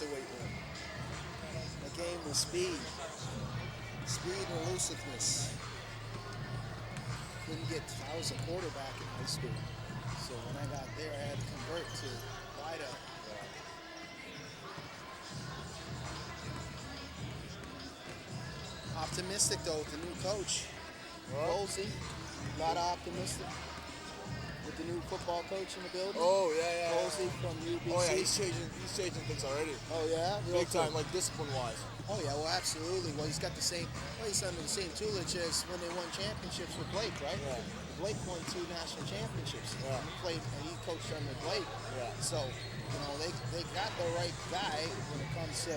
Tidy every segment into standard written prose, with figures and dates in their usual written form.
the weight room. The game was speed. Speed and elusiveness. Couldn't get, I was a quarterback in high school. So when I got there, I had to convert to wideout. Optimistic though with the new coach, Bolsey. A lot of optimistic with the new football coach in the building. Oh yeah, Bolsey from UBC. Oh yeah, he's changing things already. Oh yeah, Big time, like discipline wise. Oh yeah, well absolutely. Well, he's got the same. Well, he's under the same tutelage as when they won championships with Blake, right? Yeah. Blake won 2 national championships. Yeah. He played and he coached under Blake. Yeah. So they got the right guy when it comes to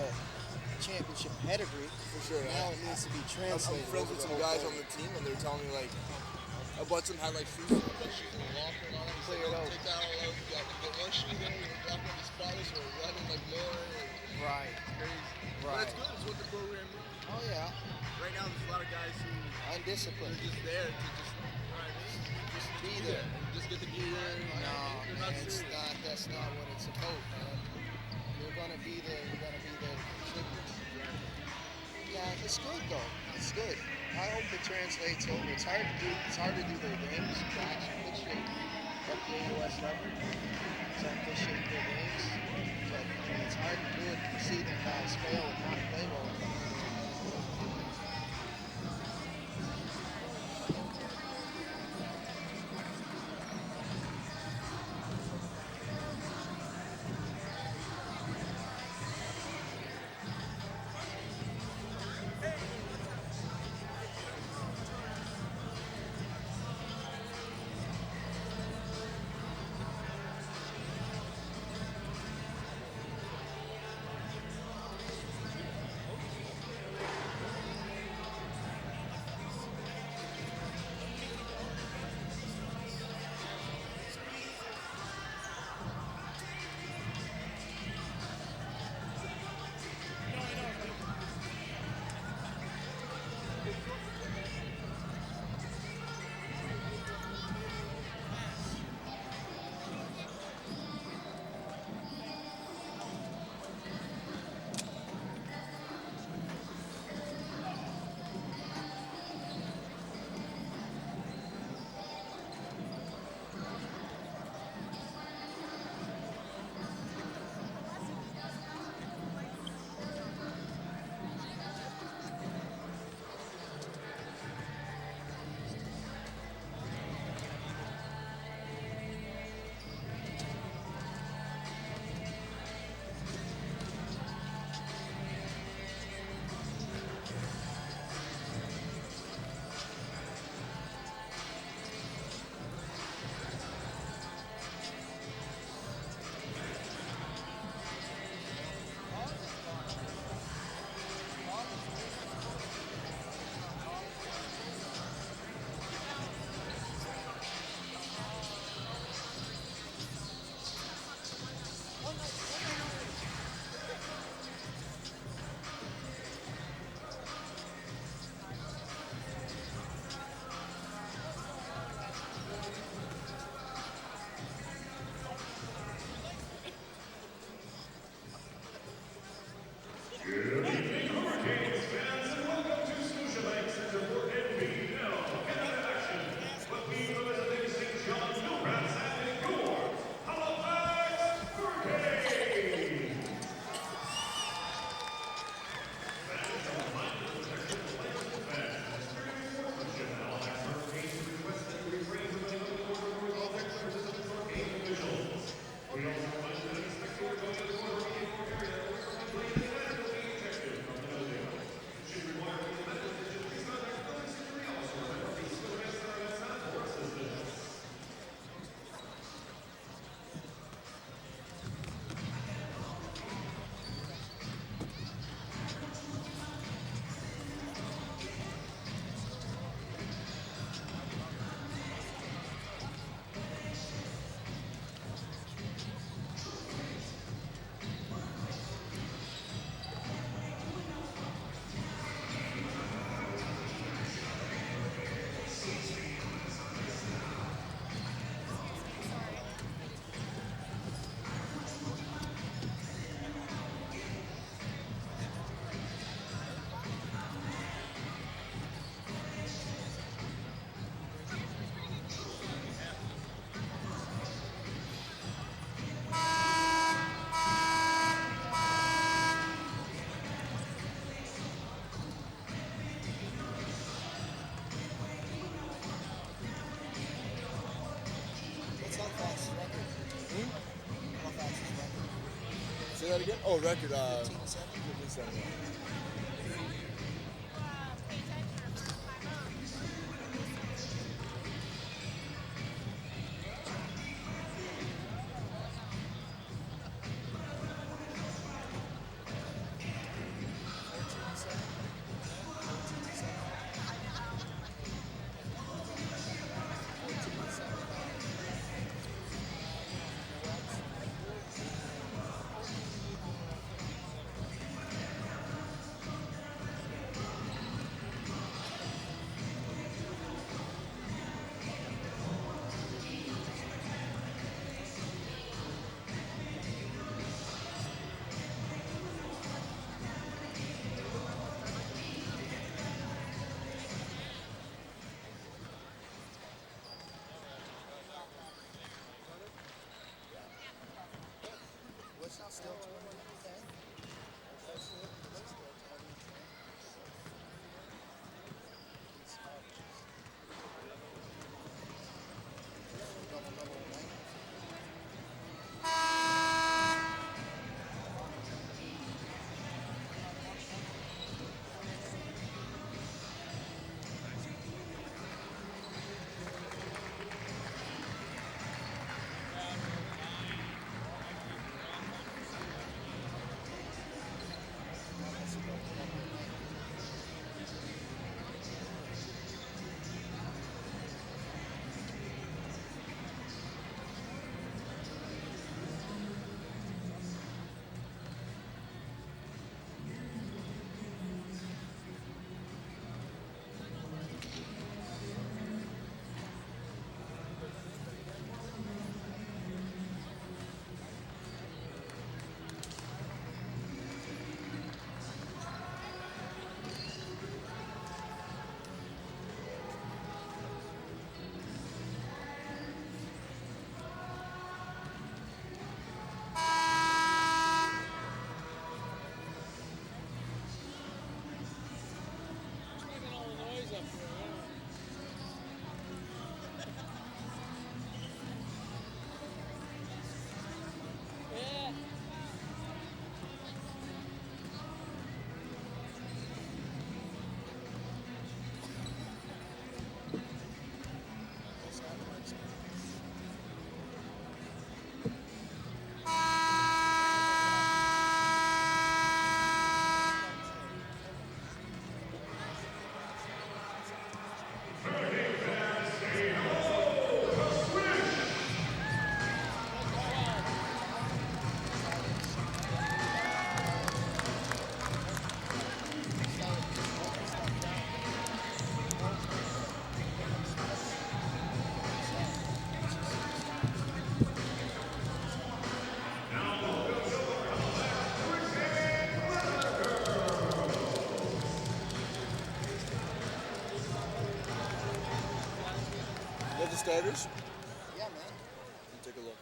championship pedigree. For sure. Now it needs to be I'm translated. friends with some guys on the team, and they're telling me like a bunch of them had like shoes in the locker and all that. Clear it out. Take that all out. You got to get one shoe there, and drop on these spotters, or running like more. Right. It's crazy. But Right. it's good. It's what the program needs. Oh yeah. Right now, there's a lot of guys who Undisciplined. they're just there to just, you know what I mean? Just Be there. Just get the gear. No, they're man, not it's serious. not. That's not what it's about, man. You're gonna be there. You're gonna be there to contribute. Yeah, it's good though. It's good. I hope it translates over. It's hard to do. It's hard to do their games. It's actually good shape. At the AUS level, it's like good shape their games. But it's hard to do it. You see them guys fail and not play well. that again? Oh, record. 15-7. 15-7. What's not still 2010? That's still 2010. It's double double night. You have the starters? Yeah, man. Let me take a look.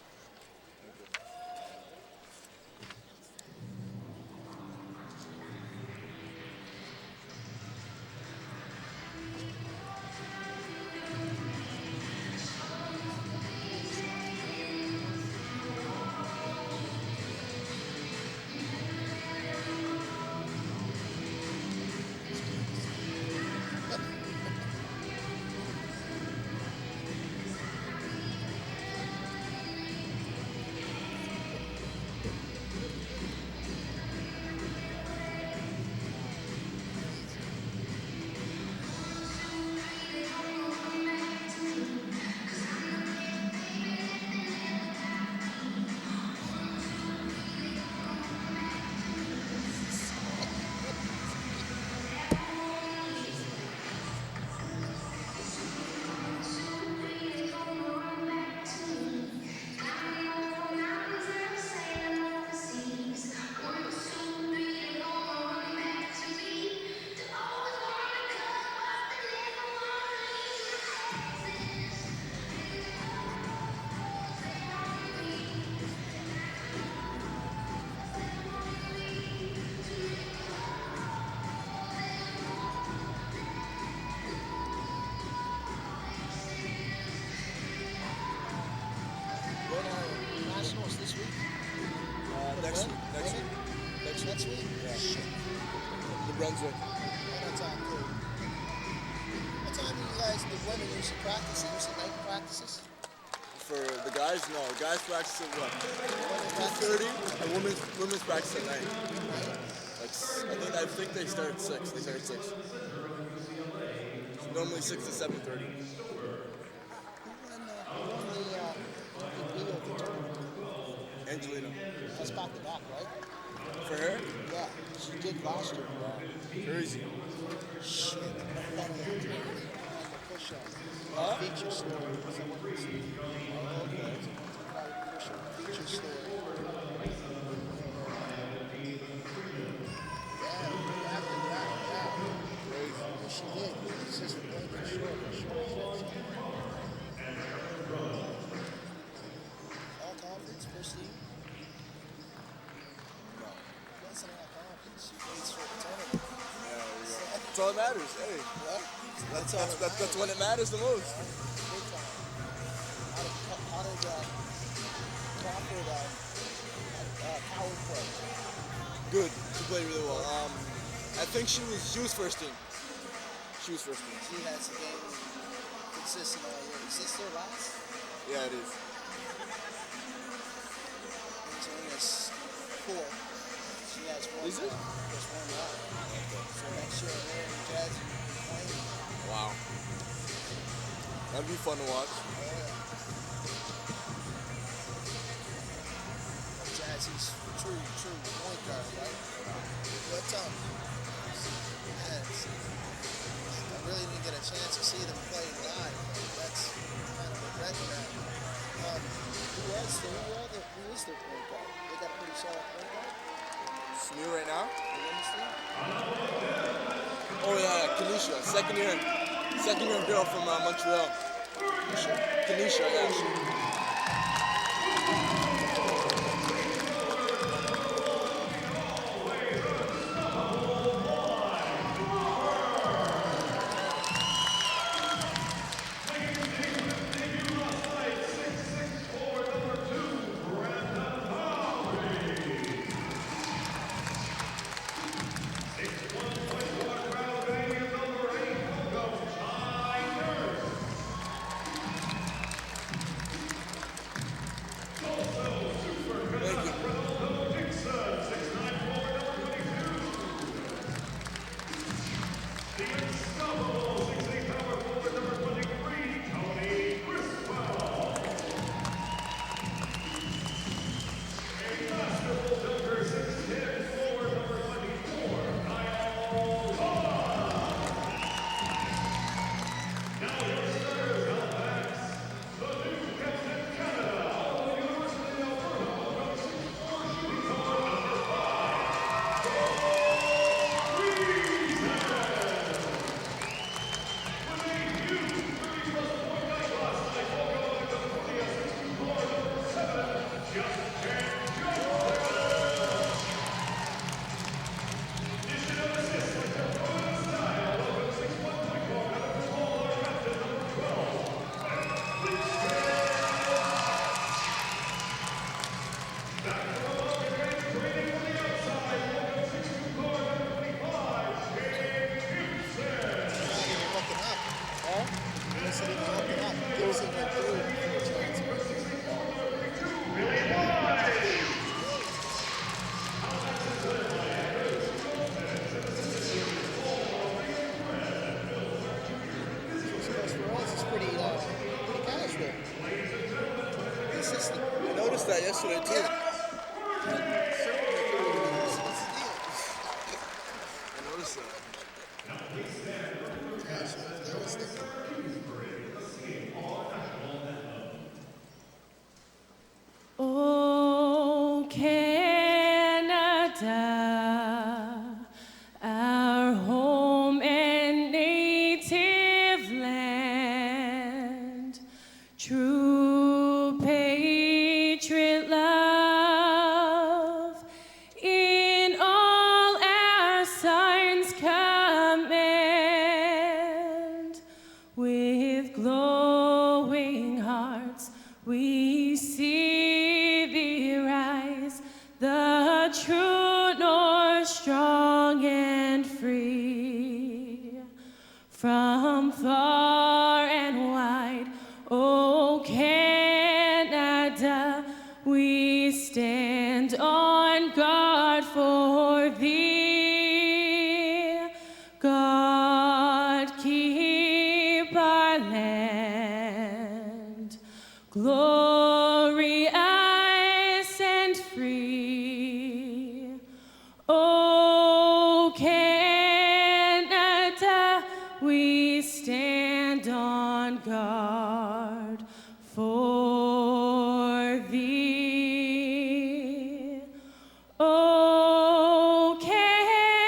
next week? Yeah. Shit. New Brunswick. Right on time, too. What time do you guys, the women usually practice? They usually night practices? For the guys, no. Guys practice at what? Women practice 2:30, and women's practice at night. I think they start at 6. They start at 6. Normally 6 to 7:30. Who won the EP of the tournament? Angelina. That's back to back, right? For her? Yeah, she did last year. Crazy. Shit. On the push-up. Huh? Feature story. Someone was push-up feature story. Yeah, after that, yeah. Crazy. What she did, it's just making short. All confidence, first team? No. That's not all confidence. She waits for the tournament. Yeah, there you go. That's all that matters. Hey. What? That's when it matters the most. Big time. How did Crawford, Howard play? Good. She played really well. I think she was first team. She was first team. She has a game consistent all year. Is this their last? Yeah, it is. Angelina's 4. She has one. Is it? Just one left. So next year, her and Jazzy playing. Wow. That'd be fun to watch. Oh, yeah. Jazzy's true point guard, right? But I really didn't get a chance to see them play live. That's kind of regretting that. Who is their point guard? They got a pretty solid point guard. Smee right now? The women's team. Oh yeah, Kanisha. Second year girl from Montreal. Kanisha, yeah. Thank you. I noticed that yesterday too. I noticed that. Oh, Canada, our home and native land, true patriot love, in all our signs command, with glowing hearts we see thee rise, the true north. strong and free. From far and wide, oh Canada, we stand on guard for thee. God, keep our land glorious and free. Oh Canada, we stand on guard for thee. Oh Canada,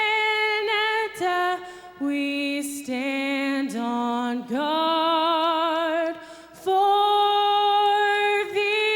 we stand on guard for thee.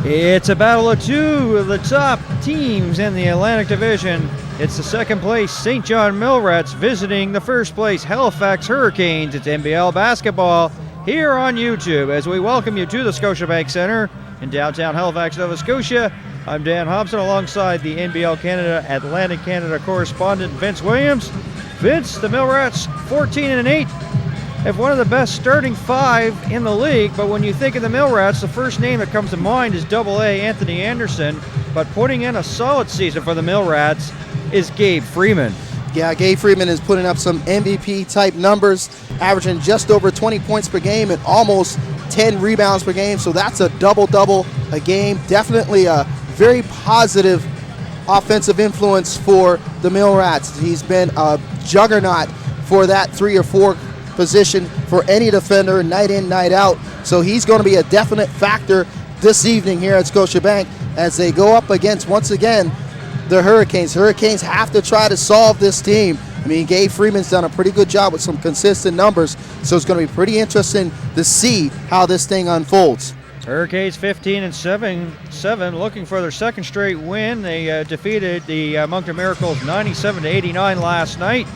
It's a battle of two of the top teams in the Atlantic Division. It's the second place St. John Millrats visiting the first place Halifax Hurricanes. It's NBL basketball here on YouTube as we welcome you to the Scotiabank Center in downtown Halifax, Nova Scotia. I'm Dan Hobson alongside the NBL Canada Atlantic Canada correspondent Vince Williams. Vince, the Millrats 14-8. Have one of the best starting five in the league, but when you think of the Millrats, the first name that comes to mind is AA Anthony Anderson, but putting in a solid season for the Millrats is Gabe Freeman. Yeah, Gabe Freeman is putting up some MVP-type numbers, averaging just over 20 points per game and almost 10 rebounds per game, so that's a double-double a game. Definitely a very positive offensive influence for the Millrats. He's been a juggernaut for that 3 or 4 position for any defender night in, night out. So he's going to be a definite factor this evening here at Scotiabank as they go up against, once again, the Hurricanes. Hurricanes have to try to solve this team. I mean, Gabe Freeman's done a pretty good job with some consistent numbers, so it's going to be pretty interesting to see how this thing unfolds. Hurricanes 15-7, looking for their second straight win. They defeated the Moncton Miracles 97-89 last night.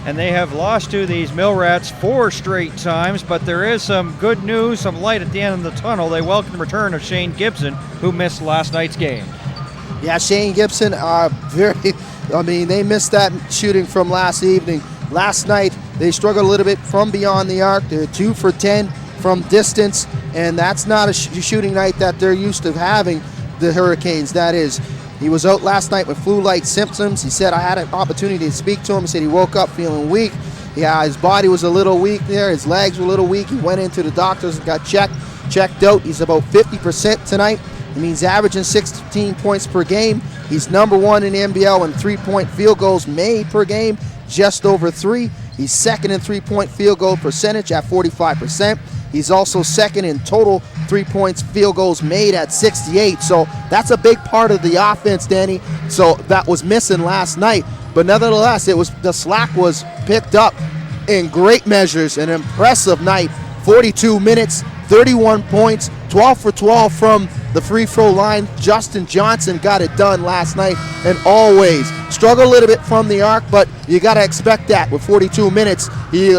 And they have lost to these Millrats 4 straight times, but there is some good news, some light at the end of the tunnel. They welcome the return of Shane Gibson, who missed last night's game. Yeah, Shane Gibson, they missed that shooting from last evening. Last night, they struggled a little bit from beyond the arc. They're 2 for 10 from distance, and that's not a shooting night that they're used to having, the Hurricanes, that is. He was out last night with flu-like symptoms. He said I had an opportunity to speak to him. He said he woke up feeling weak. Yeah, his body was a little weak there. His legs were a little weak. He went into the doctors and got checked out. He's about 50% tonight. It means averaging 16 points per game. He's number 1 in the NBL in 3-point field goals made per game, just over 3. He's second in 3-point field goal percentage at 45%. He's also second in total 3-point field goals made at 68. So that's a big part of the offense, Danny. So that was missing last night. But nevertheless, the slack was picked up in great measures. An impressive night. 42 minutes, 31 points, 12 for 12 from the free throw line. Justin Johnson got it done last night, and always struggled a little bit from the arc, but you got to expect that with 42 minutes. He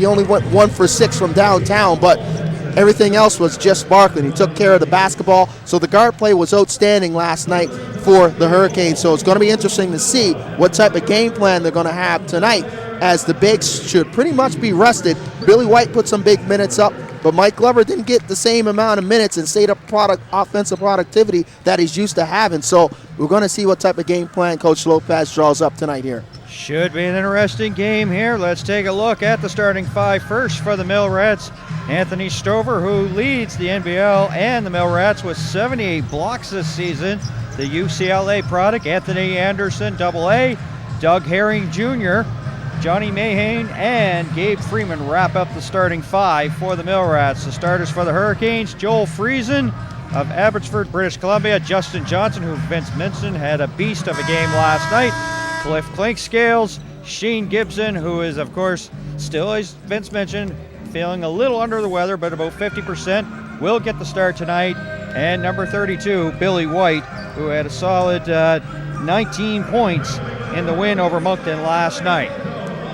only went 1 for 6 from downtown, but everything else was just sparkling. He took care of the basketball, so the guard play was outstanding last night for the Hurricanes. So it's going to be interesting to see what type of game plan they're going to have tonight, as the bigs should pretty much be rested. Billy White put some big minutes up, but Mike Glover didn't get the same amount of minutes and state of offensive productivity that he's used to having. So we're going to see what type of game plan Coach Lopez draws up tonight here. Should be an interesting game here. Let's take a look at the starting five first for the Millrats. Anthony Stover, who leads the NBL and the Millrats with 78 blocks this season. The UCLA product, Anthony Anderson, AA. Doug Herring Jr., Johnny Mahane, and Gabe Freeman wrap up the starting five for the Millrats. The starters for the Hurricanes, Joel Friesen, of Abbotsford, British Columbia. Justin Johnson, who Vince mentioned, had a beast of a game last night. Cliff Clinkscales, Shane Gibson, who is, of course, still, as Vince mentioned, feeling a little under the weather, but about 50%, will get the start tonight. And number 32, Billy White, who had a solid 19 points in the win over Moncton last night.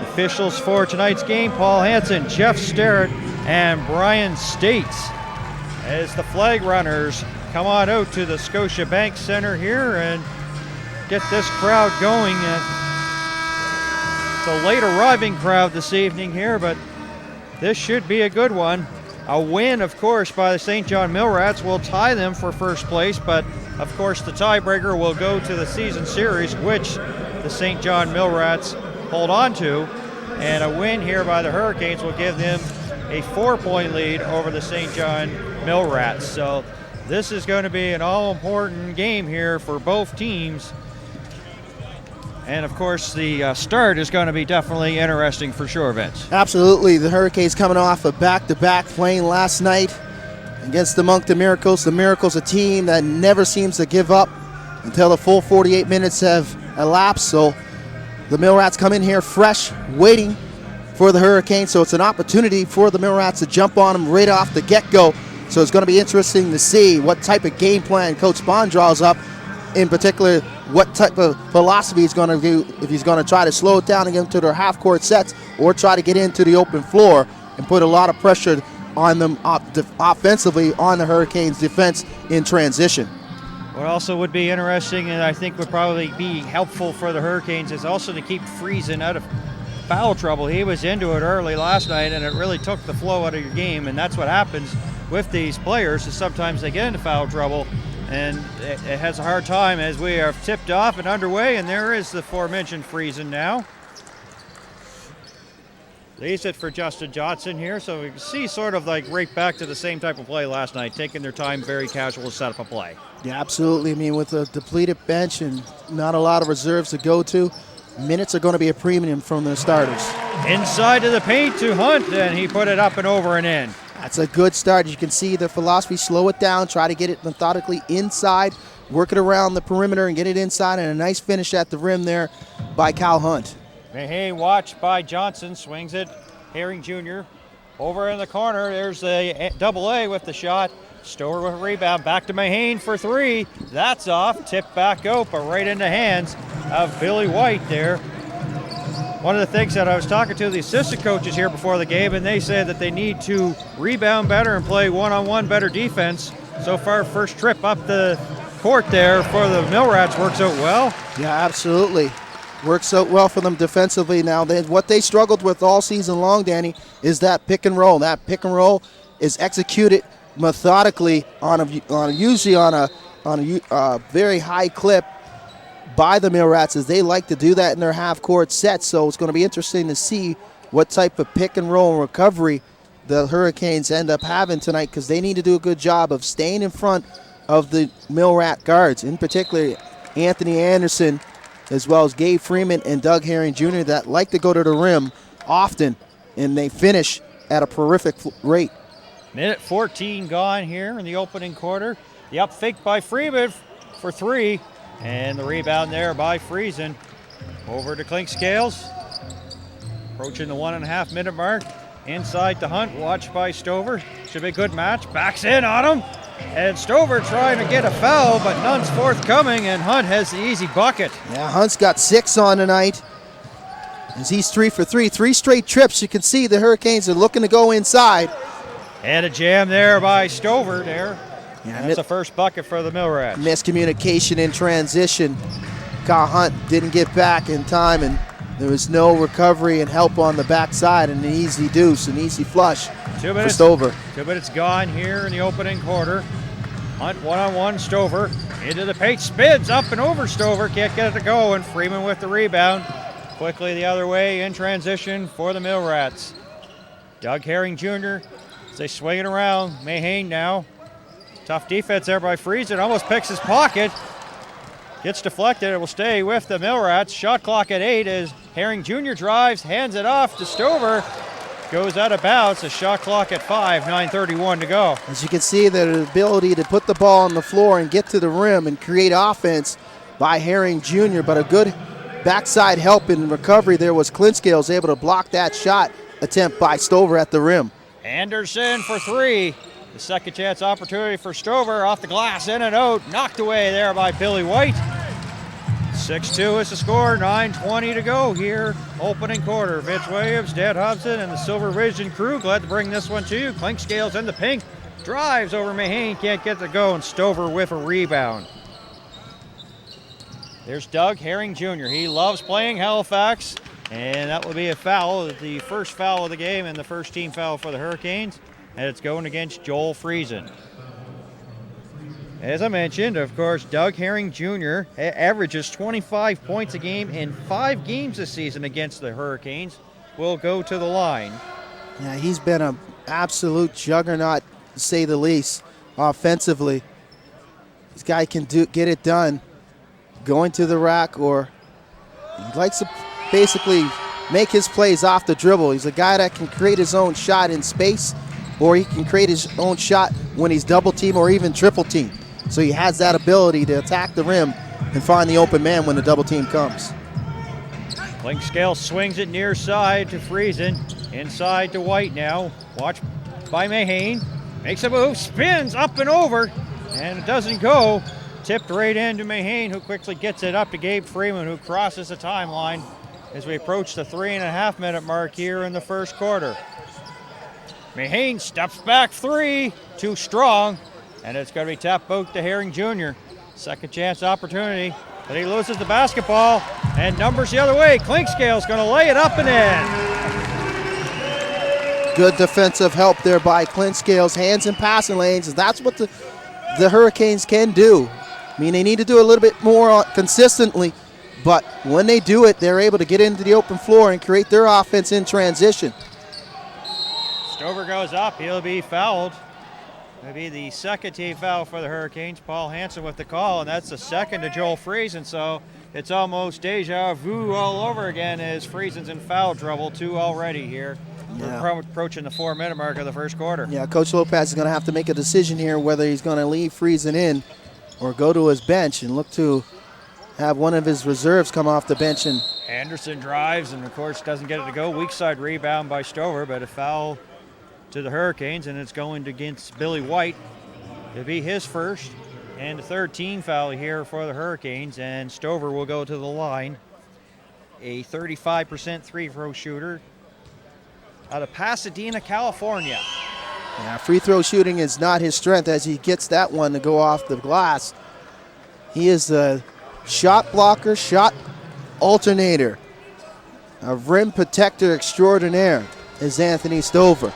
Officials for tonight's game, Paul Hansen, Jeff Sterrett, and Brian States, as the flag runners come on out to the Scotiabank Center here and get this crowd going. It's a late arriving crowd this evening here, but this should be a good one. A win, of course, by the St. John Millrats will tie them for first place, but of course the tiebreaker will go to the season series, which the St. John Millrats hold on to, and a win here by the Hurricanes will give them a 4-point lead over the St. John Millrats. So this is going to be an all-important game here for both teams. And of course, the start is going to be definitely interesting for sure, Vince. Absolutely. The Hurricanes coming off a back-to-back playing last night against the Moncton Miracles. The Miracles, a team that never seems to give up until the full 48 minutes have elapsed. So the Millrats come in here fresh, waiting for the Hurricanes. So it's an opportunity for the Millrats to jump on them right off the get-go. So it's going to be interesting to see what type of game plan Coach Bond draws up. In particular, what type of philosophy he's going to do, if he's going to try to slow it down and get into their half-court sets or try to get into the open floor and put a lot of pressure on them offensively on the Hurricanes' defense in transition. What also would be interesting, and I think would probably be helpful for the Hurricanes, is also to keep Friesen out of foul trouble. He was into it early last night, and it really took the flow out of your game, and that's what happens with these players, is sometimes they get into foul trouble, and it has a hard time as we are tipped off and underway, and there is the aforementioned Friesen now. Leaves it for Justin Johnson here, so we can see sort of like right back to the same type of play last night, taking their time, very casual to set up a play. Yeah, absolutely. I mean, with a depleted bench and not a lot of reserves to go to, minutes are going to be a premium from the starters. Inside to the paint to Hunt, and he put it up and over and in. That's a good start. You can see the philosophy, slow it down, try to get it methodically inside, work it around the perimeter and get it inside, and a nice finish at the rim there by Cal Hunt. Mahane watched by Johnson, swings it. Herring Jr. over in the corner. There's a double A with the shot. Stover with a rebound. Back to Mahane for three. That's off. Tipped back out, but right in the hands of Billy White there. One of the things that I was talking to the assistant coaches here before the game, and they said that they need to rebound better and play one-on-one better defense. So far, first trip up the court there for the Millrats works out well. Yeah, absolutely. Works out well for them defensively. Now, what they struggled with all season long, Danny, is that pick and roll. That pick and roll is executed methodically usually on a very high clip by the Millrats, as they like to do that in their half-court sets. So it's going to be interesting to see what type of pick and roll and recovery the Hurricanes end up having tonight, because they need to do a good job of staying in front of the Millrat guards, in particular Anthony Anderson, as well as Gabe Freeman and Doug Herring Jr., that like to go to the rim often, and they finish at a terrific rate. Minute 14 gone here in the opening quarter. The up fake by Freeman for three, and the rebound there by Friesen. Over to Clinkscales, approaching the 1.5 minute mark. Inside to Hunt, watched by Stover. Should be a good match. Backs in on him. And Stover trying to get a foul, but none's forthcoming, and Hunt has the easy bucket. Yeah, Hunt's got 6 on tonight, as he's 3 for 3. 3 straight trips. You can see the Hurricanes are looking to go inside. And a jam there by Stover there. Yeah, that's the first bucket for the Millrats. Miscommunication in transition. Kyle Hunt didn't get back in time, and there was no recovery and help on the backside, and an easy deuce, an easy flush for Stover. 2 minutes gone here in the opening quarter. Hunt one-on-one, Stover into the paint, spins up and over Stover, can't get it to go, and Freeman with the rebound. Quickly the other way in transition for the Millrats. Doug Herring Jr., as they swing it around. Mahane now. Tough defense there by Friesen, almost picks his pocket. Gets deflected, it will stay with the Millrats. Shot clock at 8 as Herring Jr. drives, hands it off to Stover. goes out of bounds. The shot clock at 5, 9:31 to go. As you can see, the ability to put the ball on the floor and get to the rim and create offense by Herring Jr., but a good backside help in recovery there was Clinkscales able to block that shot attempt by Stover at the rim. Anderson for 3. The second chance opportunity for Stover off the glass, in and out, knocked away there by Billy White. 6-2 is the score, 9:20 to go here, opening quarter. Vince Williams, Dad Hobson, and the Silver Vision crew glad to bring this one to you. Clinkscales in the pink, drives over Mahane, can't get the go, and Stover with a rebound. There's Doug Herring Jr. He loves playing Halifax, and that will be a foul, the first foul of the game and the first team foul for the Hurricanes, and it's going against Joel Friesen. As I mentioned, of course, Doug Herring Jr. averages 25 points a game in 5 games this season against the Hurricanes. Will go to the line. Yeah, he's been an absolute juggernaut, to say the least, offensively. This guy can get it done, going to the rack, or he likes to basically make his plays off the dribble. He's a guy that can create his own shot in space, or he can create his own shot when he's double team or even triple team. So he has that ability to attack the rim and find the open man when the double team comes. Clinkscale swings it near side to Friesen. Inside to White now. Watch by Mahane. Makes a move, spins up and over, and it doesn't go. Tipped right into Mahane, who quickly gets it up to Gabe Freeman, who crosses the timeline as we approach the 3.5-minute mark here in the first quarter. Mahane steps back 3, too strong. And it's going to be tapped out to Herring Jr. Second chance opportunity, but he loses the basketball and numbers the other way. Clinkscale's going to lay it up and in. Good defensive help there by Clinkscales, hands in passing lanes, and that's what the Hurricanes can do. I mean, they need to do a little bit more consistently, but when they do it, they're able to get into the open floor and create their offense in transition. Stover goes up, he'll be fouled. It'll be the second team foul for the Hurricanes. Paul Hansen with the call, and that's the second to Joel Friesen, so it's almost deja vu all over again as Friesen's in foul trouble, 2 already here. Yeah. We're approaching the 4-minute mark of the first quarter. Yeah, Coach Lopez is going to have to make a decision here whether he's going to leave Friesen in or go to his bench and look to have one of his reserves come off the bench. And Anderson drives and, of course, doesn't get it to go. Weak side rebound by Stover, but a foul to the Hurricanes, and it's going against Billy White. It'll be his first and the third team foul here for the Hurricanes, and Stover will go to the line. A 35% free-throw shooter out of Pasadena, California. yeah, free throw shooting is not his strength as he gets that one to go off the glass. He is a shot blocker, shot alternator, a rim protector extraordinaire is Anthony Stover.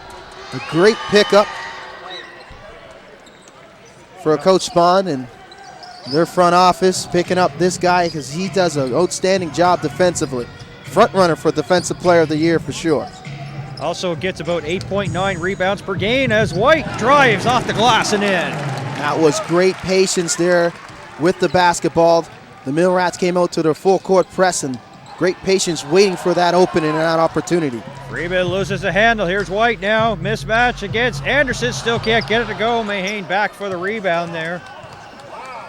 A great pickup for Coach Spahn and their front office picking up this guy because he does an outstanding job defensively. Front runner for Defensive Player of the Year for sure. Also gets about 8.9 rebounds per game as White drives off the glass and in. That was great patience there with the basketball. The Mill Rats came out to their full court press and great patience waiting for that opening and that opportunity. Freeman loses the handle. Here's White now. Mismatch against Anderson. Still can't get it to go. Mahane back for the rebound there.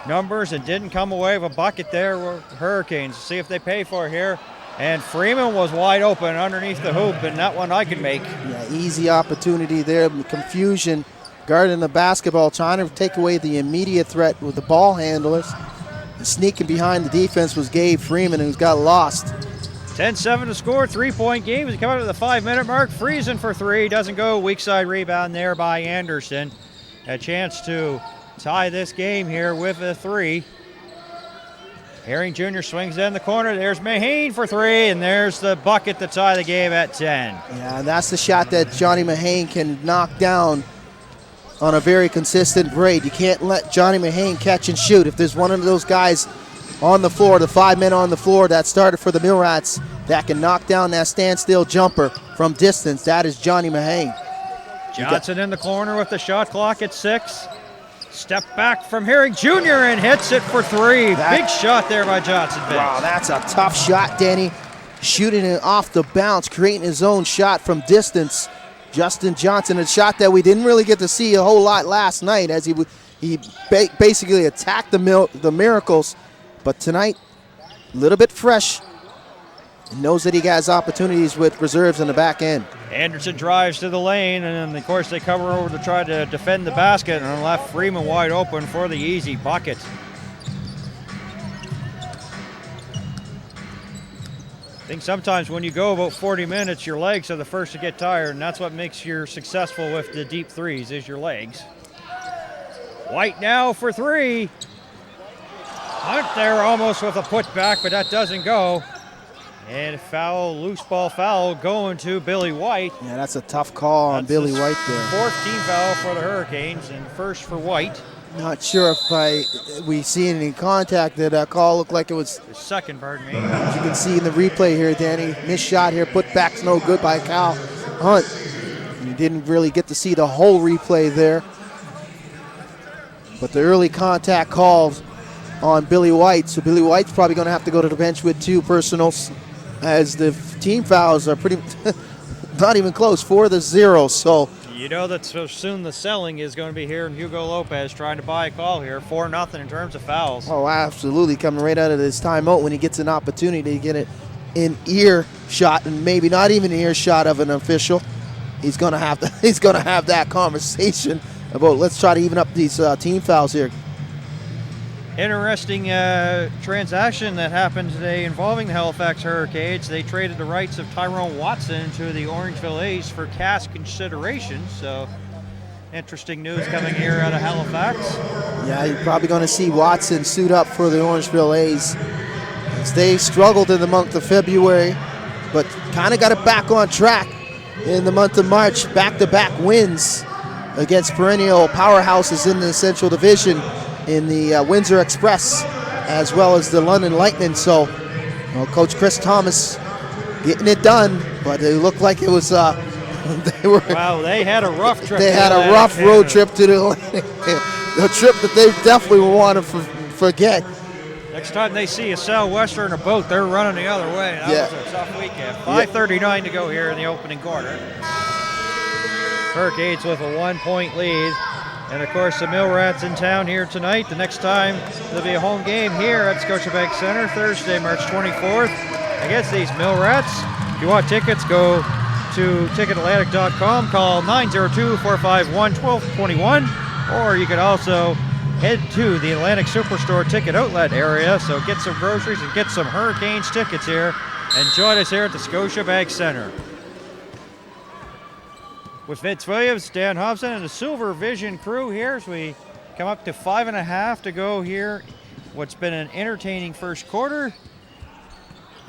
Numbers and didn't come away with a bucket there. Hurricanes. See if they pay for it here. And Freeman was wide open underneath the hoop, and that one I can make. Yeah, easy opportunity there. Confusion guarding the basketball, trying to take away the immediate threat with the ball handlers. And sneaking behind the defense was Gabe Freeman, who's got lost. 10-7 to score, 3-point game. We come up to the 5-minute mark. Friesen for 3, doesn't go. Weak side rebound there by Anderson. A chance to tie this game here with a 3. Herring Jr. swings in the corner. There's Mahane for 3, and there's the bucket to tie the game at 10. Yeah, and that's the shot that Johnny Mahane can knock down on a very consistent grade. You can't let Johnny Mahane catch and shoot. If there's one of those guys on the floor, the 5 men on the floor that started for the Mill Rats that can knock down that standstill jumper from distance, that is Johnny Mahane. Johnson in the corner with the shot clock at 6. Step back from Herring Jr. and hits it for 3. Big shot there by Johnson. Wow, that's a tough shot, Danny. Shooting it off the bounce, creating his own shot from distance. Justin Johnson, a shot that we didn't really get to see a whole lot last night as he basically attacked the Miracles. But tonight, a little bit fresh. And knows that he has opportunities with reserves in the back end. Anderson drives to the lane, and then, of course, they cover over to try to defend the basket, and left Freeman wide open for the easy bucket. I think sometimes when you go about 40 minutes, your legs are the first to get tired, and that's what makes you successful with the deep threes, is your legs. White now for three. Hunt there almost with a putback, but that doesn't go. And foul, loose ball foul going to Billy White. Yeah, that's a tough call on Billy White there. Fourth team foul for the Hurricanes and first for White. Not sure if we see any contact. That call looked like it was. The second, pardon me. As you can see in the replay here, Danny, missed shot here, put back's no good by Cal Hunt. You didn't really get to see the whole replay there. But the early contact calls on Billy White, so Billy White's probably going to have to go to the bench with 2 personals, as the team fouls are pretty not even close, 4-0. So you know that so soon the selling is going to be here, and Hugo Lopez trying to buy a call here, 4-0 in terms of fouls. Oh, absolutely, coming right out of this timeout when he gets an opportunity to get it in earshot, and maybe not even earshot of an official. He's going to have that conversation about let's try to even up these team fouls here. Interesting transaction that happened today involving the Halifax Hurricanes. They traded the rights of Tyrone Watson to the Orangeville A's for cash consideration. So interesting news coming here out of Halifax. Yeah, you're probably going to see Watson suit up for the Orangeville A's, as they struggled in the month of February, but kind of got it back on track in the month of March. Back-to-back wins against perennial powerhouses in the Central Division, in the Windsor Express as well as the London Lightning. So Coach Chris Thomas getting it done, but it looked like it was they had a rough trip. They had a rough road trip to the a trip that they definitely want to forget. Next time they see a Southwestern or boat, they're running the other way. That was a tough weekend. 5:39 to go here in the opening quarter. Hurricanes with a 1-point lead. And of course, the Mill Rats in town here tonight. The next time there'll be a home game here at Scotiabank Center, Thursday, March 24th, against these Mill Rats. If you want tickets, go to ticketatlantic.com, call 902-451-1221, or you can also head to the Atlantic Superstore ticket outlet area. So get some groceries and get some Hurricanes tickets here, and join us here at the Scotiabank Center. With Vince Williams, Dan Hobson, and the Silver Vision crew here as we come up to 5.5 to go here. What's been an entertaining first quarter.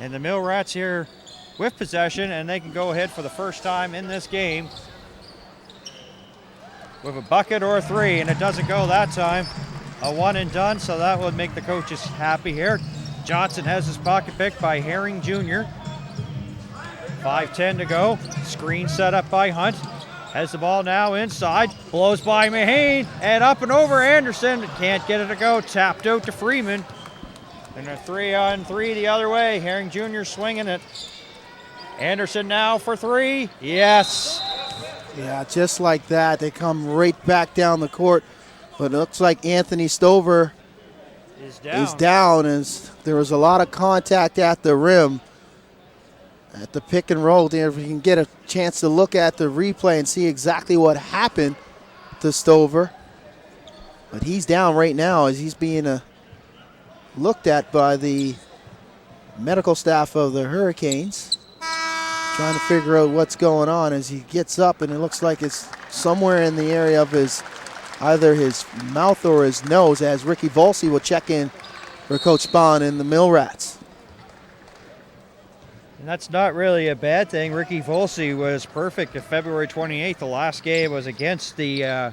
And the Mill Rats here with possession, and they can go ahead for the first time in this game with a bucket or a three, and it doesn't go that time. A one and done, so that would make the coaches happy here. Johnson has his pocket picked by Herring Jr. 5:10 to go. Screen set up by Hunt. Has the ball now inside, blows by Mahane, and up and over Anderson. Can't get it to go, tapped out to Freeman. And a 3-on-3 the other way. Herring Jr. swinging it. Anderson now for three. Yes. Yeah, just like that, they come right back down the court. But it looks like Anthony Stover is down as there was a lot of contact at the rim. At the pick and roll there, if you can get a chance to look at the replay and see exactly what happened to Stover. But he's down right now as he's being looked at by the medical staff of the Hurricanes, trying to figure out what's going on as he gets up, and it looks like it's somewhere in the area of either his mouth or his nose, as Ricky Volsi will check in for Coach Spahn and the Mill Rats. And that's not really a bad thing. Ricky Volsi was perfect at February 28th. The last game was against the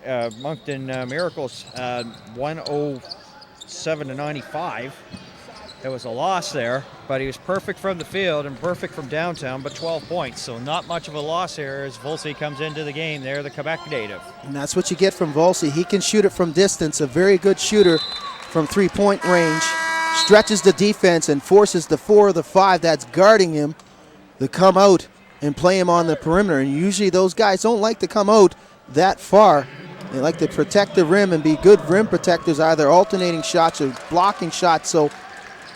Moncton Miracles, 107-95. There was a loss there, but he was perfect from the field and perfect from downtown, but 12 points. So not much of a loss here as Volsi comes into the game there, the Quebec native. And that's what you get from Volsi. He can shoot it from distance, a very good shooter from three-point range. Stretches the defense and forces the 4 or the 5 that's guarding him to come out and play him on the perimeter. And usually those guys don't like to come out that far. They like to protect the rim and be good rim protectors, either alternating shots or blocking shots. So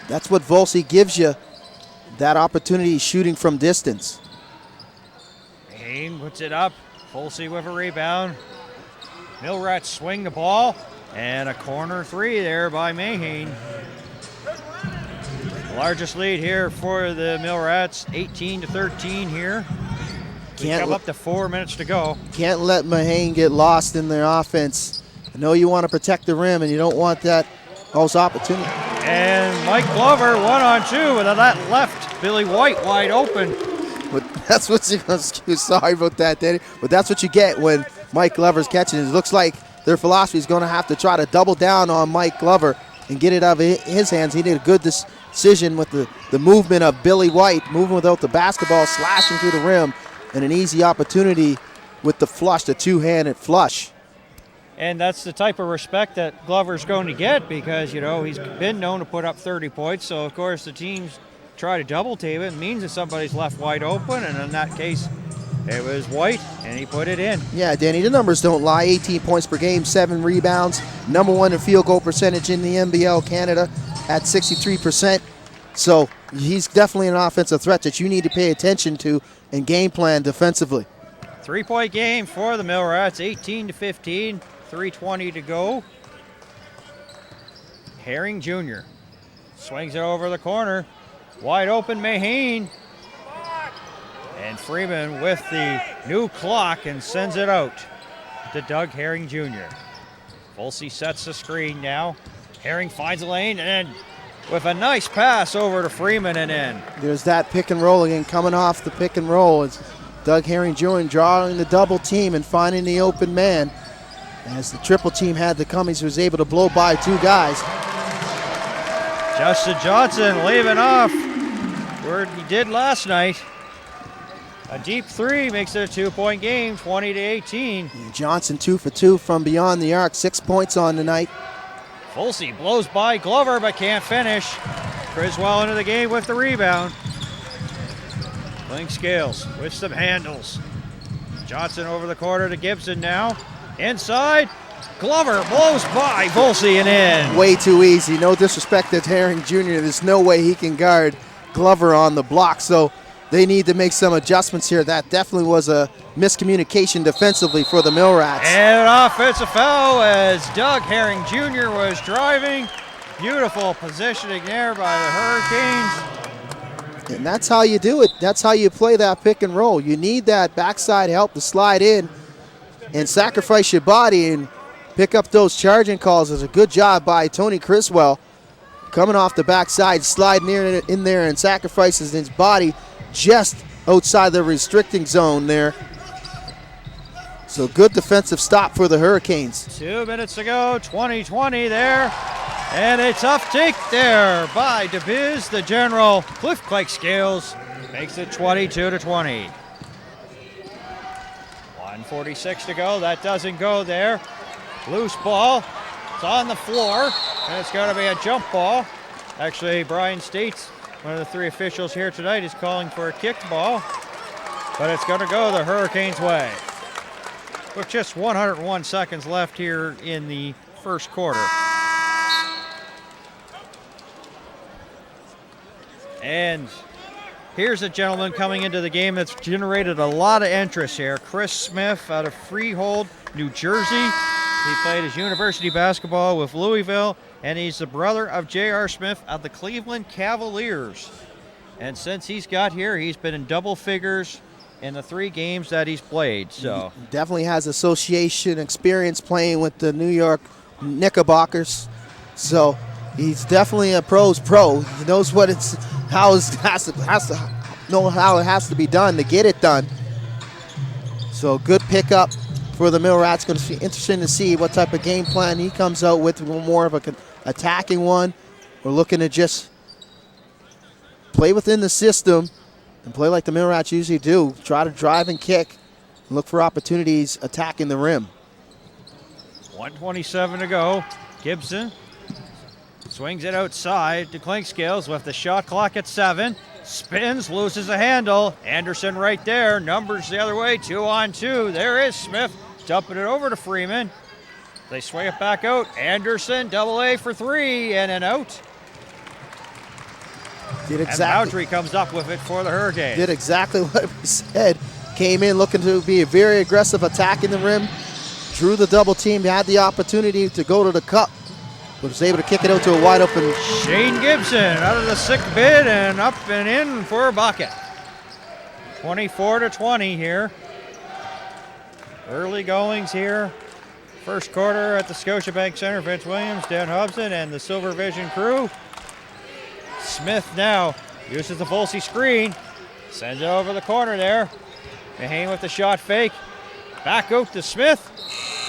that's what Volsi gives you, that opportunity shooting from distance. Mahane puts it up. Volsi with a rebound. Millrats swing the ball. And a corner three there by Mahane. Largest lead here for the Millrats, 18-13 here. We come up to 4 minutes to go. Can't let Mahane get lost in their offense. I know you want to protect the rim and you don't want those opportunities. And Mike Glover 1-on-2 with that left. Billy White wide open. But that's what you sorry about that, Danny. But that's what you get when Mike Glover's catching. It looks like their philosophy is going to have to try to double down on Mike Glover and get it out of his hands. He did a good decision with the movement of Billy White, moving without the basketball, slashing through the rim, and an easy opportunity with the flush, the two-handed flush. And that's the type of respect that Glover's going to get because, you know, he's been known to put up 30 points. So, of course, the teams try to double team it. It means that somebody's left wide open, and in that case, it was White, and he put it in. Yeah, Danny, the numbers don't lie. 18 points per game, 7 rebounds, number 1 in field goal percentage in the NBL Canada at 63%. So he's definitely an offensive threat that you need to pay attention to and game plan defensively. 3-point game for the Millrats, 18-15, 3:20 to go. Herring Jr. swings it over the corner. Wide open Mahane. And Freeman with the new clock and sends it out to Doug Herring Jr. Volsi sets the screen now. Herring finds a lane and with a nice pass over to Freeman and in. There's that pick and roll again, coming off the pick and roll. It's Doug Herring Jr. drawing the double team and finding the open man. As the triple team had the come, he was able to blow by 2 guys. Justin Johnson leaving off where he did last night. A deep 3 makes it a 2-point game, 20-18. And Johnson 2 for 2 from beyond the arc, 6 points on the night. Volsi blows by Glover but can't finish. Criswell into the game with the rebound. Link Scales with some handles. Johnson over the corner to Gibson now. Inside, Glover blows by Volsi and in. Way too easy. No disrespect to Herring Jr. There's no way he can guard Glover on the block. So they need to make some adjustments here. That definitely was a miscommunication defensively for the Millrats. And an offensive foul as Doug Herring Jr. was driving. Beautiful positioning there by the Hurricanes. And that's how you do it. That's how you play that pick and roll. You need that backside help to slide in and sacrifice your body and pick up those charging calls. It's a good job by Tony Criswell. Coming off the backside, sliding in there and sacrifices his body just outside the restricting zone there. So good defensive stop for the Hurricanes. 2 minutes to go, 20-20 there. And a tough take there by DeBiz, the general. Cliff Clydescales makes it 22-20. 1:46 to go, that doesn't go there. Loose ball, it's on the floor, and it's going to be a jump ball. Actually, Brian States, one of the 3 officials here tonight, is calling for a kicked ball, but it's going to go the Hurricanes' way. With just 101 seconds left here in the first quarter. And here's a gentleman coming into the game that's generated a lot of interest here. Chris Smith out of Freehold, New Jersey. He played his university basketball with Louisville, and he's the brother of J.R. Smith of the Cleveland Cavaliers. And since he's got here, he's been in double figures in the 3 games that he's played. So He definitely has association experience playing with the New York Knickerbockers. So he's definitely a pro's pro. He knows what how it has to be done to get it done. So good pickup for the Millrats. Going to be interesting to see what type of game plan he comes out with. More of an attacking one. We're looking to just play within the system and play like the Millrats usually do. Try to drive and kick. Look for opportunities attacking the rim. 1:27 to go. Gibson swings it outside to Clydescales with the shot clock at 7. Spins, loses the handle. Anderson right there. Numbers the other way. 2-on-2. There is Smith. Dumping it over to Freeman. They swing it back out. Anderson, double A for 3, and an out. Did And exactly, Bowdry comes up with it for the Hurricanes. did exactly what we said. Came in looking to be a very aggressive attack in the rim. Drew the double team. Had the opportunity to go to the cup, but was able to kick it out to a wide open. Shane Gibson out of the sick bid and up and in for a bucket. 24-20 here. Early goings here. First quarter at the Scotiabank Center. Vince Williams, Dan Hobson, and the Silver Vision crew. Smith now uses the Volsey screen. Sends it over the corner there. Mahane with the shot fake. Back out to Smith.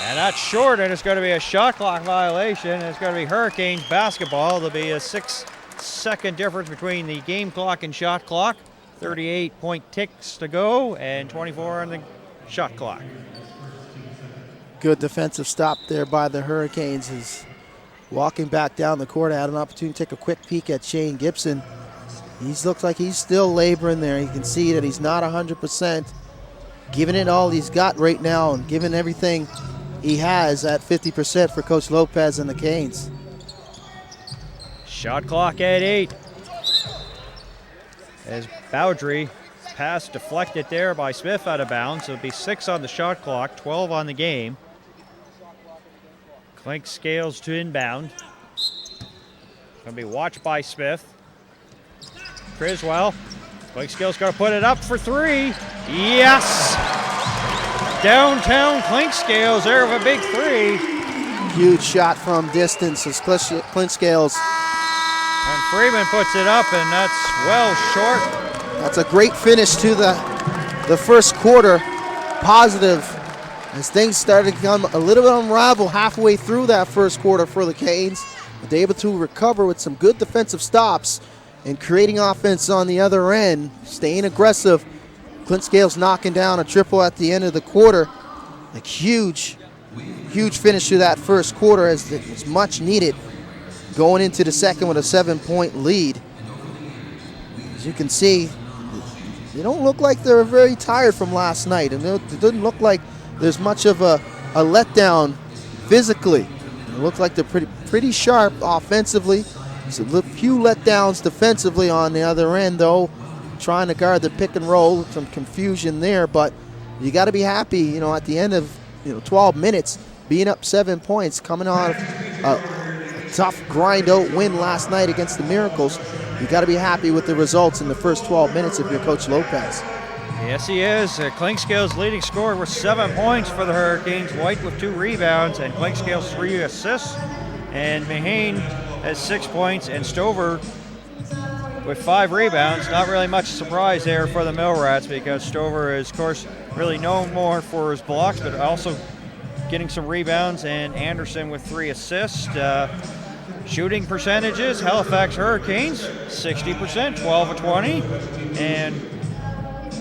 And that's short, and it's going to be a shot clock violation. It's going to be Hurricanes basketball. There'll be a 6-second difference between the game clock and shot clock. 38 point ticks to go, and 24 on the shot clock. Good defensive stop there by the Hurricanes. Is walking back down the court. I had an opportunity to take a quick peek at Shane Gibson. He looks like he's still laboring there. You can see that he's not 100%. Giving it all he's got right now and giving everything he has at 50% for Coach Lopez and the Canes. Shot clock at 8. As Bowdry pass deflected there by Smith out of bounds. So it'll be 6 on the shot clock, 12 on the game. Clink Scales to inbound. Going to be watched by Smith. Criswell. Clink Scales going to put it up for 3. Yes! Downtown Clink Scales there with a big 3. Huge shot from distance as Clint Scales. And Freeman puts it up, and that's well short. That's a great finish to the first quarter. Positive as things started to become a little bit unravel halfway through that first quarter for the Canes. But they're able to recover with some good defensive stops and creating offense on the other end, staying aggressive. Clint Scales knocking down a triple at the end of the quarter. A huge finish to that first quarter as it was much needed going into the second with a 7-point lead. As you can see, they don't look like they're very tired from last night, and it doesn't look like there's much of a letdown physically. It looks like they're pretty sharp offensively. So a few letdowns defensively on the other end, though, trying to guard the pick and roll. Some confusion there, but you got to be happy, at the end of 12 minutes, being up 7 points, coming on a tough grind-out win last night against the Miracles. You got to be happy with the results in the first 12 minutes if you're Coach Lopez. Yes, he is. Clink Scales leading scorer with 7 points for the Hurricanes. White with 2 rebounds, and Clink Scales 3 assists. And Mahane has 6 points, and Stover with 5 rebounds. Not really much surprise there for the Mill Rats because Stover is, of course, really known more for his blocks, but also getting some rebounds. And Anderson with 3 assists. Shooting percentages, Halifax Hurricanes, 60%, 12 of 20. And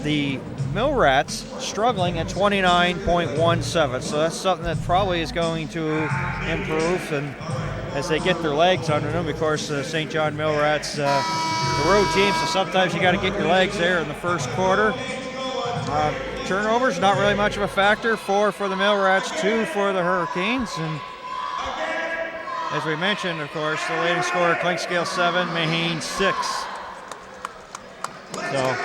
the Mill Rats struggling at 29.17. So that's something that probably is going to improve and as they get their legs under them. Of course, St. John Mill Rats, the road team, so sometimes you got to get your legs there in the first quarter. Turnovers, not really much of a factor. 4 for the Mill Rats, 2 for the Hurricanes. And as we mentioned, of course, the leading scorer, Clink Scales 7, Mahane 6. So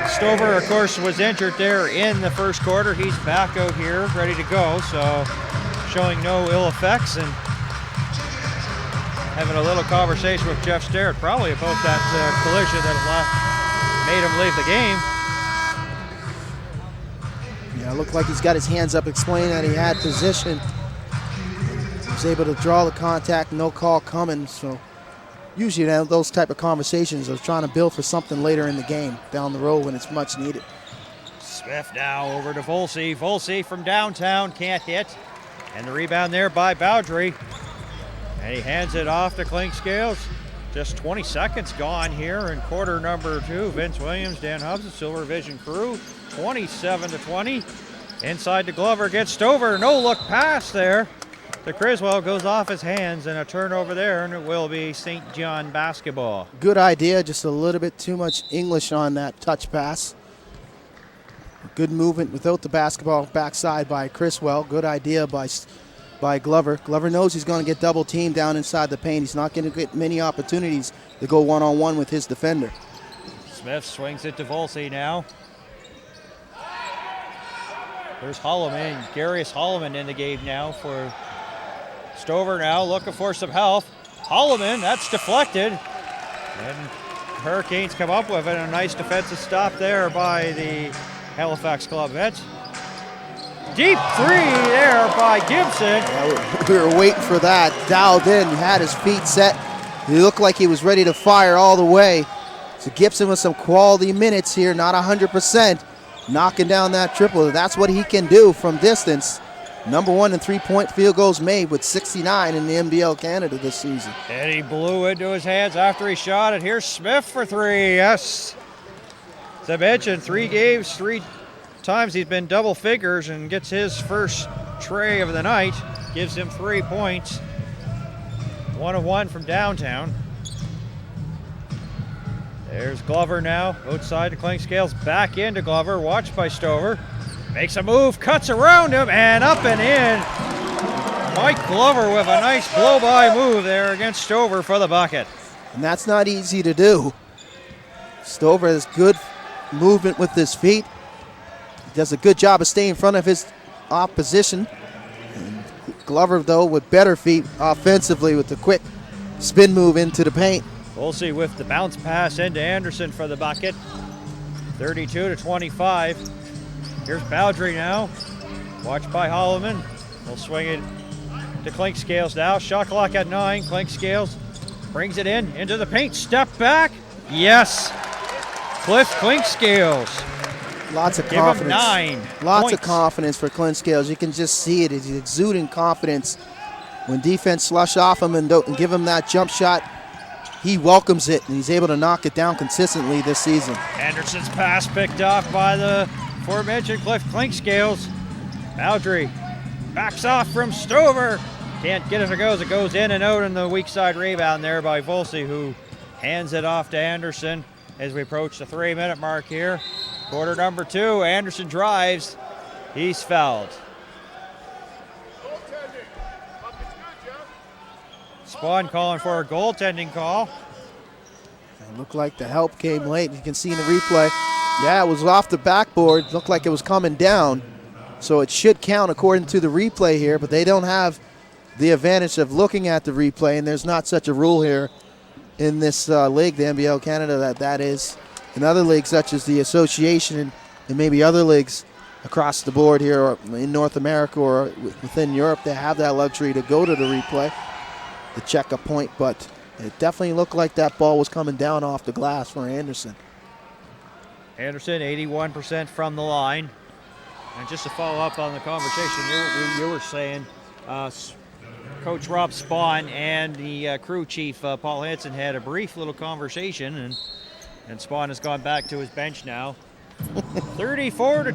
Stover, of course, was injured there in the first quarter. He's back out here, ready to go, so showing no ill effects. And having a little conversation with Jeff Starrett, probably about that collision that made him leave the game. Yeah, it looked like he's got his hands up, explaining that he had position. He was able to draw the contact, no call coming. So usually those type of conversations are trying to build for something later in the game, down the road when it's much needed. Smith now over to Volsey. Volsey from downtown, can't hit. And the rebound there by Bowdry. And he hands it off to Clink Scales. Just 20 seconds gone here in quarter number 2. Vince Williams, Dan Hobson, Silver Vision crew, 27-20. Inside to Glover, gets Stover. No look pass there. The Criswell goes off his hands and a turnover there, and it will be St. John basketball. Good idea, just a little bit too much English on that touch pass. Good movement without the basketball backside by Criswell. Good idea by Glover. Glover knows he's going to get double teamed down inside the paint. He's not going to get many opportunities to go one-on-one with his defender. Smith swings it to Volsey now. There's Holloman, Garius Holloman in the game now for Stover now, looking for some help. Holloman, that's deflected. And Hurricanes come up with it. A nice defensive stop there by the Halifax Clubheads. Deep three there by Gibson. Yeah, we were waiting for that. Dialed in, had his feet set. He looked like he was ready to fire all the way. So Gibson with some quality minutes here, not 100%. Knocking down that triple. That's what he can do from distance. Number 1 in three-point field goals made with 69 in the NBL Canada this season. And he blew into his hands after he shot it. Here's Smith for three. Yes. As I mentioned, 3 games, 3 times he's been double figures and gets his first tray of the night. Gives him 3 points. 1 of 1 from downtown. There's Glover now, outside to Clinkscales, back into Glover, watched by Stover. Makes a move, cuts around him, and up and in. Mike Glover with a nice blow-by move there against Stover for the bucket. And that's not easy to do. Stover has good movement with his feet. He does a good job of staying in front of his opposition. And Glover, though, with better feet offensively with the quick spin move into the paint. Volsey with the bounce pass into Anderson for the bucket. 32-25. Here's Bowdry now. Watched by Holloman. We'll swing it to Clinkscales now. Shot clock at 9. Clinkscales brings it in into the paint. Step back. Yes. Cliff Clinkscales. Lots of Give confidence. him 9 Lots points. of confidence for Clinkscales. You can just see it. He's exuding confidence. When defense slush off him and give him that jump shot, he welcomes it, and he's able to knock it down consistently this season. Anderson's pass picked off by the aforementioned Cliff Clinkscales. Bowdry backs off from Stover. Can't get it to go. It goes in and out in the weak side rebound there by Volsey, who hands it off to Anderson as we approach the 3-minute mark here. Quarter number 2, Anderson drives. He's fouled. Spawn calling for a goaltending call. It looked like the help came late. You can see in the replay. Yeah, it was off the backboard. Looked like it was coming down. So it should count according to the replay here, but they don't have the advantage of looking at the replay, and there's not such a rule here in this league, the NBL Canada, that is. In other leagues such as the association and maybe other leagues across the board here or in North America or within Europe, they have that luxury to go to the replay to check a point, but it definitely looked like that ball was coming down off the glass for Anderson. Anderson, 81% from the line. And just to follow up on the conversation you were saying, Coach Rob Spawn and the crew chief, Paul Hansen, had a brief little conversation, and Spawn has gone back to his bench now. 34-27,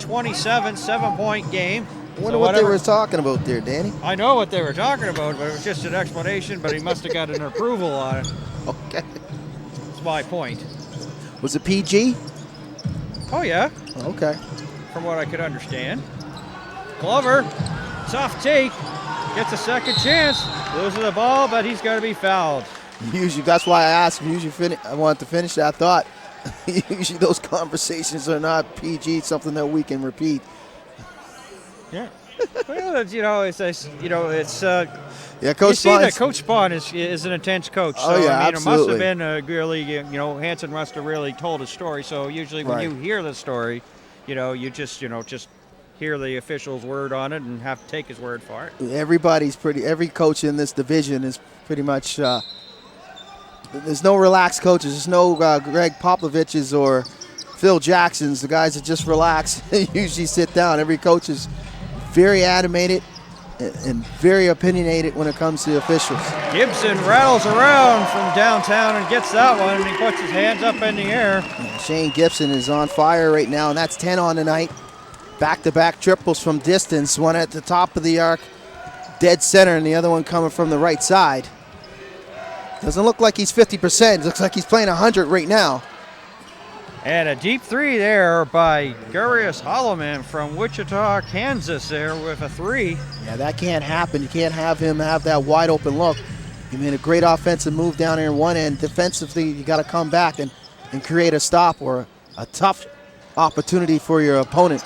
7-point game. I wonder what they were talking about there, Danny. I know what they were talking about, but it was just an explanation, but he must have got an approval on it. Okay. That's my point. Was it PG? Oh, yeah, Okay. from what I could understand. Glover, tough take, gets a second chance, loses the ball, but he's going to be fouled. Usually, that's why I asked. I wanted to finish that thought. Usually, those conversations are not PG, something that we can repeat. Yeah. Well, it's, it's. Yeah, Coach You see that Spawn's- Coach Spawn is an intense coach. So, Oh, yeah, I mean, absolutely. it must have been really, Hansen must have really told his story. So usually when Right. you hear the story, you just hear the official's word on it and have to take his word for it. Every coach in this division is pretty much, there's no relaxed coaches. There's no Greg Popovich's or Phil Jackson's. The guys that just relax usually sit down. Every coach is very animated and very opinionated when it comes to officials. Gibson rattles around from downtown and gets that one, and he puts his hands up in the air. Shane Gibson is on fire right now, and that's 10 on the night. Back-to-back triples from distance, one at the top of the arc dead center and the other one coming from the right side. Doesn't look like he's 50%. Looks like he's playing 100 right now. And a deep three there by Gurius Holloman from Wichita, Kansas there with a three. Yeah, that can't happen. You can't have him have that wide open look. He made a great offensive move down there in one end. Defensively, you got to come back and create a stop or a tough opportunity for your opponent.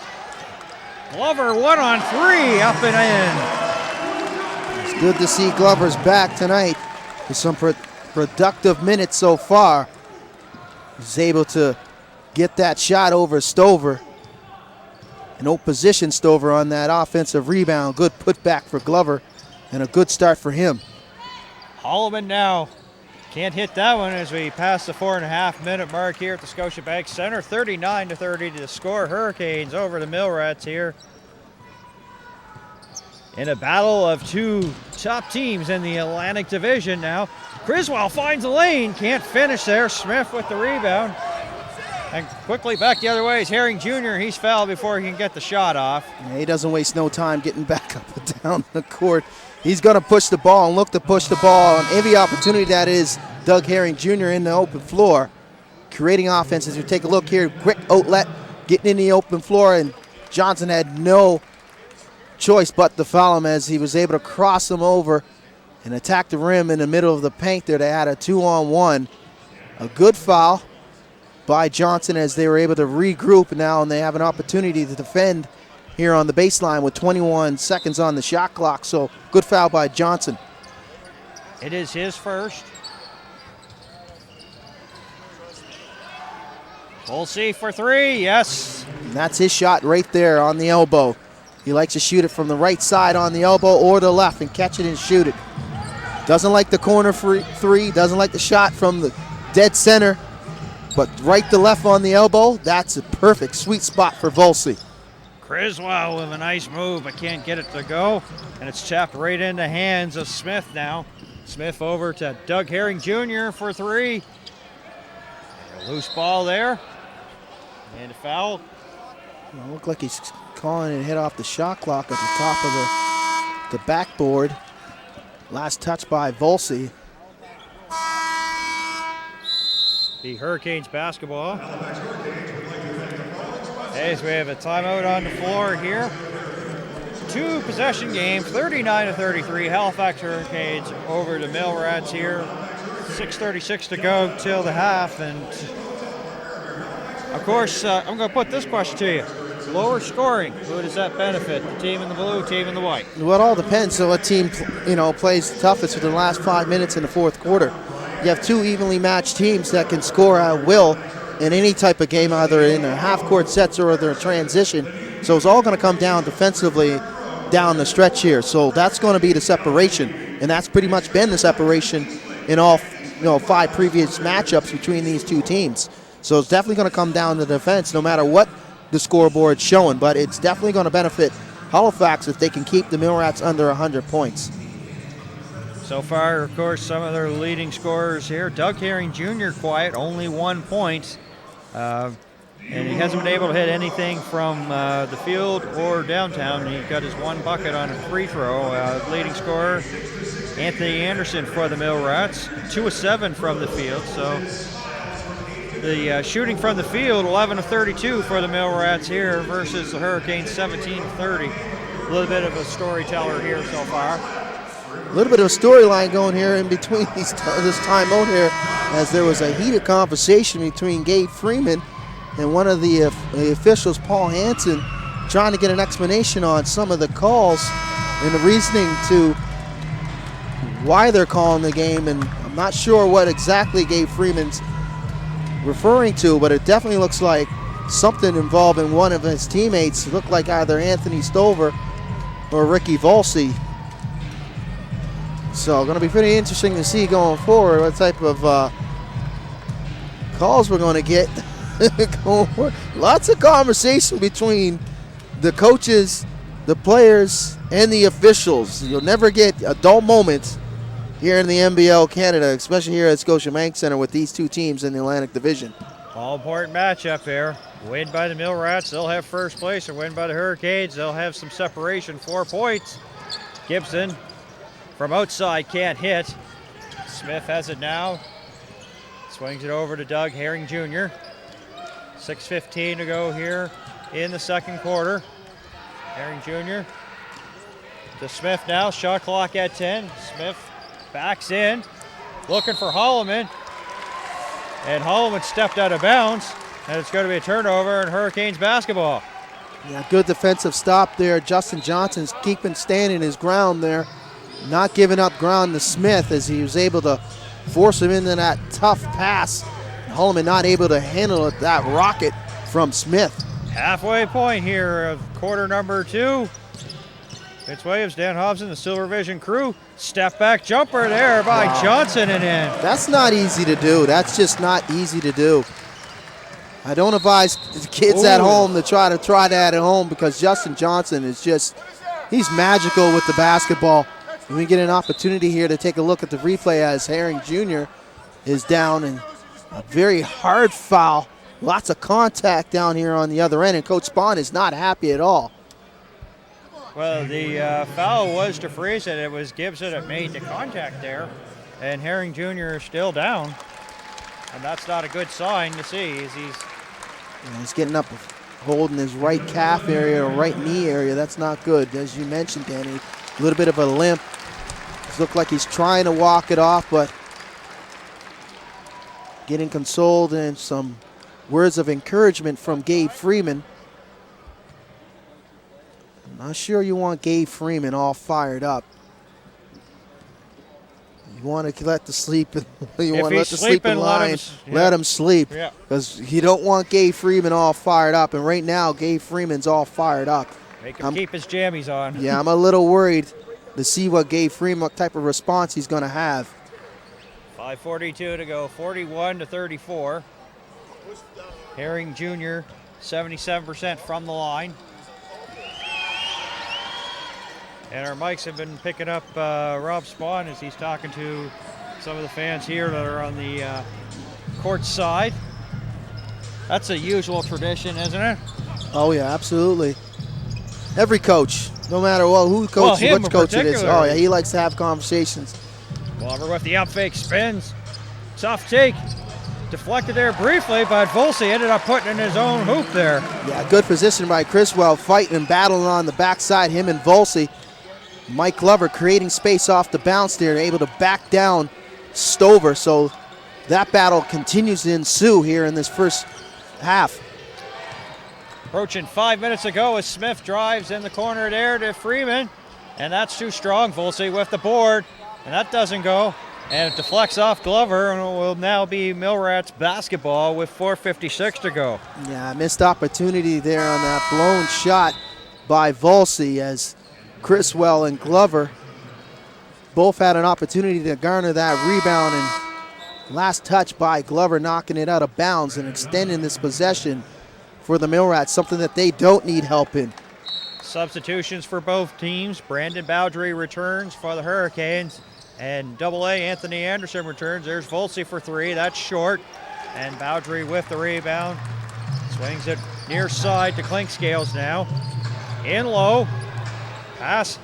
Glover 1-on-3 up and in. It's good to see Glover's back tonight with some productive minutes so far. He's able to get that shot over Stover. And opposition Stover on that offensive rebound. Good putback for Glover and a good start for him. Holloman now can't hit that one as we pass the 4.5-minute mark here at the Scotiabank Center. 39-30 to score. Hurricanes over the Millrats here in a battle of two top teams in the Atlantic Division now. Criswell finds the lane, can't finish there. Smith with the rebound. And quickly back the other way is Herring Jr. He's fouled before he can get the shot off. Yeah, he doesn't waste no time getting back up and down the court. He's going to push the ball and look to push the ball on every opportunity that is Doug Herring Jr. in the open floor. Creating offenses. You take a look here, quick outlet, getting in the open floor, and Johnson had no choice but to foul him as he was able to cross him over and attack the rim in the middle of the paint there. They had a 2-on-1. A good foul by Johnson as they were able to regroup now, and they have an opportunity to defend here on the baseline with 21 seconds on the shot clock. So good foul by Johnson. It is his first. We'll see for three, yes. And that's his shot right there on the elbow. He likes to shoot it from the right side on the elbow or the left and catch it and shoot it. Doesn't like the corner three, doesn't like the shot from the dead center, but right to left on the elbow, that's a perfect sweet spot for Volsey. Criswell with a nice move, but can't get it to go. And it's tapped right in the hands of Smith now. Smith over to Doug Herring Jr. for three. A loose ball there. And a foul. It looked like he's calling it hit off the shot clock at the top of the backboard. Last touch by Volsey. The Hurricanes basketball. As we have a timeout on the floor here. Two possession game, 39-33. Halifax Hurricanes over the Millrats here. 6:36 to go till the half. And of course, I'm going to put this question to you. Lower scoring, who does that benefit? The team in the blue, team in the white? Well, it all depends on what team plays the toughest for the last 5 minutes in the fourth quarter. You have two evenly matched teams that can score at will in any type of game, either in a half-court sets or their transition. So it's all going to come down defensively down the stretch here. So that's going to be the separation, and that's pretty much been the separation in all 5 previous matchups between these two teams. So it's definitely going to come down to defense no matter what the scoreboard's showing, but it's definitely going to benefit Halifax if they can keep the Millrats under 100 points. So far, of course, some of their leading scorers here. Doug Herring Jr. quiet, only 1 point. And he hasn't been able to hit anything from the field or downtown. He got his 1 bucket on a free throw. Leading scorer, Anthony Anderson for the Millrats, 2 of 7 from the field. So the shooting from the field, 11 of 32 for the Millrats here versus the Hurricanes, 17 of 30. A little bit of a storyteller here so far. A little bit of a storyline going here in between this timeout here, as there was a heated conversation between Gabe Freeman and one of the officials, Paul Hansen, trying to get an explanation on some of the calls and the reasoning to why they're calling the game. And I'm not sure what exactly Gabe Freeman's referring to, but it definitely looks like something involving one of his teammates. It looked like either Anthony Stover or Ricky Volsey. So going to be pretty interesting to see going forward what type of calls we're going to get. Lots of conversation between the coaches, the players, and the officials. You'll never get a dull moment here in the NBL Canada, especially here at Scotiabank Center with these two teams in the Atlantic Division. All important matchup there. Win by the Millrats, they'll have first place, or win by the Hurricanes, they'll have some separation, 4 points. Gibson from outside can't hit. Smith has it now. Swings it over to Doug Herring Jr. 6:15 to go here in the second quarter. Herring Jr. to Smith now. Shot clock at 10. Smith backs in, looking for Holloman. And Holloman stepped out of bounds. And it's going to be a turnover in Hurricanes basketball. Yeah, good defensive stop there. Justin Johnson's keeping standing his ground there. Not giving up ground to Smith as he was able to force him into that tough pass. Holloman not able to handle it, that rocket from Smith. Halfway point here of quarter number 2. Vince Williams, Dan Hobson, the Silver Vision crew. Step back jumper there by Johnson and in. That's not easy to do. That's just not easy to do. I don't advise kids at home to try that at home because Justin Johnson is just, he's magical with the basketball. And we get an opportunity here to take a look at the replay as Herring Jr. is down, and a very hard foul. Lots of contact down here on the other end, and Coach Spahn is not happy at all. Well, the foul was to Freeze, and it was Gibson that made the contact there. And Herring Jr. is still down. And that's not a good sign to see as he's getting up, holding his right calf area or right knee area. That's not good. As you mentioned, Danny, a little bit of a limp. It looks like he's trying to walk it off, but getting consoled and some words of encouragement from Gabe Freeman. I'm not sure you want Gabe Freeman all fired up. You want to let the sleep. You want to let the sleeping lion let him sleep, because you don't want Gabe Freeman all fired up. And right now, Gabe Freeman's all fired up. Make him keep his jammies on. Yeah, I'm a little worried to see what Gabe Freeman, what type of response he's going to have. 5:42 to go, 41-34. Herring Jr. 77% from the line. And our mics have been picking up Rob Spahn as he's talking to some of the fans here that are on the court side. That's a usual tradition, isn't it? Oh, yeah, absolutely. Every coach, no matter who coaches, which coach it is. Oh, yeah, he likes to have conversations. Glover with the up fake spins. Tough take. Deflected there briefly, but Volsey ended up putting in his own hoop there. Yeah, good position by Criswell, fighting and battling on the backside, him and Volsey. Mike Glover creating space off the bounce there, able to back down Stover. So that battle continues to ensue here in this first half. Approaching 5 minutes ago as Smith drives in the corner there to Freeman. And that's too strong. Volsey with the board. And that doesn't go. And it deflects off Glover, and it will now be Millrats basketball with 4:56 to go. Yeah, missed opportunity there on that blown shot by Volsey as Criswell and Glover both had an opportunity to garner that rebound, and last touch by Glover knocking it out of bounds and extending this possession for the Millrats, something that they don't need help in. Substitutions for both teams. Brandon Bowdry returns for the Hurricanes, and AA Anthony Anderson returns. There's Volsey for 3. That's short. And Bowdry with the rebound. Swings it near side to Clinkscales now. In low. Pass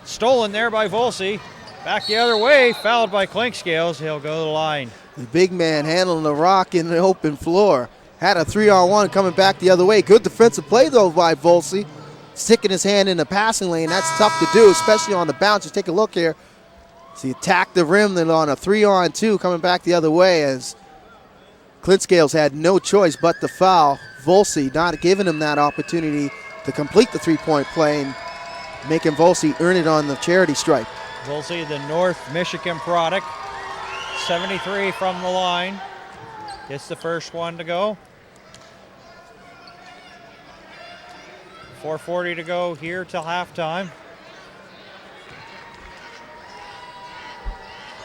stolen there by Volsey. Back the other way. Fouled by Clinkscales. He'll go to the line. The big man handling the rock in the open floor. Had a 3-on-1 coming back the other way. Good defensive play, though, by Volsey. Sticking his hand in the passing lane. That's tough to do, especially on the bounce. Just take a look here. So he attacked the rim, then on a 3-on-2 coming back the other way as Clinkscales had no choice but to foul. Volsey not giving him that opportunity to complete the three-point play and making Volsey earn it on the charity stripe. Volsey, the North Michigan product. 73 from the line. Gets the first one to go. 4:40 to go here till halftime.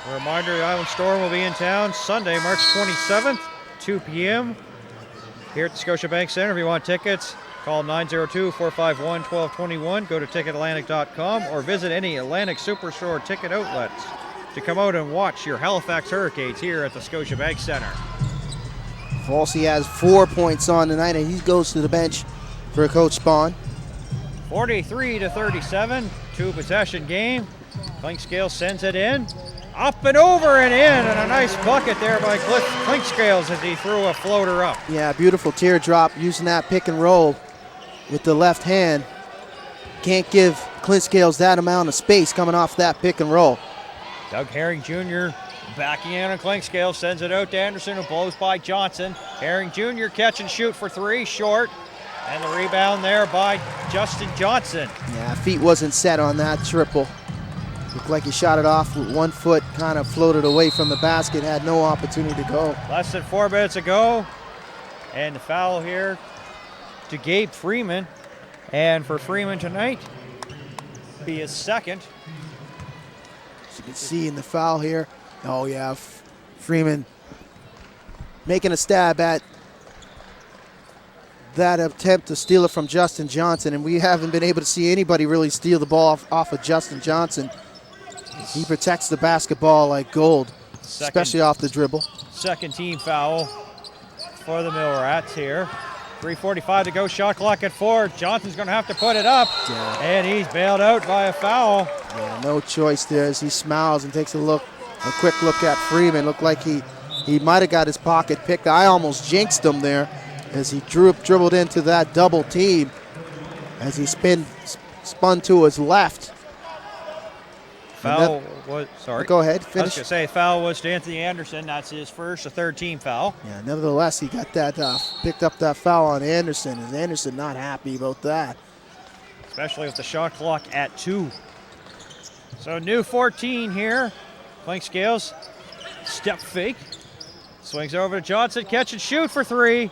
A reminder, the Island Storm will be in town Sunday, March 27th, 2 p.m. here at the Scotiabank Center. If you want tickets, call 902-451-1221. Go to ticketatlantic.com or visit any Atlantic Superstore ticket outlets to come out and watch your Halifax Hurricanes here at the Scotiabank Center. Volsey has 4 points on tonight, and he goes to the bench for Coach Spahn. 43-37. two-possession game. Clinkscale sends it in. Up and over and in, and a nice bucket there by Clinkscales as he threw a floater up. Yeah, beautiful teardrop using that pick and roll with the left hand. Can't give Clinkscales that amount of space coming off that pick and roll. Doug Herring Jr. backing in on Clinkscale, sends it out to Anderson, who blows by Johnson. Herring Jr. catch and shoot for three, short. And the rebound there by Justin Johnson. Yeah, feet wasn't set on that triple. Looked like he shot it off with 1 foot, kind of floated away from the basket, had no opportunity to go. Less than 4 minutes ago. And the foul here to Gabe Freeman. And for Freeman tonight, be his second. As you can see in the foul here. Oh yeah, Freeman making a stab at that attempt to steal it from Justin Johnson, and we haven't been able to see anybody really steal the ball off of Justin Johnson. He protects the basketball like gold, especially off the dribble. Second team foul for the Mill Rats here. 3:45 to go, shot clock at 4. Johnson's going to have to put it up, and he's bailed out by a foul. Yeah, no choice there as he smiles and takes a quick look at Freeman. Looked like he might have got his pocket picked. I almost jinxed him there as he dribbled into that double team as he spun to his left. Foul was, sorry. Go ahead, I was finish. going to say foul was to Anthony Anderson. That's his first, a third team foul. Yeah, nevertheless, he got that, picked up that foul on Anderson, and Anderson not happy about that. Especially with the shot clock at 2. So new 14 here. Clinkscales, step fake. Swings over to Johnson, catch and shoot for 3.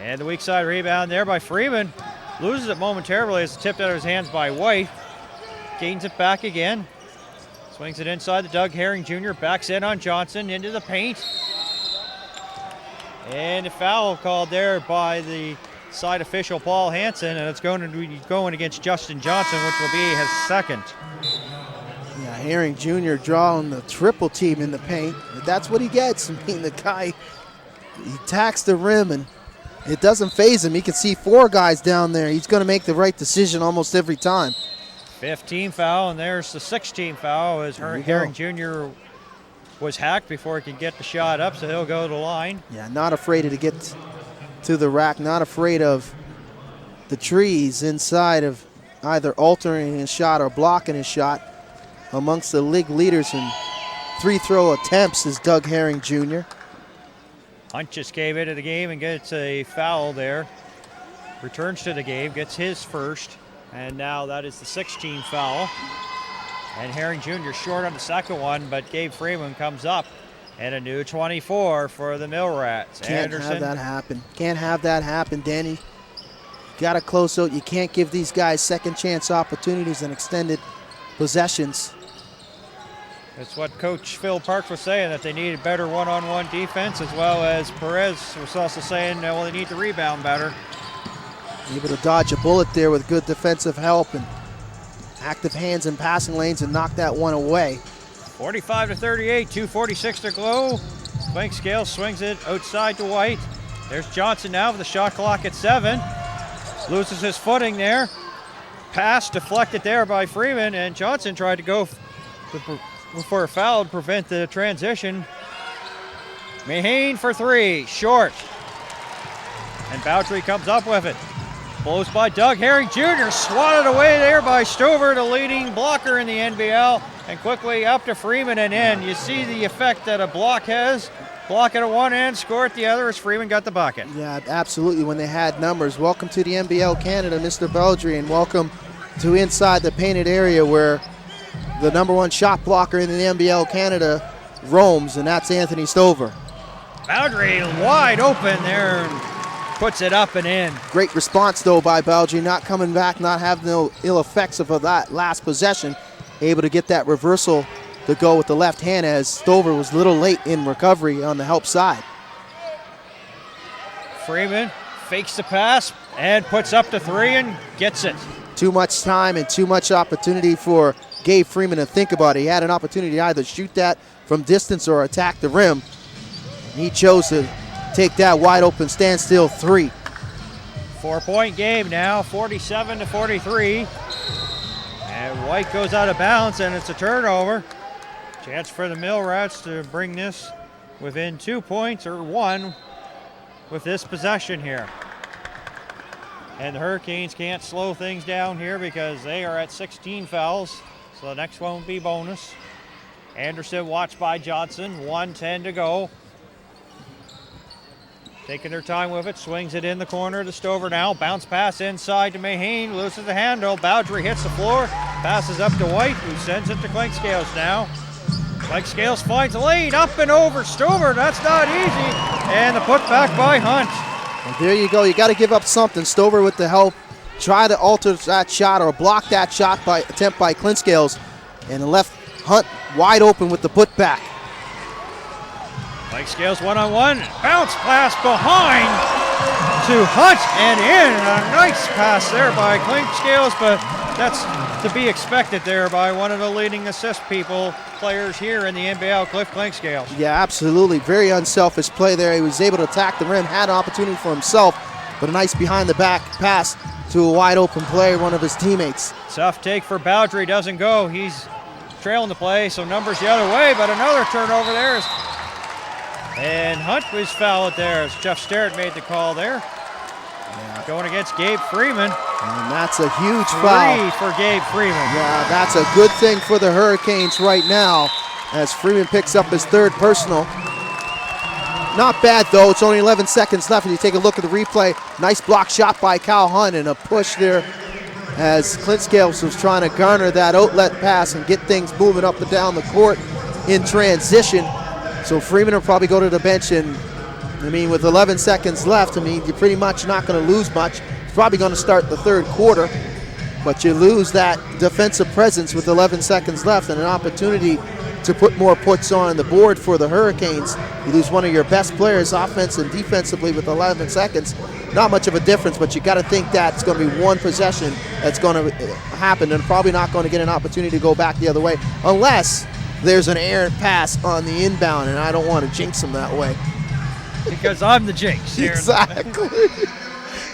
And the weak side rebound there by Freeman. Loses it momentarily as it's tipped out of his hands by White. Gains it back again. Swings it inside to Doug Herring Jr. Backs in on Johnson into the paint. And a foul called there by the side official Paul Hansen, and it's going to be going against Justin Johnson, which will be his second. Yeah, Herring Jr. drawing the triple team in the paint. That's what he gets. I mean, the guy, he attacks the rim, and it doesn't faze him. He can see 4 guys down there. He's going to make the right decision almost every time. 15 foul, and there's the 16 foul as Herring Jr. was hacked before he could get the shot up, so he'll go to the line. Yeah, not afraid to get to the rack, not afraid of the trees inside of either altering his shot or blocking his shot. Amongst the league leaders in free throw attempts is Doug Herring Jr. Hunt just came into the game and gets a foul there. Returns to the game, gets his first. And now that is the 16th foul. And Herring Jr. short on the second one, but Gabe Freeman comes up. And a new 24 for the Mill Rats. Can't have that happen. Can't have that happen, Danny. Got to close out. You can't give these guys second chance opportunities and extended possessions. That's what Coach Phil Parks was saying, that they needed better one-on-one defense, as well as Perez was also saying, well, they need to rebound better. Able to dodge a bullet there with good defensive help and active hands in passing lanes and knock that one away. 45-38, 2:46 to go. Clinkscale swings it outside to White. There's Johnson now with the shot clock at 7. Loses his footing there. Pass deflected there by Freeman, and Johnson tried to go for a foul to prevent the transition. Mahane for 3, short. And Bowdry comes up with it. Blows by Doug Herring Jr. Swatted away there by Stover, the leading blocker in the NBL. And quickly up to Freeman and in. You see the effect that a block has. Block it at one end, score at the other as Freeman got the bucket. Yeah, absolutely, when they had numbers. Welcome to the NBL Canada, Mr. Baldry, and welcome to inside the painted area where the #1 shot blocker in the NBL Canada roams, and that's Anthony Stover. Bowdry wide open there and puts it up and in. Great response, though, by Baldry, not coming back, not having no ill effects of that last possession. Able to get that reversal to go with the left hand as Stover was a little late in recovery on the help side. Freeman fakes the pass and puts up the 3 and gets it. Too much time and too much opportunity for Gabe Freeman to think about it. He had an opportunity to either shoot that from distance or attack the rim. And he chose to take that wide open standstill 3. 4-point game now, 47-43. And And White goes out of bounds, and it's a turnover. Chance for the Millrats to bring this within 2 points or 1 with this possession here. And the Hurricanes can't slow things down here because they are at 16 fouls. So the next one will be bonus. Anderson watched by Johnson, 1:10 to go. Taking their time with it, swings it in the corner to Stover now. Bounce pass inside to Mahane, loses the handle. Bowdry hits the floor, passes up to White, who sends it to Clinkscales now. Clinkscales finds a lane, up and over Stover, that's not easy. And the putback by Hunt. And there you go, you got to give up something. Stover with the help, try to alter that shot or block that shot by attempt by Clinkscales, and left Hunt wide open with the putback. Clinkscales one-on-one, bounce pass behind to Hunt and in. A nice pass there by Clinkscales, but that's to be expected there by one of the leading assist players here in the NBL, Cliff Clinkscales. Yeah, absolutely. Very unselfish play there. He was able to attack the rim, had an opportunity for himself, but a nice behind-the-back pass to a wide-open player, one of his teammates. Tough take for Bowdry, doesn't go. He's trailing the play, so numbers the other way, but another turnover there. And Hunt was fouled there as Jeff Sterrett made the call there. Yeah. Going against Gabe Freeman. And that's a huge foul. 3 for Gabe Freeman. Yeah, that's a good thing for the Hurricanes right now as Freeman picks up his 3rd personal. Not bad though, it's only 11 seconds left. And you take a look at the replay. Nice block shot by Cal Hunt and a push there as Clinkscales was trying to garner that outlet pass and get things moving up and down the court in transition. So Freeman will probably go to the bench, and I mean, with 11 seconds left, I mean, you're pretty much not going to lose much. He's probably going to start the 3rd quarter, but you lose that defensive presence with 11 seconds left and an opportunity to put more puts on the board for the Hurricanes. You lose one of your best players, offense and defensively, with 11 seconds. Not much of a difference, but you got to think that it's going to be one possession that's going to happen, and probably not going to get an opportunity to go back the other way, unless there's an errant pass on the inbound, and I don't want to jinx him that way. Because I'm the jinx. Exactly.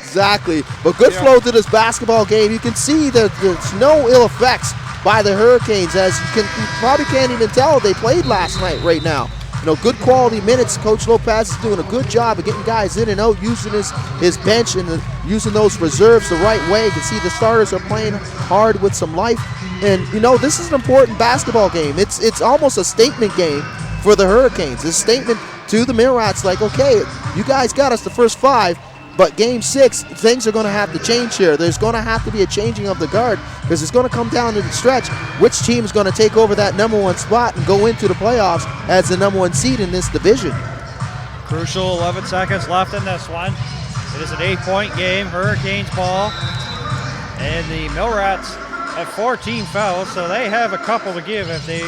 Exactly. But good flow to this basketball game. You can see that there's no ill effects by the Hurricanes, as you probably can't even tell they played last night right now. You know, good quality minutes. Coach Lopez is doing a good job of getting guys in and out, using his bench and using those reserves the right way. You can see the starters are playing hard with some life. And, you know, this is an important basketball game. It's almost a statement game for the Hurricanes. It's a statement to the Millrats, like, okay, you guys got us the first 5, but game 6, things are going to have to change here. There's going to have to be a changing of the guard, because it's going to come down to the stretch. Which team is going to take over that #1 spot and go into the playoffs as the #1 seed in this division? Crucial 11 seconds left in this one. It is an 8-point game, Hurricanes ball. And the Millrats have 14 fouls, so they have a couple to give if they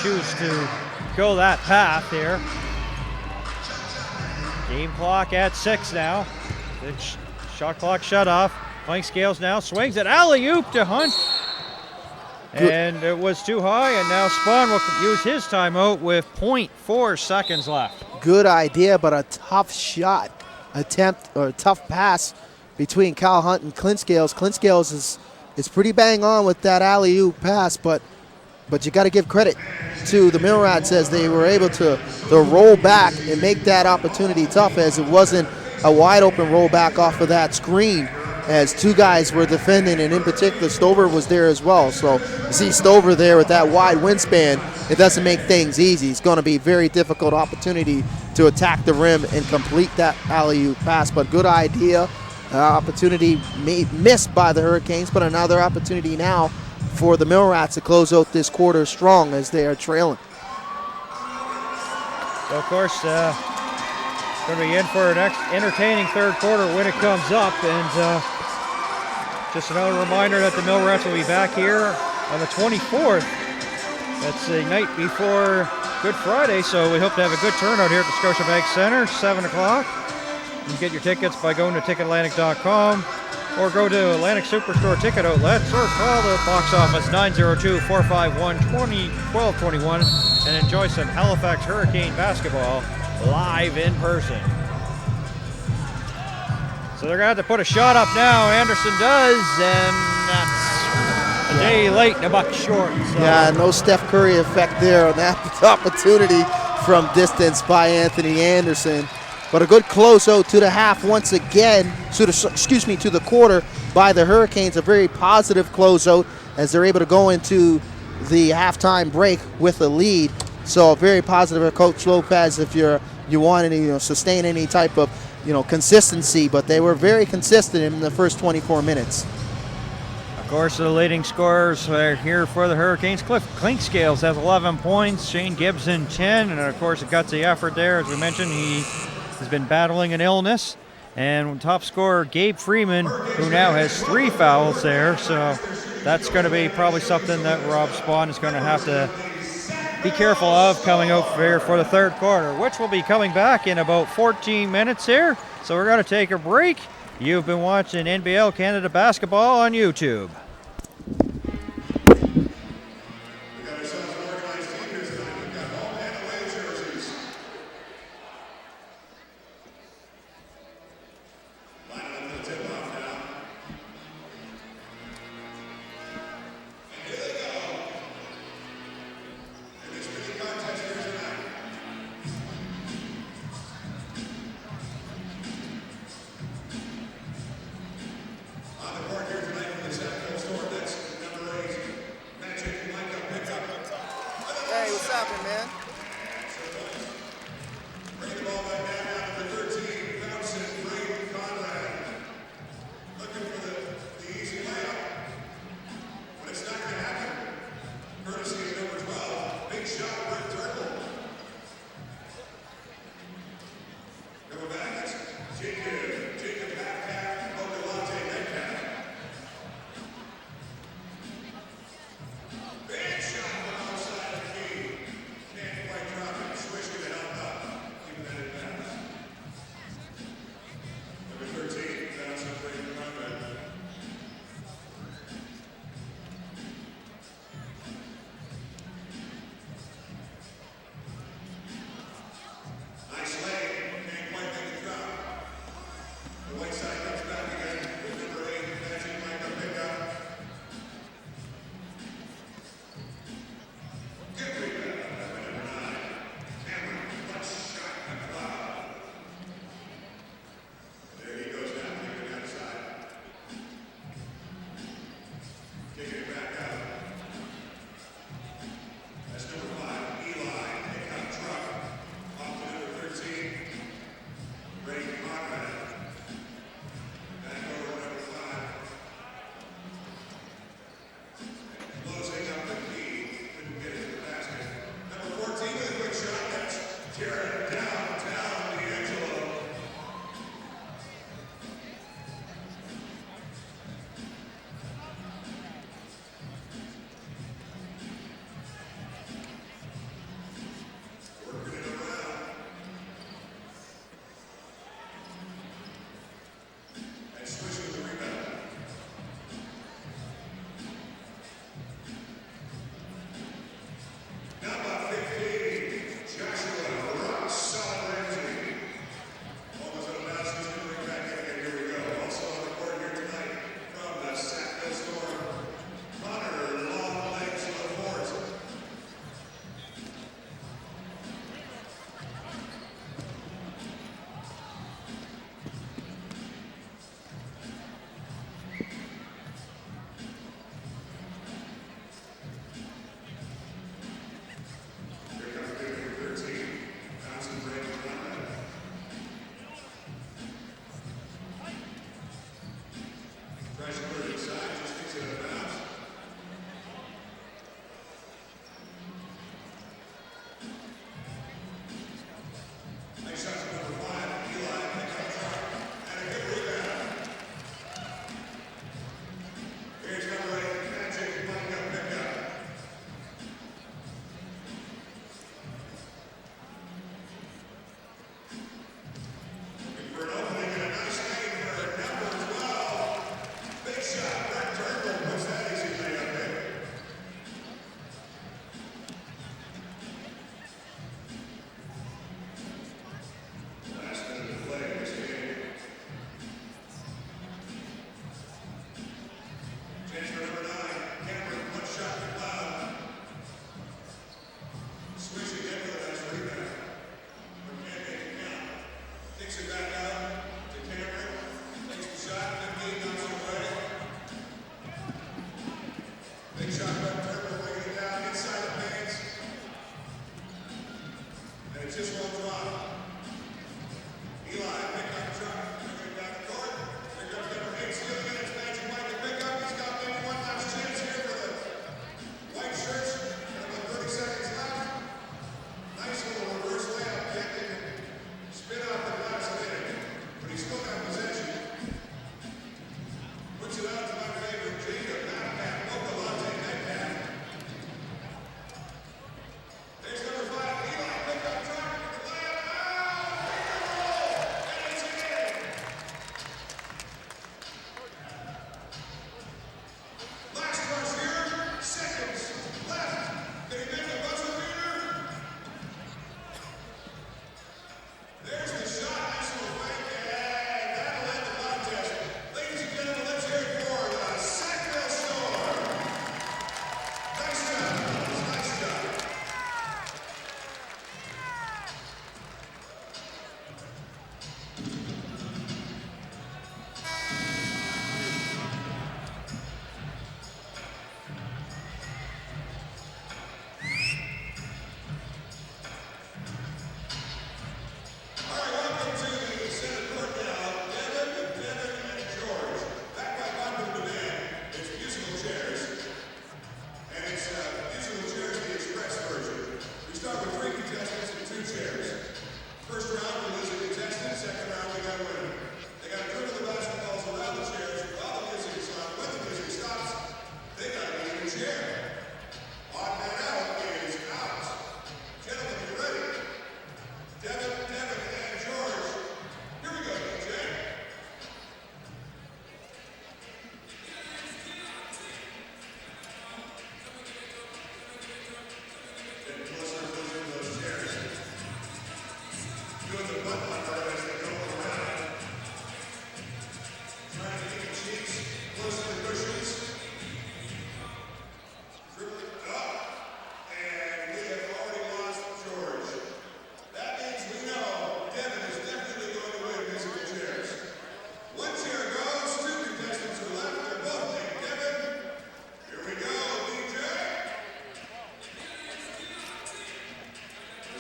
choose to go that path here. Game clock at 6 now. The shot clock shut off. Clinkscales now swings it. Alley-oop to Hunt. And it was too high, and now Spahn will use his timeout with 0.4 seconds left. Good idea, but a tough shot attempt, or a tough pass between Cal Hunt and Clinkscales. Clinkscales is pretty bang on with that alley-oop pass, but you got to give credit to the Millrats as they were able to roll back and make that opportunity tough, as it wasn't a wide open rollback off of that screen, as 2 guys were defending, and in particular Stover was there as well. So you see Stover there with that wide wingspan, it doesn't make things easy. It's going to be a very difficult opportunity to attack the rim and complete that alley-oop pass, but good idea. Opportunity missed by the Hurricanes, but another opportunity now for the Millrats to close out this quarter strong as they are trailing. So of course, going to be in for an entertaining 3rd quarter when it comes up. And just another reminder that the Millrats will be back here on the 24th. That's the night before Good Friday, so we hope to have a good turnout here at the Scotiabank Center, 7 o'clock. You can get your tickets by going to TicketAtlantic.com or go to Atlantic Superstore Ticket Outlets or call the box office 902-451-1221 and enjoy some Halifax Hurricane basketball live in person. So they're going to have to put a shot up now. Anderson does, and that's A day late and a buck short. So. Yeah, no Steph Curry effect there on that opportunity from distance by Anthony Anderson. But a good closeout to the half once again, to the quarter by the Hurricanes. A very positive closeout as they're able to go into the halftime break with a lead. So very positive, Coach Lopez, if you want any, sustain any type of, consistency. But they were very consistent in the first 24 minutes. Of course, the leading scorers are here for the Hurricanes. Cliff Clinkscales has 11 points, Shane Gibson 10, and of course a gutsy effort there. As we mentioned, he has been battling an illness. And top scorer Gabe Freeman, who now has 3 fouls there. So that's going to be probably something that Rob Spahn is going to have to be careful of coming out here for the third quarter, which will be coming back in about 14 minutes here. So we're going to take a break. You've been watching NBL Canada Basketball on YouTube.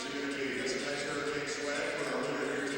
Is it going to be? That's a nice hurricane swag for our winner here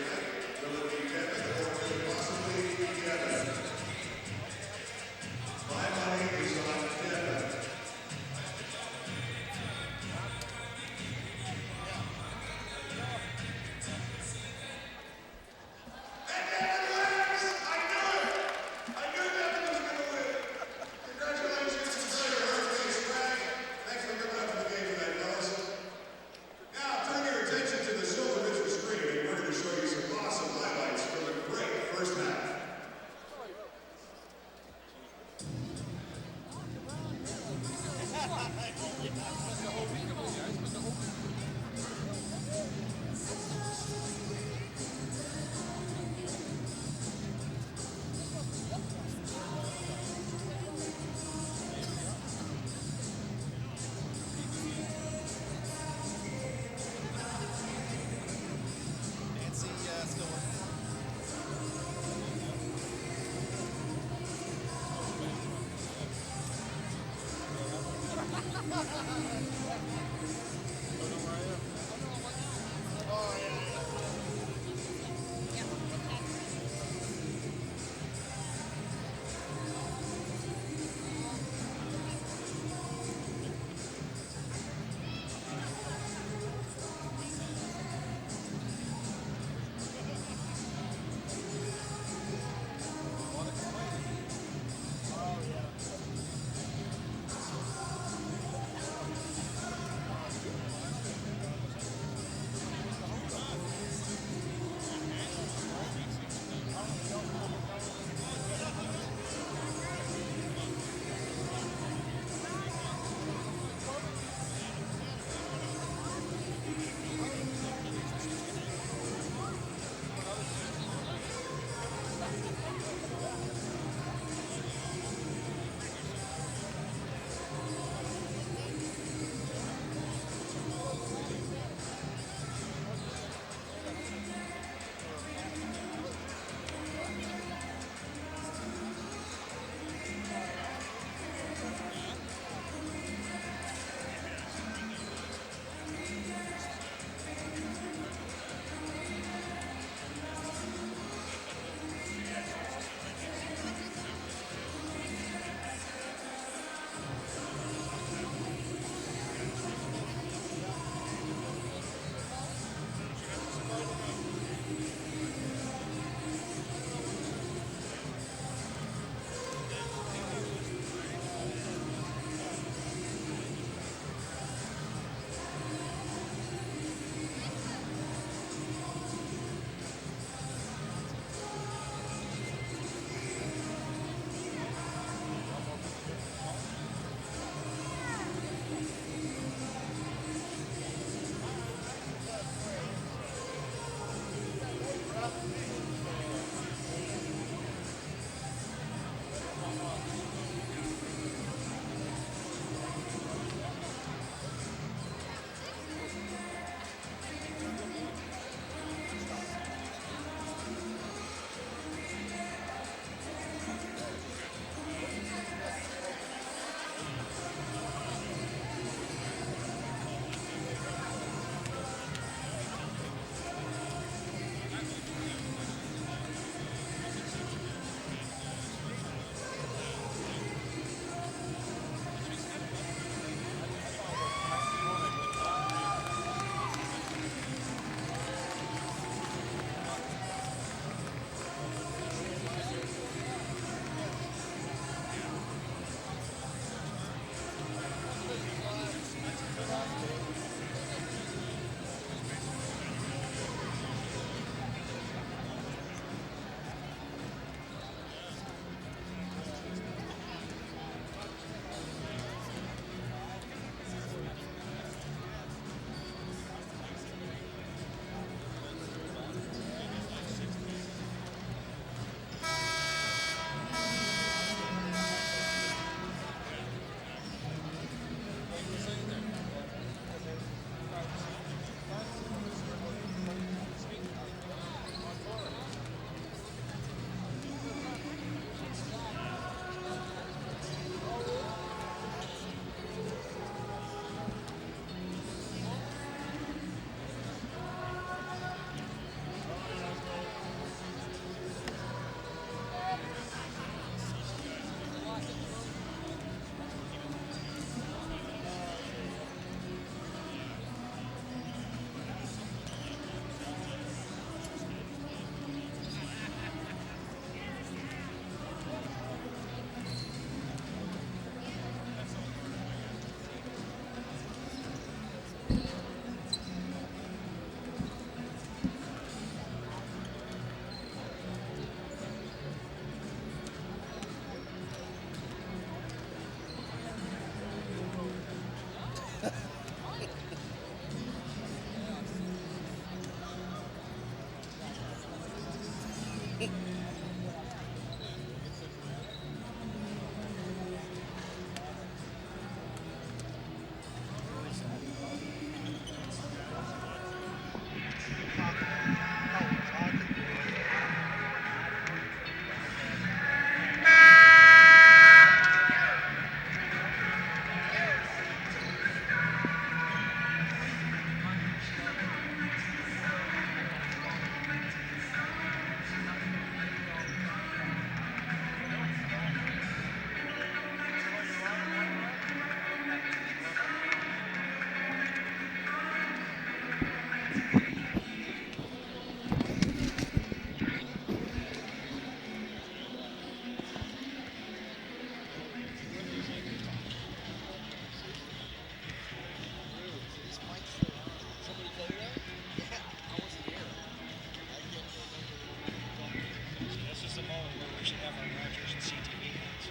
This is the moment where we should have our Rogers and CTV hands.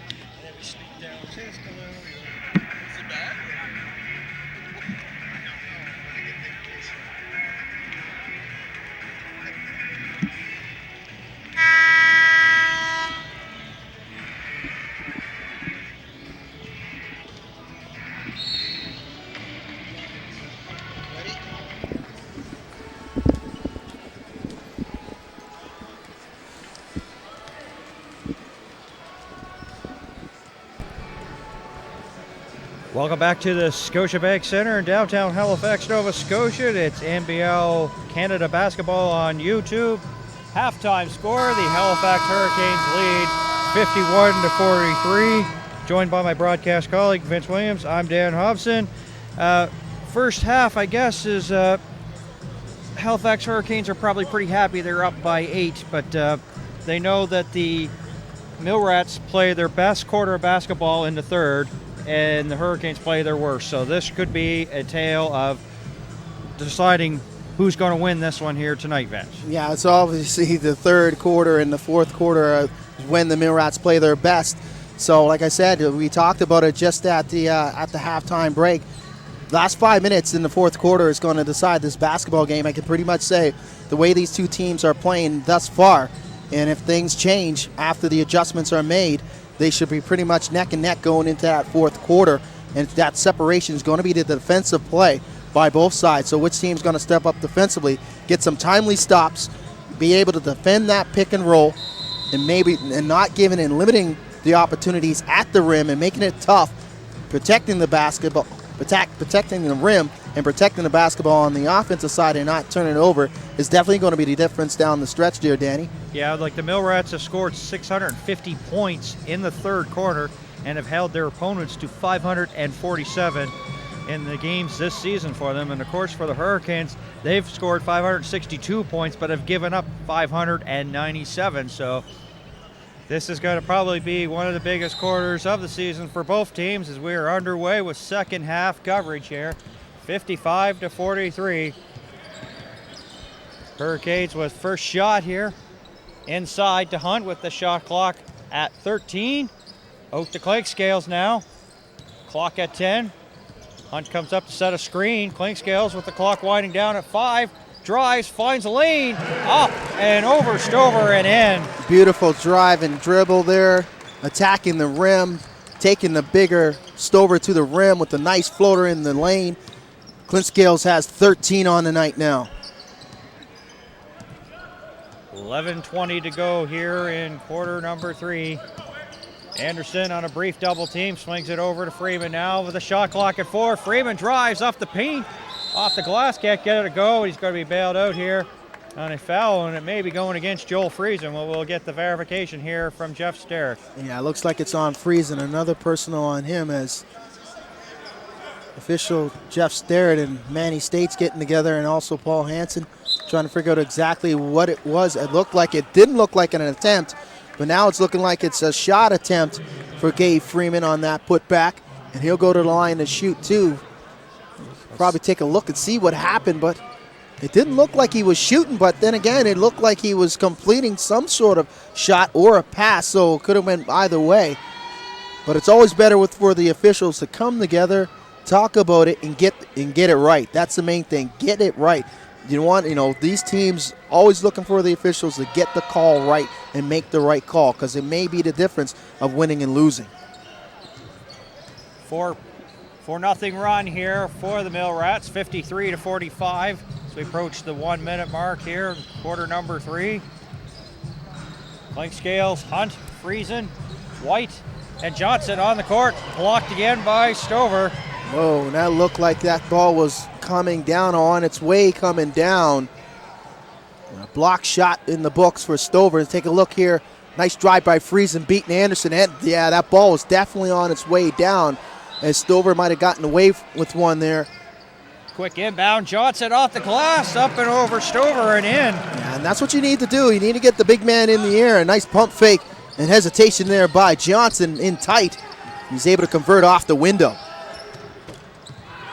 And then we sneak down. Is it bad? Ready? Welcome back to the Scotiabank Center in downtown Halifax, Nova Scotia. It's NBL Canada Basketball on YouTube. Halftime score, the Halifax Hurricanes lead 51-43. Joined by my broadcast colleague, Vince Williams. I'm Dan Hobson. First half, I guess, is Halifax Hurricanes are probably pretty happy they're up by 8, but they know that the Millrats play their best quarter of basketball in the third, and the Hurricanes play their worst. So this could be a tale of deciding who's going to win this one here tonight, Vince. Yeah, it's obviously the third quarter and the fourth quarter when the Millrats play their best. So, like I said, we talked about it just at the halftime break. Last 5 minutes in the fourth quarter is going to decide this basketball game. I can pretty much say the way these two teams are playing thus far, and if things change after the adjustments are made, they should be pretty much neck and neck going into that fourth quarter, and that separation is going to be the defensive play by both sides. So which team's going to step up defensively, get some timely stops, be able to defend that pick and roll, and not giving and limiting the opportunities at the rim and making it tough, protecting the basketball, protecting the rim and protecting the basketball on the offensive side and not turning it over is definitely going to be the difference down the stretch there, Danny. Yeah, like the Millrats have scored 650 points in the third quarter and have held their opponents to 547 in the games this season for them. And of course for the Hurricanes, they've scored 562 points but have given up 597. So this is going to probably be one of the biggest quarters of the season for both teams as we are underway with second half coverage here. 55-43. Hurricanes with first shot here. Inside to Hunt with the shot clock at 13. Out to Clinkscales now. Clock at 10. Hunt comes up to set a screen. Clinkscales with the clock winding down at 5. Drives, finds a lane. Up and over Stover and in. Beautiful drive and dribble there. Attacking the rim. Taking the bigger Stover to the rim with a nice floater in the lane. Clinkscales has 13 on the night now. 11:20 to go here in quarter number 3. Anderson on a brief double team, swings it over to Freeman now with a shot clock at 4. Freeman drives off the paint, off the glass, can't get it to go. He's going to be bailed out here on a foul, and it may be going against Joel Friesen. Well, we'll get the verification here from Jeff Sterrett. Yeah, it looks like it's on Friesen. Another personal on him as official Jeff Sterrett and Manny States getting together, and also Paul Hansen trying to figure out exactly what it was. It didn't look like an attempt, but now it's looking like it's a shot attempt for Gabe Freeman on that putback, and he'll go to the line to shoot too. Probably take a look and see what happened, but it didn't look like he was shooting, but then again, it looked like he was completing some sort of shot or a pass, so it could have went either way. But it's always better for the officials to come together, talk about it, and get it right. That's the main thing. Get it right. these teams always looking for the officials to get the call right and make the right call, because it may be the difference of winning and losing. 4-0 run here for the Mill Rats, 53-45. So we approach the 1 minute mark here, quarter number 3. Clinkscales, Hunt, Friesen, White, and Johnson on the court. Blocked again by Stover. Whoa, that looked like that ball was coming down, on its way coming down. A block shot in the books for Stover. Take a look here. Nice drive by Friesen, beating Anderson. And yeah, that ball was definitely on its way down, as Stover might have gotten away with one there. Quick inbound, Johnson off the glass, up and over Stover and in. Yeah, and that's what you need to do. You need to get the big man in the air. A nice pump fake and hesitation there by Johnson in tight. He's able to convert off the window.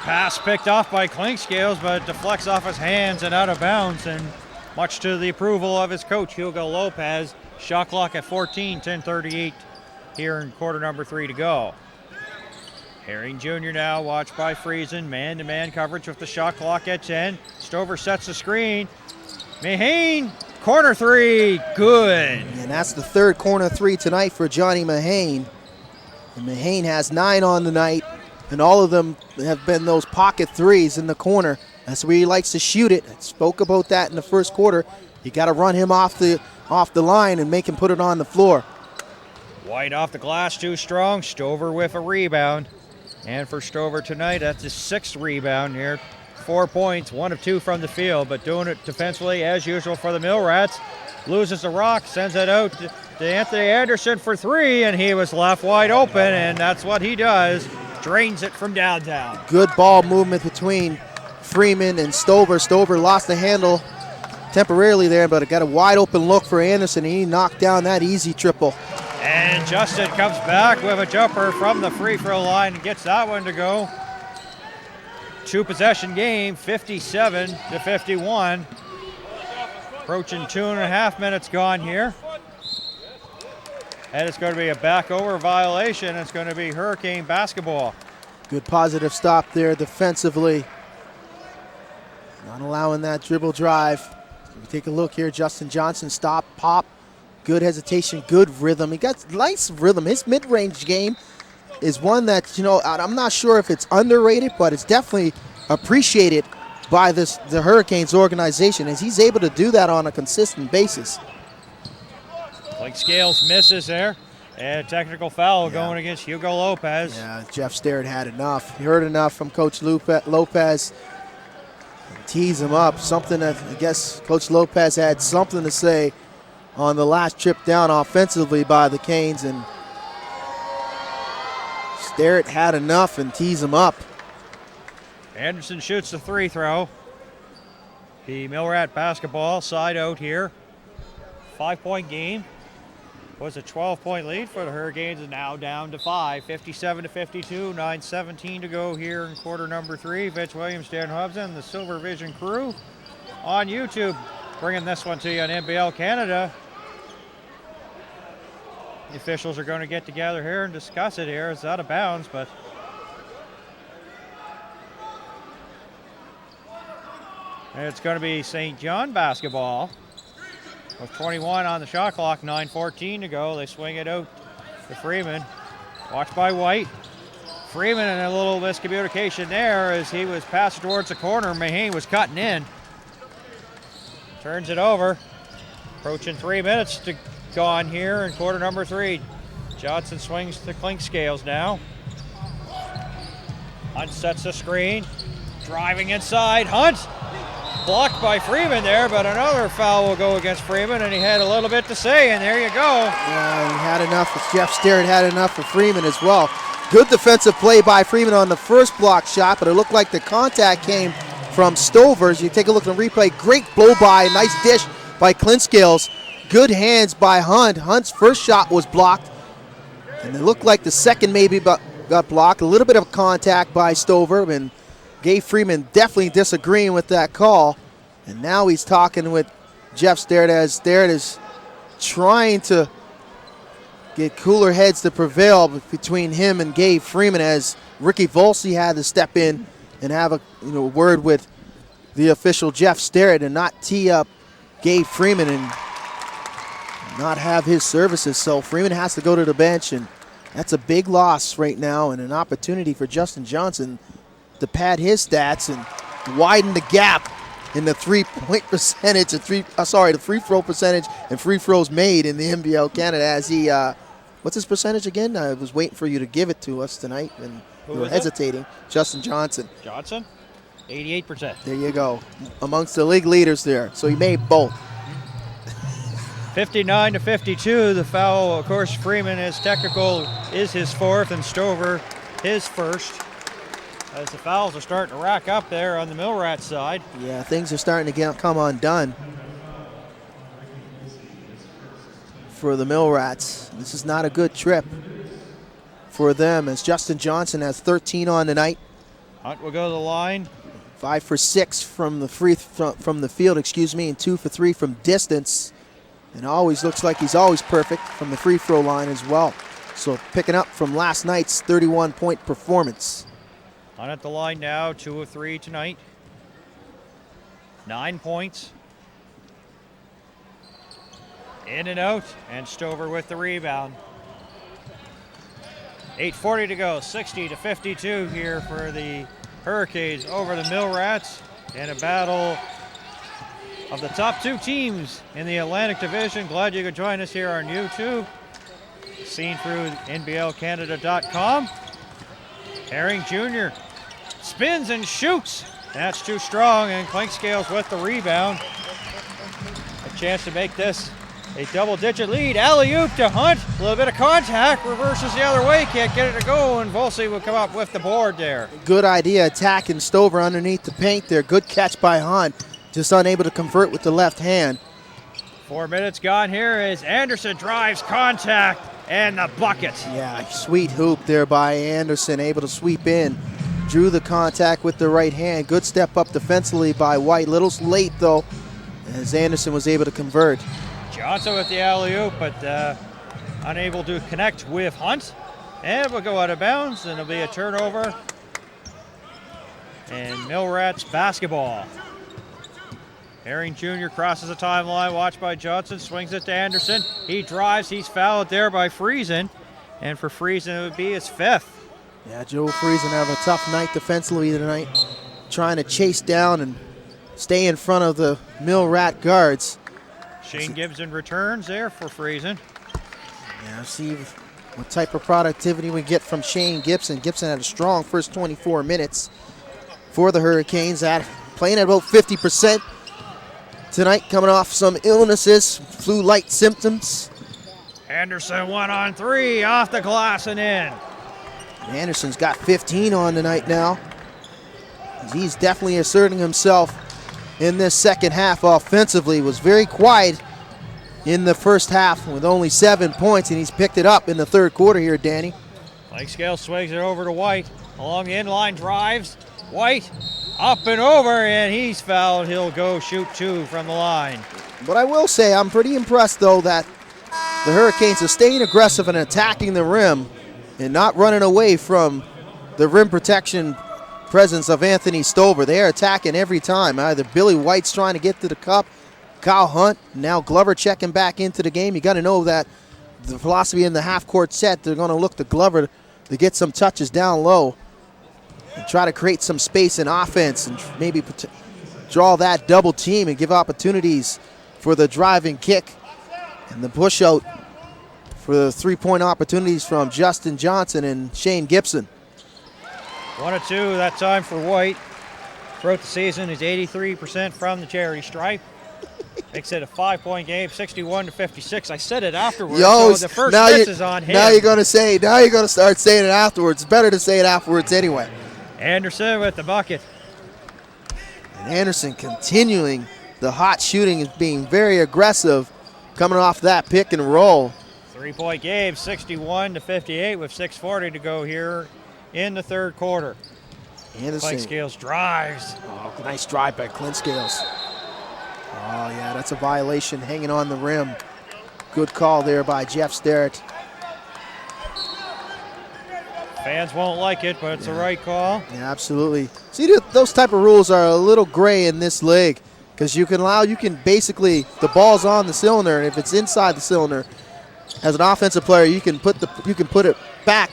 Pass picked off by Clinkscales, but it deflects off his hands and out of bounds, and much to the approval of his coach, Hugo Lopez. Shot clock at 14, 10:38 here in quarter number 3 to go. Herring Jr. now watched by Friesen. Man-to-man coverage with the shot clock at 10. Stover sets the screen. Mahane, corner 3, good. And that's the third corner 3 tonight for Johnny Mahane. And Mahane has 9 on the night, and all of them have been those pocket threes in the corner. That's where he likes to shoot it. I spoke about that in the first quarter. You got to run him off the line and make him put it on the floor. White off the glass, too strong. Stover with a rebound. And for Stover tonight, that's his 6th rebound here. 4 points, 1 of 2 from the field, but doing it defensively as usual for the Mill Rats. Loses the rock, sends it out to Anthony Anderson for 3, and he was left wide open, and that's what he does. Drains it from downtown. Good ball movement between Freeman and Stover. Stover lost the handle temporarily there, but it got a wide open look for Anderson, and he knocked down that easy triple. And Justin comes back with a jumper from the free throw line and gets that one to go. 2-possession game, 57-51. Approaching 2.5 minutes gone here. And it's going to be a back over violation. It's going to be Hurricane basketball. Good positive stop there defensively. Not allowing that dribble drive. Take a look here. Justin Johnson stop, pop. Good hesitation, good rhythm. He got nice rhythm. His mid-range game is one that, I'm not sure if it's underrated, but it's definitely appreciated by the Hurricanes organization, as he's able to do that on a consistent basis. Clinkscales misses there. And technical foul going against Hugo Lopez. Yeah, Jeff Sterrett had enough. He heard enough from Coach Lopez. Tease him up. Something that I guess Coach Lopez had something to say on the last trip down offensively by the Canes, and Sterrett had enough and tease him up. Anderson shoots the free throw. The Mill Rat basketball side out here. 5-point game. Was a 12-point lead for the Hurricanes, is now down to 5. 57-52, 9:17 to go here in quarter number 3. Vince Williams, Dan Hobson, the Silver Vision crew on YouTube, bringing this one to you on NBL Canada. The officials are going to get together here and discuss it here. It's out of bounds, but and it's going to be St. John basketball. With 21 on the shot clock, 9:14 to go. They swing it out to Freeman. Watched by White. Freeman and a little miscommunication there as he was passing towards the corner. Mahane was cutting in. Turns it over. Approaching 3 minutes to gone here in quarter number 3. Johnson swings to Clinkscales now. Hunt sets the screen. Driving inside. Hunt! Blocked by Freeman there, but another foul will go against Freeman, and he had a little bit to say, and there you go. Yeah, he had enough. Jeff Sterrett had enough for Freeman as well. Good defensive play by Freeman on the first block shot, but it looked like the contact came from Stover. As you take a look at the replay, great blow by, nice dish by Clinkscales. Good hands by Hunt. Hunt's first shot was blocked, and it looked like the second maybe got blocked. A little bit of contact by Stover, and Gabe Freeman definitely disagreeing with that call. And now he's talking with Jeff Sterrett, as Sterrett is trying to get cooler heads to prevail between him and Gabe Freeman, as Ricky Volsey had to step in and have a word with the official Jeff Starrett and not tee up Gabe Freeman and not have his services. So Freeman has to go to the bench, and that's a big loss right now and an opportunity for Justin Johnson to pad his stats and widen the gap in the three-point percentage, the free throw percentage and free throws made in the NBL Canada as he, what's his percentage again? I was waiting for you to give it to us tonight and you were hesitating. Justin Johnson. Johnson, 88%. There you go. Amongst the league leaders there. So he made both. 59-52, the foul, of course, Freeman is technical, is his fourth, and Stover his first. As the fouls are starting to rack up there on the Millrat side. Yeah, things are starting to come undone for the Millrats. This is not a good trip for them as Justin Johnson has 13 on tonight. Hunt will go to the line. 5 for 6 from the from the field, and 2 for 3 from distance. And always looks like he's always perfect from the free throw line as well. So picking up from last night's 31-point performance. Hunt at the line now, 2 of 3 tonight. 9 points. In and out, and Stover with the rebound. 8:40 to go, 60-52 here for the Hurricanes over the Millrats in a battle of the top 2 teams in the Atlantic Division. Glad you could join us here on YouTube. Seen through NBLCanada.com. Herring Jr. spins and shoots. That's too strong, and Clinkscales with the rebound. A chance to make this a double-digit lead. Alley-oop to Hunt. A little bit of contact. Reverses the other way. Can't get it to go, and Volsey will come up with the board there. Good idea, attacking Stover underneath the paint there. Good catch by Hunt. Just unable to convert with the left hand. 4 minutes gone here as Anderson drives contact and the bucket. Yeah, sweet hoop there by Anderson, able to sweep in. Drew the contact with the right hand. Good step up defensively by White. Little late though, as Anderson was able to convert. Johnson with the alley-oop, but unable to connect with Hunt. And it will go out of bounds, and it'll be a turnover. And Millrats basketball. Herring Jr. crosses the timeline, watched by Johnson, swings it to Anderson. He drives, he's fouled there by Friesen. And for Friesen, it would be his 5th. Yeah, Joe Friesen having a tough night defensively tonight, trying to chase down and stay in front of the Millrat guards. Shane Gibson returns there for Friesen. Yeah, see what type of productivity we get from Shane Gibson. Gibson had a strong first 24 minutes for the Hurricanes, playing at about 50%. Tonight, coming off some illnesses, flu-like symptoms. Anderson 1-on-3, off the glass and in. Anderson's got 15 on tonight now. He's definitely asserting himself in this second half offensively. Was very quiet in the first half with only 7 points, and he's picked it up in the third quarter here, Danny. Clinkscale swings it over to White. Along the inline drives. White up and over, and he's fouled. He'll go shoot 2 from the line. But I will say I'm pretty impressed, though, that the Hurricanes are staying aggressive and attacking the rim and not running away from the rim protection presence of Anthony Stover. They are attacking every time. Either Billy White's trying to get to the cup, Kyle Hunt, now Glover checking back into the game. You got to know that the philosophy in the half-court set, they're going to look to Glover to get some touches down low and try to create some space in offense and maybe draw that double team and give opportunities for the driving kick and the push out for the three-point opportunities from Justin Johnson and Shane Gibson. 1 of 2 that time for White. Throughout the season, he's 83% from the charity stripe. Makes it a 5-point game, 61-56. I said it afterwards. Yo, so the first miss is on him. Now you're gonna start saying it afterwards. It's better to say it afterwards anyway. Anderson with the bucket. And Anderson continuing the hot shooting, is being very aggressive, coming off that pick and roll. 3-point game, 61-58 with 6:40 to go here in the third quarter. Anderson. Clinkscales drives. Oh, nice drive by Clinkscales. Oh yeah, that's a violation, hanging on the rim. Good call there by Jeff Starrett. Fans won't like it, but it's the right call. Yeah, absolutely. See, those type of rules are a little gray in this league because you can basically, the ball's on the cylinder, and if it's inside the cylinder, as an offensive player, you can put it back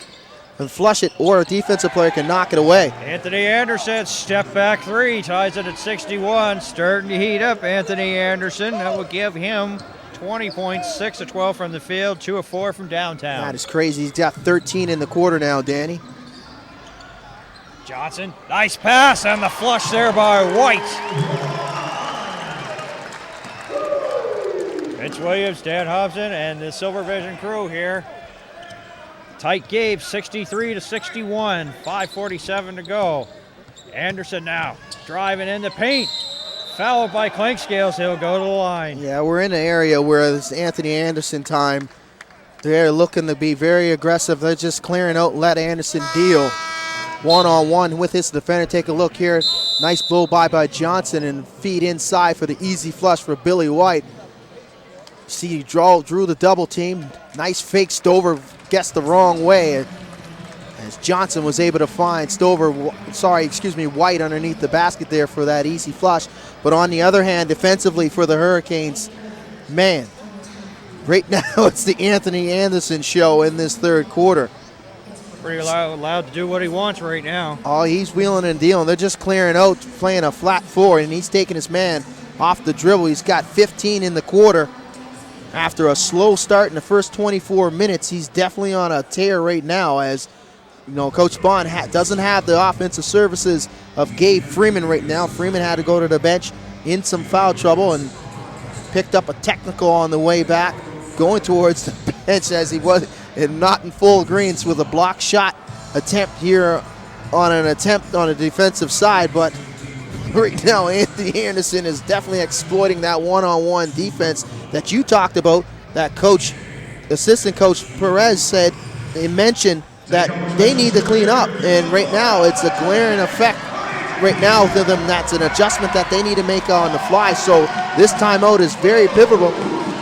and flush it, or a defensive player can knock it away. Anthony Anderson, step back three, ties it at 61. Starting to heat up, Anthony Anderson. That will give him 20 points, 6 of 12 from the field, 2 of 4 from downtown. That is crazy. He's got 13 in the quarter now, Danny. Johnson, nice pass, and the flush there by White. Vince Williams, Dan Hobson, and the Silver Vision crew here. Tight game, 63 to 61, 5:47 to go. Anderson now driving in the paint. Fouled by Clinkscales, he'll go to the line. Yeah, we're in an area where it's Anthony Anderson time. They're looking to be very aggressive. They're just clearing out and let Anderson deal. One-on-one with his defender. Take a look here. Nice blow by Johnson and feed inside for the easy flush for Billy White. See, he drew the double team. Nice fake. Stover gets the wrong way as Johnson was able to find White underneath the basket there for that easy flush. But on the other hand, defensively for the Hurricanes, man, right now it's the Anthony Anderson show in this third quarter. Pretty allowed to do what he wants right now. Oh, he's wheeling and dealing. They're just clearing out, playing a flat four, and he's taking his man off the dribble. He's got 15 in the quarter. After a slow start in the first 24 minutes, he's definitely on a tear right now as, you know, Coach Bond doesn't have the offensive services of Gabe Freeman right now. Freeman had to go to the bench in some foul trouble and picked up a technical on the way back, going towards the bench as he was not in full agreement with a block shot attempt here on a defensive side. But right now, Anthony Anderson is definitely exploiting that one-on-one defense that you talked about, that assistant coach Perez said, they mentioned that they need to clean up. And right now, it's a glaring effect right now to them. That's an adjustment that they need to make on the fly. So this timeout is very pivotal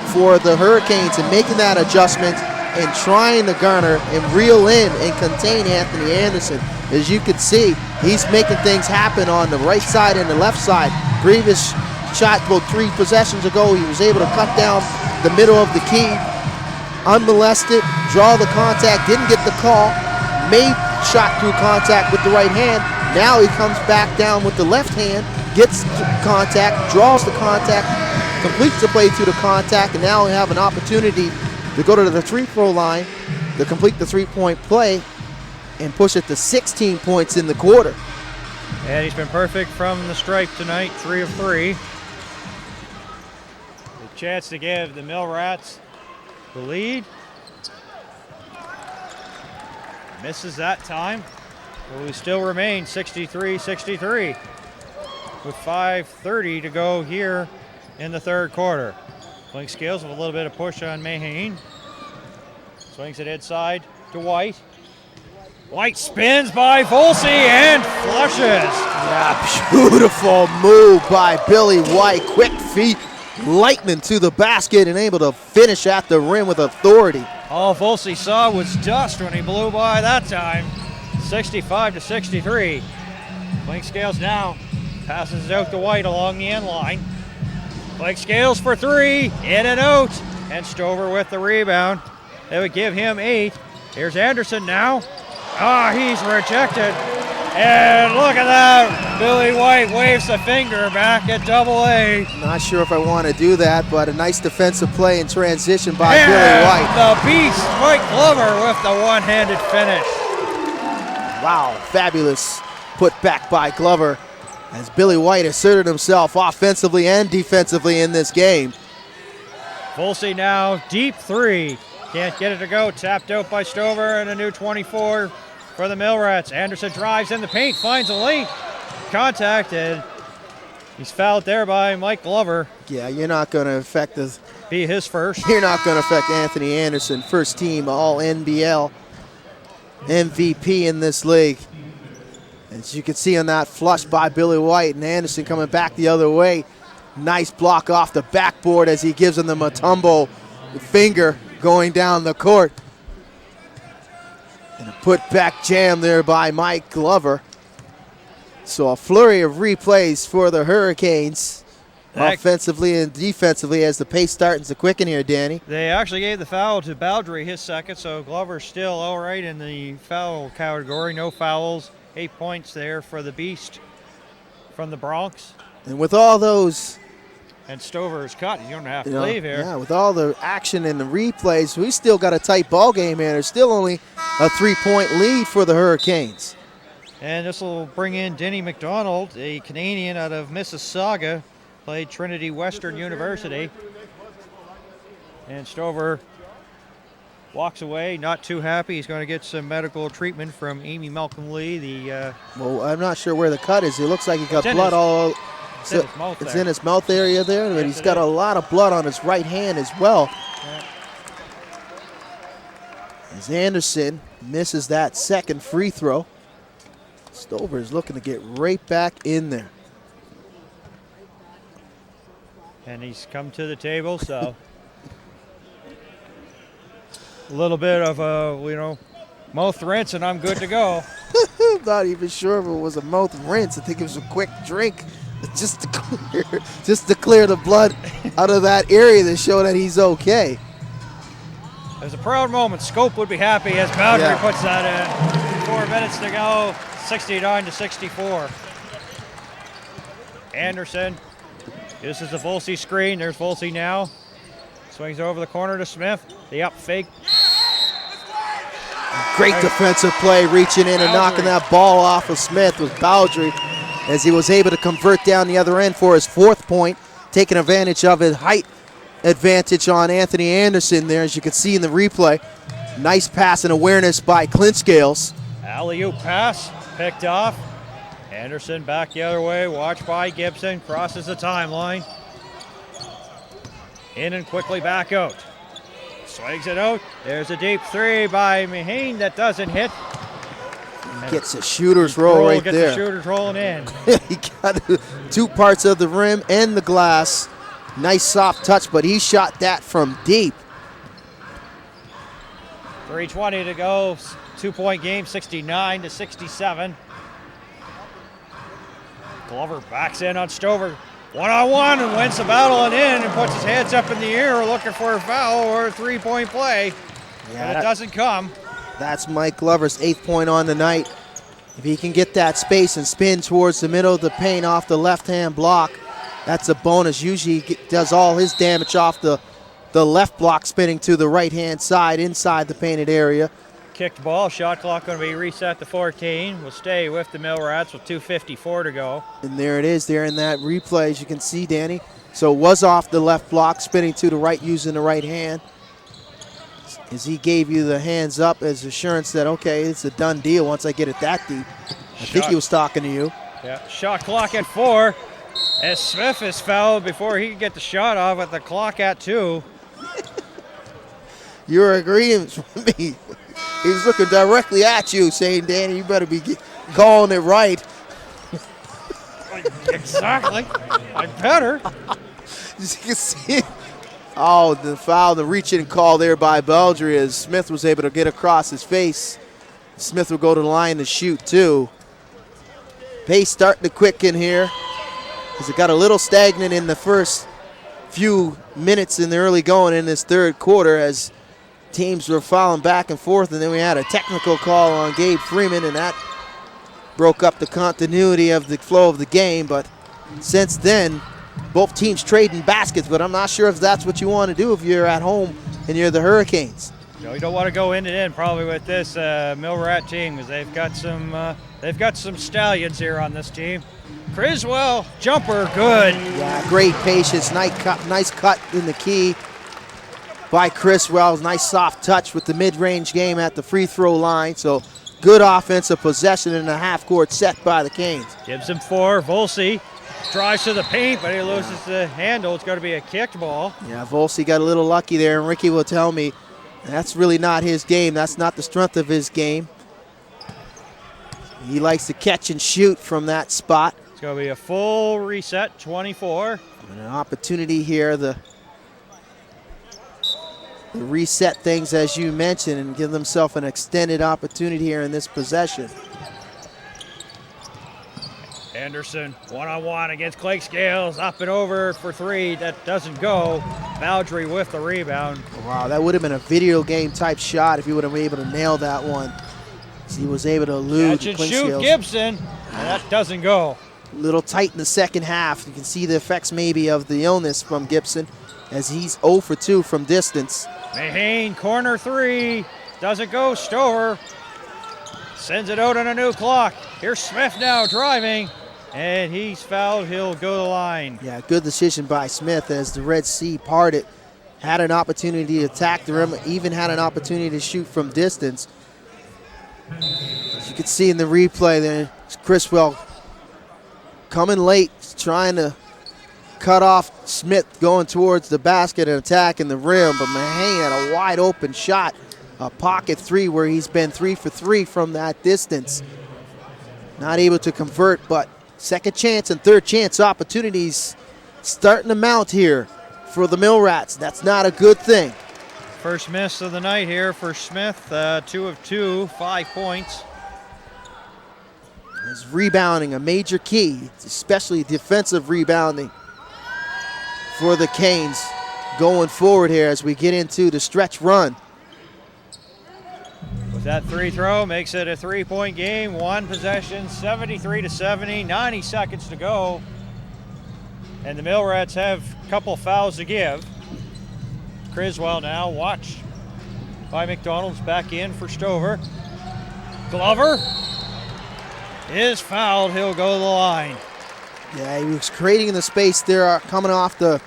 for the Hurricanes in making that adjustment and trying to garner and reel in and contain Anthony Anderson. As you can see, he's making things happen on the right side and the left side. Previous shot, about 3 possessions ago, he was able to cut down the middle of the key, unmolested, draw the contact, didn't get the call, made shot through contact with the right hand. Now he comes back down with the left hand, gets contact, draws the contact, completes the play through the contact, and now we have an opportunity to go to the free-throw line to complete the three-point play and push it to 16 points in the quarter. And he's been perfect from the stripe tonight, 3 of 3. The chance to give the Mill Rats the lead. Misses that time. But we still remain 63-63 with 5:30 to go here in the third quarter. Clinkscales with a little bit of push on Mahane. Swings it inside to White. White spins by Volsey and flushes. Yeah, beautiful move by Billy White. Quick feet, lightning to the basket and able to finish at the rim with authority. All Volsey saw was dust when he blew by that time. 65-63. Clinkscales now passes it out to White along the end line. Clinkscales for 3, in and out, and Stover with the rebound. They would give him 8. Here's Anderson now. He's rejected. And look at that. Billy White waves a finger back at AA. Not sure if I want to do that, but a nice defensive play in transition by and Billy White. The beast, Mike Glover, with the one-handed finish. Wow, fabulous put back by Glover as Billy White asserted himself offensively and defensively in this game. Volsey now, deep 3. Can't get it to go. Tapped out by Stover and a new 24 for the Mill Rats. Anderson drives in the paint, finds a lane. Contact, and he's fouled there by Mike Glover. Yeah, you're not going to affect be his first. You're not going to affect Anthony Anderson, first team All NBL MVP in this league. As you can see on that flush by Billy White, and Anderson coming back the other way. Nice block off the backboard as he gives him the Mutombo finger going down the court. And a put-back jam there by Mike Glover. So a flurry of replays for the Hurricanes, offensively and defensively, as the pace starts to quicken here, Danny. They actually gave the foul to Baldry, his second, so Glover's still all right in the foul category. No fouls, 8 points there for the Beast from the Bronx. And with all those, and Stover is cut. You don't have to leave here. Yeah, with all the action and the replays, we still got a tight ball game here. There's still only a 3-point lead for the Hurricanes. And this will bring in Denny McDonald, a Canadian out of Mississauga, played Trinity Western University. And Stover walks away, not too happy. He's going to get some medical treatment from Amy Malcolm Lee. Well, I'm not sure where the cut is. It looks like he got blood all. It's in his mouth area there, but he's got a lot of blood on his right hand as well. Yeah. As Anderson misses that second free throw, Stover is looking to get right back in there. And he's come to the table, so a little bit of a, mouth rinse, and I'm good to go. I'm not even sure if it was a mouth rinse. I think it was a quick drink just to clear the blood out of that area to show that he's okay. It was a proud moment. Scope would be happy as Boundary puts that in. 4 minutes to go, 69-64. Anderson uses the Volsey screen. There's Volsey now. Swings over the corner to Smith. The up fake. Great defensive play, reaching in and knocking that ball off of Smith was Baldry, as he was able to convert down the other end for his 4th point, taking advantage of his height advantage on Anthony Anderson there, as you can see in the replay. Nice pass and awareness by Clint Scales. Alley-oop pass, picked off. Anderson back the other way, watched by Gibson, crosses the timeline. In and quickly back out. Swings it out. There's a deep three by Mahane that doesn't hit. Gets a shooter's roll right gets there. The shooters rolling in. He got 2 parts of the rim and the glass. Nice soft touch, but he shot that from deep. 3:20 to go. 2-point game, 69-67. Glover backs in on Stover. One-on-one and wins the battle and in and puts his hands up in the air looking for a foul or a 3-point play. But it doesn't come. That's Mike Glover's 8th point on the night. If he can get that space and spin towards the middle of the paint off the left-hand block, that's a bonus. Usually he does all his damage off the left block, spinning to the right-hand side inside the painted area. Kicked ball, shot clock going to be reset to 14. We'll stay with the Mill Rats with 2:54 to go. And there it is there in that replay, as you can see, Danny. So it was off the left block, spinning to the right using the right hand. As he gave you the hands up as assurance that, okay, it's a done deal once I get it that deep. I think he was talking to you. Yeah, shot clock at 4. As Smith is fouled before he can get the shot off at the clock at 2. You're agreeing with me. He was looking directly at you, saying, Danny, you better be calling it right. Exactly. I better. As you can see, the foul, the reach-in call there by Baldry, as Smith was able to get across his face. Smith will go to the line to shoot, too. Pace starting to quicken here, as it got a little stagnant in the first few minutes in the early going in this 3rd quarter, as teams were fouling back and forth, and then we had a technical call on Gabe Freeman, and that broke up the continuity of the flow of the game. But since then, both teams trading baskets, but I'm not sure if that's what you want to do if you're at home and you're the Hurricanes. No, you don't want to go in and in probably with this Mill Rat team, because they've got some stallions here on this team. Criswell, jumper, good. Yeah, great patience, nice cut in the key by Criswell. Nice soft touch with the mid-range game at the free throw line. So good offensive possession in a half-court set by the Canes. Gives him 4. Volsey drives to the paint, but he loses the handle. It's going to be a kicked ball. Yeah, Volsey got a little lucky there, and Ricky will tell me that's really not his game. That's not the strength of his game. He likes to catch and shoot from that spot. It's going to be a full reset, 24. And an opportunity here. The reset things, as you mentioned, and give themselves an extended opportunity here in this possession. Anderson, one-on-one against Clay Scales, up and over for three. That doesn't go. Baldry with the rebound. Wow, that would have been a video game type shot if he would have been able to nail that one. He was able to elude Catch and Clay shoot Scales. Gibson, and that doesn't go. A little tight in the second half. You can see the effects maybe of the illness from Gibson as he's 0 for 2 from distance. Mahane, corner three. Doesn't go. Stover sends it out on a new clock. Here's Smith now driving, and he's fouled. He'll go to the line. Yeah, good decision by Smith as the Red Sea parted. Had an opportunity to attack the rim, even had an opportunity to shoot from distance. As you can see in the replay there, Criswell coming late, trying to cut off Smith going towards the basket and attacking the rim, but Mahane had a wide open shot, a pocket three where he's been 3 for 3 from that distance. Not able to convert, but second chance and third chance opportunities starting to mount here for the Mill Rats. That's not a good thing. First miss of the night here for Smith, 2 of 2, 5 points. His rebounding, a major key, especially defensive rebounding for the Canes going forward here as we get into the stretch run. With that free throw, makes it a 3-point game, one possession, 73-70, 90 seconds to go. And the Mill Rats have a couple fouls to give. Criswell now watched by McDonald's, back in for Stover. Glover is fouled. He'll go to the line. Yeah, he was creating the space there, coming off the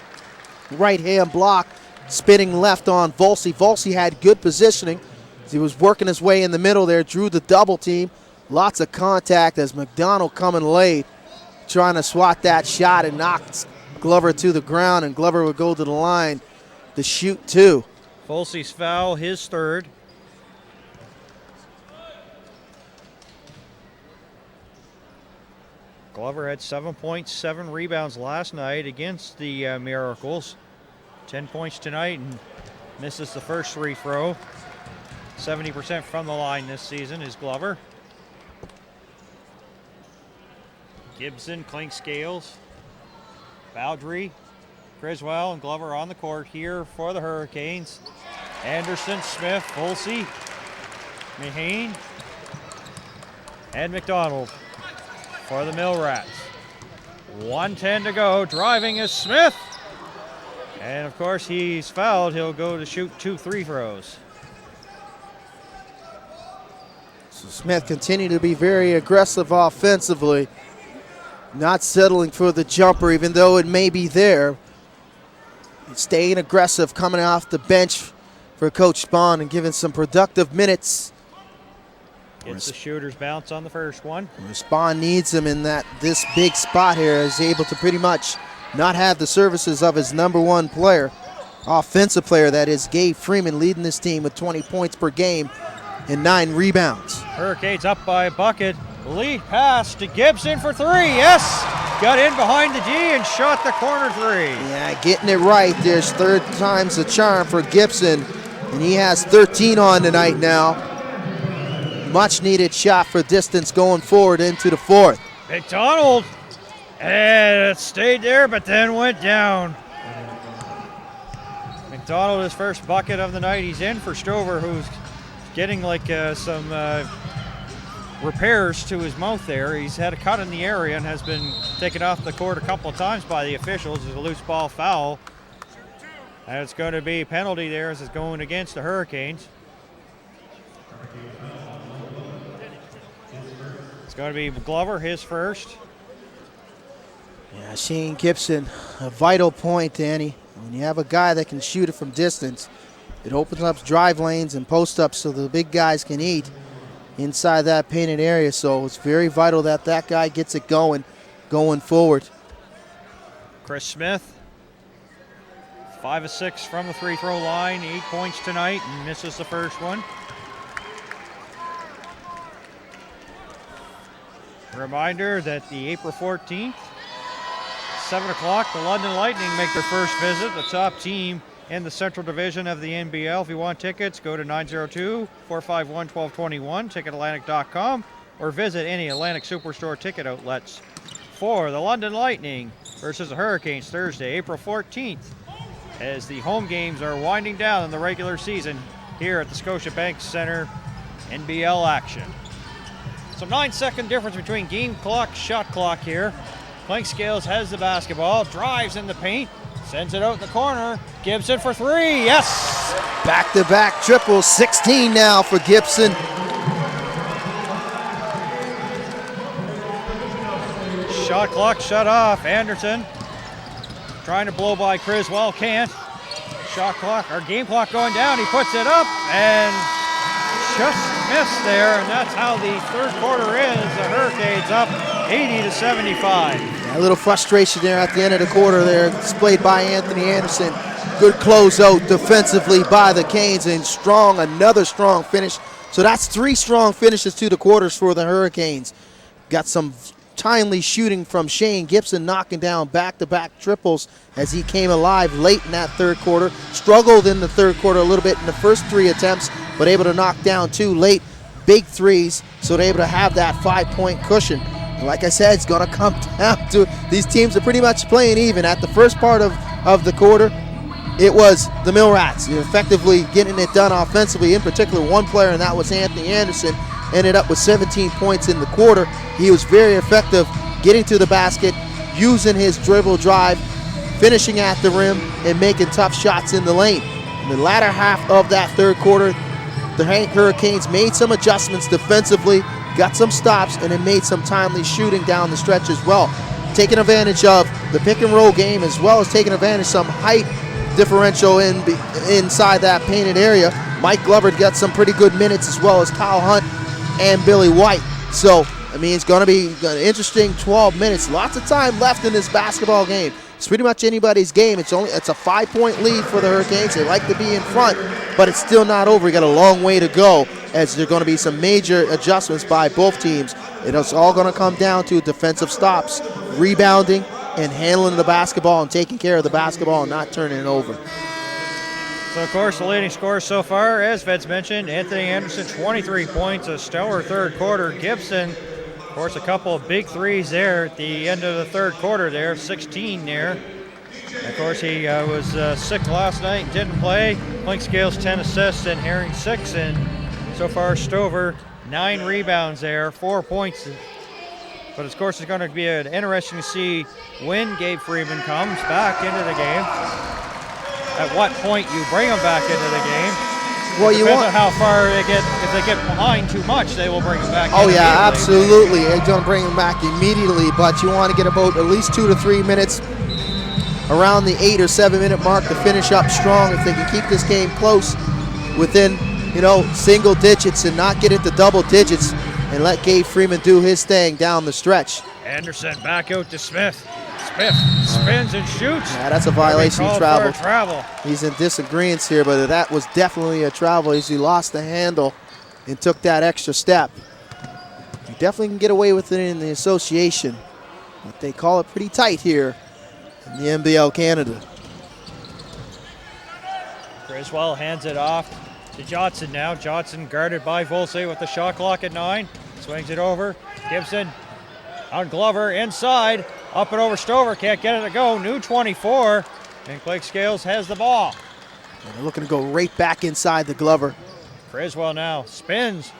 right-hand block, spinning left on Volsey. Volsey had good positioning. He was working his way in the middle there, drew the double team. Lots of contact as McDonald coming late, trying to swat that shot and knocked Glover to the ground, and Glover would go to the line to shoot two. Volsey's foul, his third. Glover had 7 points, 7 rebounds last night against the Miracles. 10 points tonight and misses the first free throw. 70% from the line this season is Glover. Gibson, Clink Scales, Baldry, Criswell, and Glover on the court here for the Hurricanes. Anderson, Smith, Volsey, Mahane, and McDonald for the Mill Rats. 1:10 to go. Driving is Smith. And of course he's fouled. He'll go to shoot 2 free throws. So Smith continued to be very aggressive offensively, not settling for the jumper even though it may be there. Staying aggressive, coming off the bench for Coach Spahn and giving some productive minutes. Gets the shooter's bounce on the first one. Spahn needs him in this big spot here, is able to pretty much not have the services of his number one player, offensive player, that is Gabe Freeman, leading this team with 20 points per game and 9 rebounds. Hurricanes up by a bucket. Lead pass to Gibson for 3. Yes! Got in behind the D and shot the corner 3. Yeah, getting it right. There's third time's the charm for Gibson, and he has 13 on tonight now. Much needed shot for distance going forward into the fourth. McDonald, and it stayed there but then went down. McDonald, his first bucket of the night. He's in for Stover, who's getting like some repairs to his mouth there. He's had a cut in the area and has been taken off the court a couple of times by the officials. It's a loose ball foul. And it's going to be a penalty there as it's going against the Hurricanes. It's going to be Glover, his first. Yeah, Shane Gibson, a vital point, Danny. When you have a guy that can shoot it from distance, it opens up drive lanes and post-ups so the big guys can eat inside that painted area. So it's very vital that that guy gets it going forward. Chris Smith, 5 of 6 from the free throw line, 8 points tonight, and misses the first one. Reminder that the April 14th, 7 o'clock, the London Lightning make their first visit. The top team in the Central Division of the NBL. If you want tickets, go to 902-451-1221, ticketatlantic.com, or visit any Atlantic Superstore ticket outlets. For the London Lightning versus the Hurricanes, Thursday, April 14th, as the home games are winding down in the regular season here at the Scotiabank Center NBL action. So 9-second difference between game clock, shot clock here. Clinkscales has the basketball, drives in the paint, sends it out in the corner. Gibson for three, yes! Back-to-back triples, 16 now for Gibson. Shot clock shut off. Anderson trying to blow by Criswell, can't. Shot clock, or game clock going down. He puts it up and just missed there, and that's how the third quarter is. The Hurricanes up 80-75. A little frustration there at the end of the quarter there, displayed by Anthony Anderson. Good closeout defensively by the Canes, and another strong finish. So that's 3 strong finishes to the quarters for the Hurricanes. Got some timely shooting from Shane Gibson, knocking down back-to-back triples as he came alive late in that third quarter. Struggled in the third quarter a little bit in the first 3 attempts, but able to knock down 2 late big threes, so they're able to have that 5-point cushion. And like I said, it's going to come down to these teams are pretty much playing even. At the first part of the quarter, it was the Mill Rats effectively getting it done offensively, in particular one player, and that was Anthony Anderson. Ended up with 17 points in the quarter. He was very effective getting to the basket, using his dribble drive, finishing at the rim, and making tough shots in the lane. In the latter half of that third quarter, the Hurricanes made some adjustments defensively, got some stops, and then made some timely shooting down the stretch as well. Taking advantage of the pick and roll game, as well as taking advantage of some height differential inside that painted area. Mike Glover got some pretty good minutes, as well as Kyle Hunt and Billy White. So, I mean, it's going to be an interesting 12 minutes. Lots of time left in this basketball game. It's pretty much anybody's game. It's a 5-point lead for the Hurricanes. They like to be in front, but it's still not over. You got a long way to go, as there are going to be some major adjustments by both teams. It's all going to come down to defensive stops, rebounding, and handling the basketball and taking care of the basketball and not turning it over. So, of course, the leading scorers so far, as Veds mentioned, Anthony Anderson, 23 points, a stellar third quarter. Gibson, of course, a couple of big threes there at the end of the third quarter there, 16 there. And of course, he was sick last night and didn't play. Clinkscales, 10 assists, and Herring, 6. And so far, Stover, 9 rebounds there, 4 points. But, of course, it's going to be interesting to see when Gabe Freeman comes back into the game. At what point you bring them back into the game. Well, you want on how far they get. If they get behind too much, they will bring them back. Oh yeah, absolutely. They're going to bring them back immediately. But you want to get about at least 2 to 3 minutes around the 8 or 7 minute mark to finish up strong. If they can keep this game close, within single digits, and not get into double digits, and let Gabe Freeman do his thing down the stretch. Anderson back out to Smith. Smith spins and shoots. Yeah, that's a violation of travel. Travel. He's in disagreement here, but that was definitely a travel as he lost the handle and took that extra step. You definitely can get away with it in the association, but they call it pretty tight here in the NBL Canada. Criswell hands it off to Johnson now. Johnson guarded by Volsey with the shot clock at 9. Swings it over. Gibson on Glover inside. Up and over Stover, can't get it to go. New 24, and Clinkscales has the ball. And they're looking to go right back inside the Glover. Criswell now spins,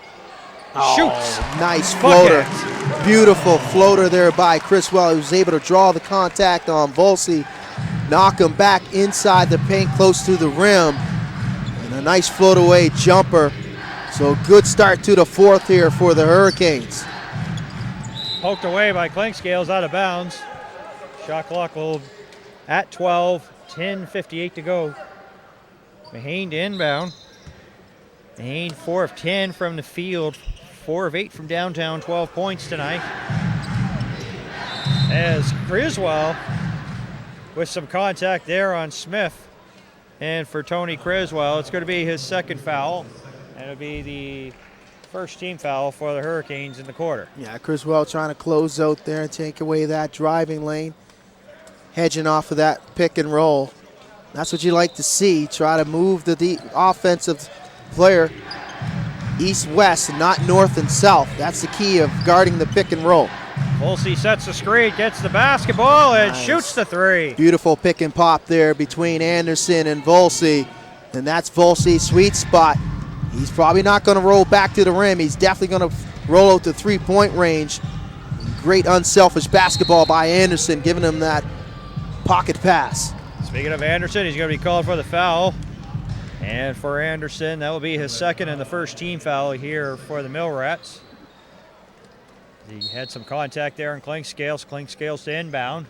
shoots. Nice floater. Bucket. Beautiful floater there by Criswell. He was able to draw the contact on Volsey, knock him back inside the paint close to the rim. And a nice float away jumper. So good start to the fourth here for the Hurricanes. Poked away by Clinkscales, out of bounds. Shot clock will at 12, 10:58 to go. Mahane to inbound. Mahane 4 of 10 from the field, 4 of 8 from downtown, 12 points tonight. As Criswell with some contact there on Smith. And for Tony Criswell, it's going to be his second foul. And it'll be the first team foul for the Hurricanes in the quarter. Yeah, Criswell trying to close out there and take away that driving lane. Hedging off of that pick and roll. That's what you like to see. Try to move the offensive player east-west, not north and south. That's the key of guarding the pick and roll. Volsey sets the screen, gets the basketball, and shoots the three. Beautiful pick and pop there between Anderson and Volsey. And that's Volsey's sweet spot. He's probably not going to roll back to the rim. He's definitely going to roll out to three-point range. Great unselfish basketball by Anderson, giving him that pocket pass. Speaking of Anderson, he's going to be called for the foul. And for Anderson, that will be his second and the first team foul here for the Mill Rats. He had some contact there in Clinkscales. Clinkscales to inbound.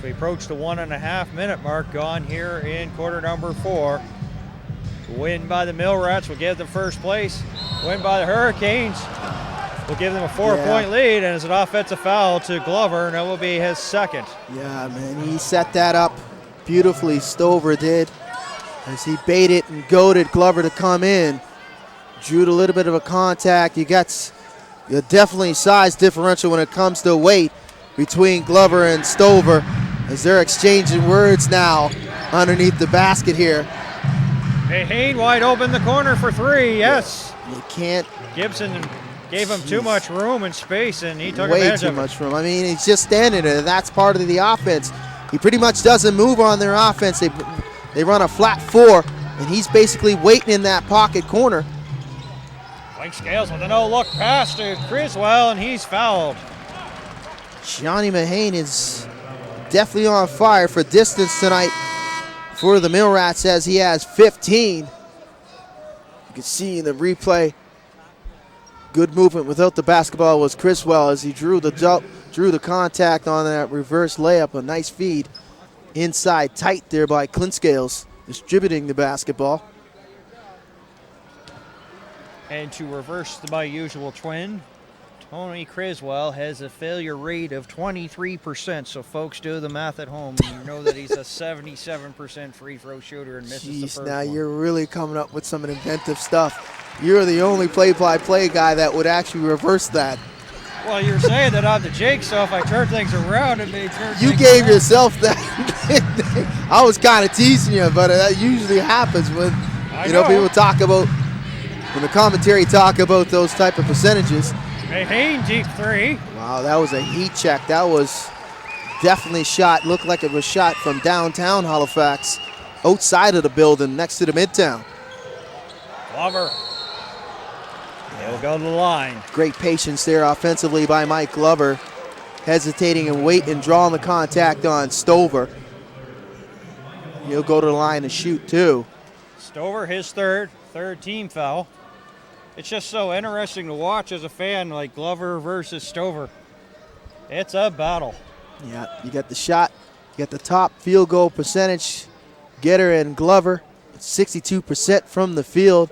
We approach the 1.5 minute mark gone here in quarter number 4. Win by the Mill Rats will give them first place. Win by the Hurricanes will give them a 4-point lead, and it's an offensive foul to Glover, and that will be his second. Yeah, man, he set that up beautifully, Stover did, as he baited and goaded Glover to come in. Drew a little bit of a contact. You got definitely size differential when it comes to weight between Glover and Stover, as they're exchanging words now underneath the basket here. Mahane wide open the corner for three, yes. You can't. Gibson gave him too much room and space, and he took way advantage too of it. much room. I mean, he's just standing there. That's part of the offense. He pretty much doesn't move on their offense. They run a flat 4, and he's basically waiting in that pocket corner. Clinkscales with a no-look pass to Criswell, and he's fouled. Johnny Mahane is definitely on fire for distance tonight for the Mill Rats, as he has 15. You can see in the replay, good movement without the basketball was Criswell, as he drew the contact on that reverse layup. A nice feed inside tight there by Clinkscales, distributing the basketball. And to reverse my usual twin, Tony Criswell has a failure rate of 23%. So folks, do the math at home. You know that he's a 77% free throw shooter and misses the Jeez, first now one. you're really coming up with some inventive stuff. You're the only play-by-play guy that would actually reverse that. Well, you're saying that I'm the Jake, so if I turn things around, it may turn You things gave around. yourself that. I was kind of teasing you, but that usually happens when people talk about, when the commentary talk about those type of percentages. Mahane deep three. Wow, that was a heat check. That was definitely shot. Looked like it was shot from downtown Halifax, outside of the building, next to the Midtown. Glover. He'll go to the line. Great patience there offensively by Mike Glover, hesitating and waiting and drawing the contact on Stover. He'll go to the line and shoot too. Stover, his third team foul. It's just so interesting to watch as a fan, like Glover versus Stover. It's a battle. Yeah, you got the shot, you got the top field goal percentage getter and Glover, 62% from the field.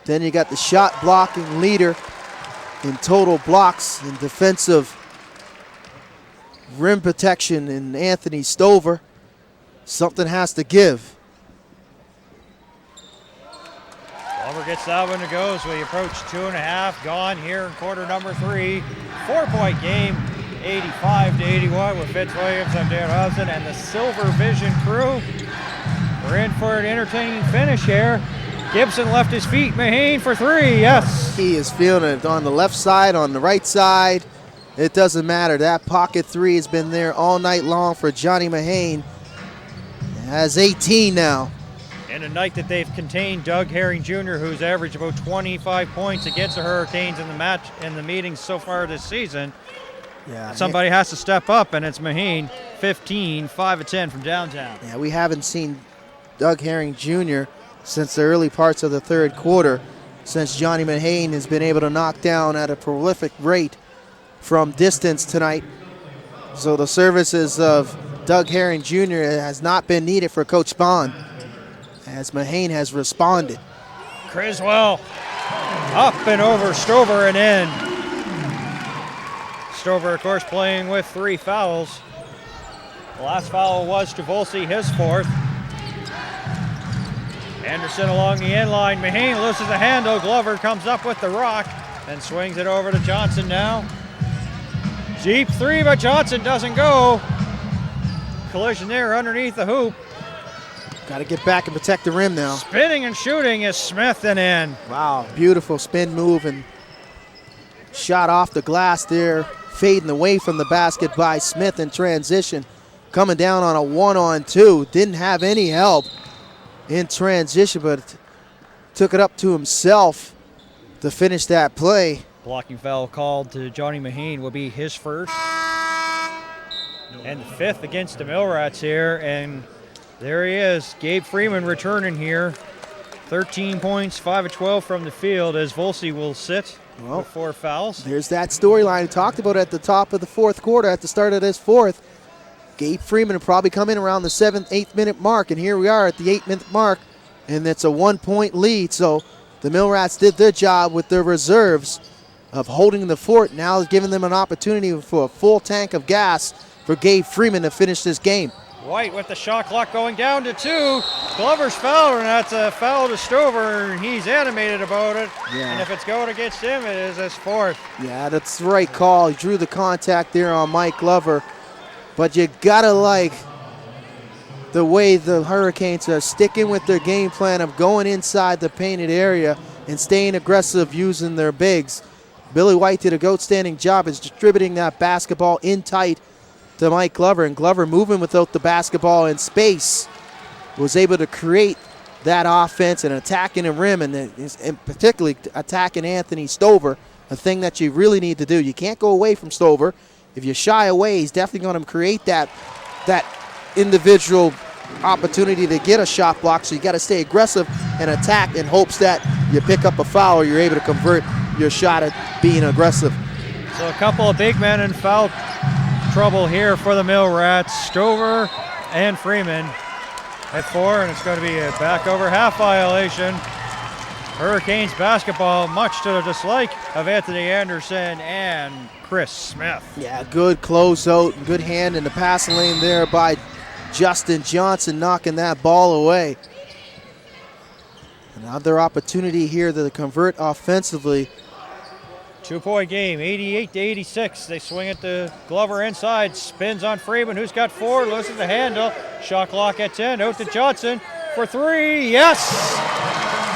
Then you got the shot blocking leader in total blocks and defensive rim protection in Anthony Stover. Something has to give. Glover gets that one to go as we approach 2.5 gone here in quarter number 3. 4-point game, 85-81 with Fitzwilliams. I'm Dan Hobson and the Silver Vision crew. We're in for an entertaining finish here. Gibson left his feet. Mahane for three, yes. He is feeling it on the left side, on the right side. It doesn't matter. That pocket three has been there all night long for Johnny Mahane. Has 18 now. And a night that they've contained Doug Herring Jr., who's averaged about 25 points against the Hurricanes in the meetings so far this season. Yeah, Somebody has to step up, and it's Mahane, 15, 5 of 10 from downtown. Yeah, we haven't seen Doug Herring Jr. since the early parts of the third quarter, since Johnny Mahane has been able to knock down at a prolific rate from distance tonight. So the services of Doug Herring Jr. has not been needed for Coach Spahn, as Mahane has responded. Criswell up and over Stover and in. Stover, of course, playing with 3 fouls. The last foul was to Volsey, his 4th. Anderson along the end line. Mahane loses the handle. Glover comes up with the rock and swings it over to Johnson now. Deep three, but Johnson doesn't go. Collision there underneath the hoop. Got to get back and protect the rim now. Spinning and shooting is Smith and in. Wow, beautiful spin move and shot off the glass there, fading away from the basket by Smith in transition. Coming down on a 1-on-2. Didn't have any help in transition, but took it up to himself to finish that play. Blocking foul called to Johnny Maheen will be his first. And the fifth against the Millrats here. And there he is, Gabe Freeman returning here. 13 points, 5 of 12 from the field as Volsey will sit with 4 fouls. There's that storyline we talked about at the top of the fourth quarter, at the start of this fourth. Gabe Freeman will probably come in around the 7th, 8th minute mark, and here we are at the 8-minute mark, and it's a 1-point lead. So the Millrats did their job with their reserves of holding the fort, now giving them an opportunity for a full tank of gas for Gabe Freeman to finish this game. White with the shot clock going down to 2. Glover's fouled, and that's a foul to Stover, and he's animated about it. Yeah. And if it's going against him, it is his 4th. Yeah, that's the right call. He drew the contact there on Mike Glover. But you gotta like the way the Hurricanes are sticking with their game plan of going inside the painted area and staying aggressive using their bigs. Billy White did a outstanding job as distributing that basketball in tight to Mike Glover, and Glover moving without the basketball in space was able to create that offense and attacking the rim, and particularly attacking Anthony Stover, a thing that you really need to do. You can't go away from Stover. If you shy away, he's definitely going to create that individual opportunity to get a shot block, so you got to stay aggressive and attack in hopes that you pick up a foul or you're able to convert your shot at being aggressive. So a couple of big men in foul trouble here for the Millrats. Stover and Freeman at 4, and it's going to be a back over half violation. Hurricanes basketball, much to the dislike of Anthony Anderson and Chris Smith. Yeah, good closeout, good hand in the passing lane there by Justin Johnson, knocking that ball away. Another opportunity here to convert offensively. 2-point game, 88-86. They swing it to Glover inside, spins on Freeman, who's got 4, loses the handle. Shot clock at 10, out to Johnson for 3, yes!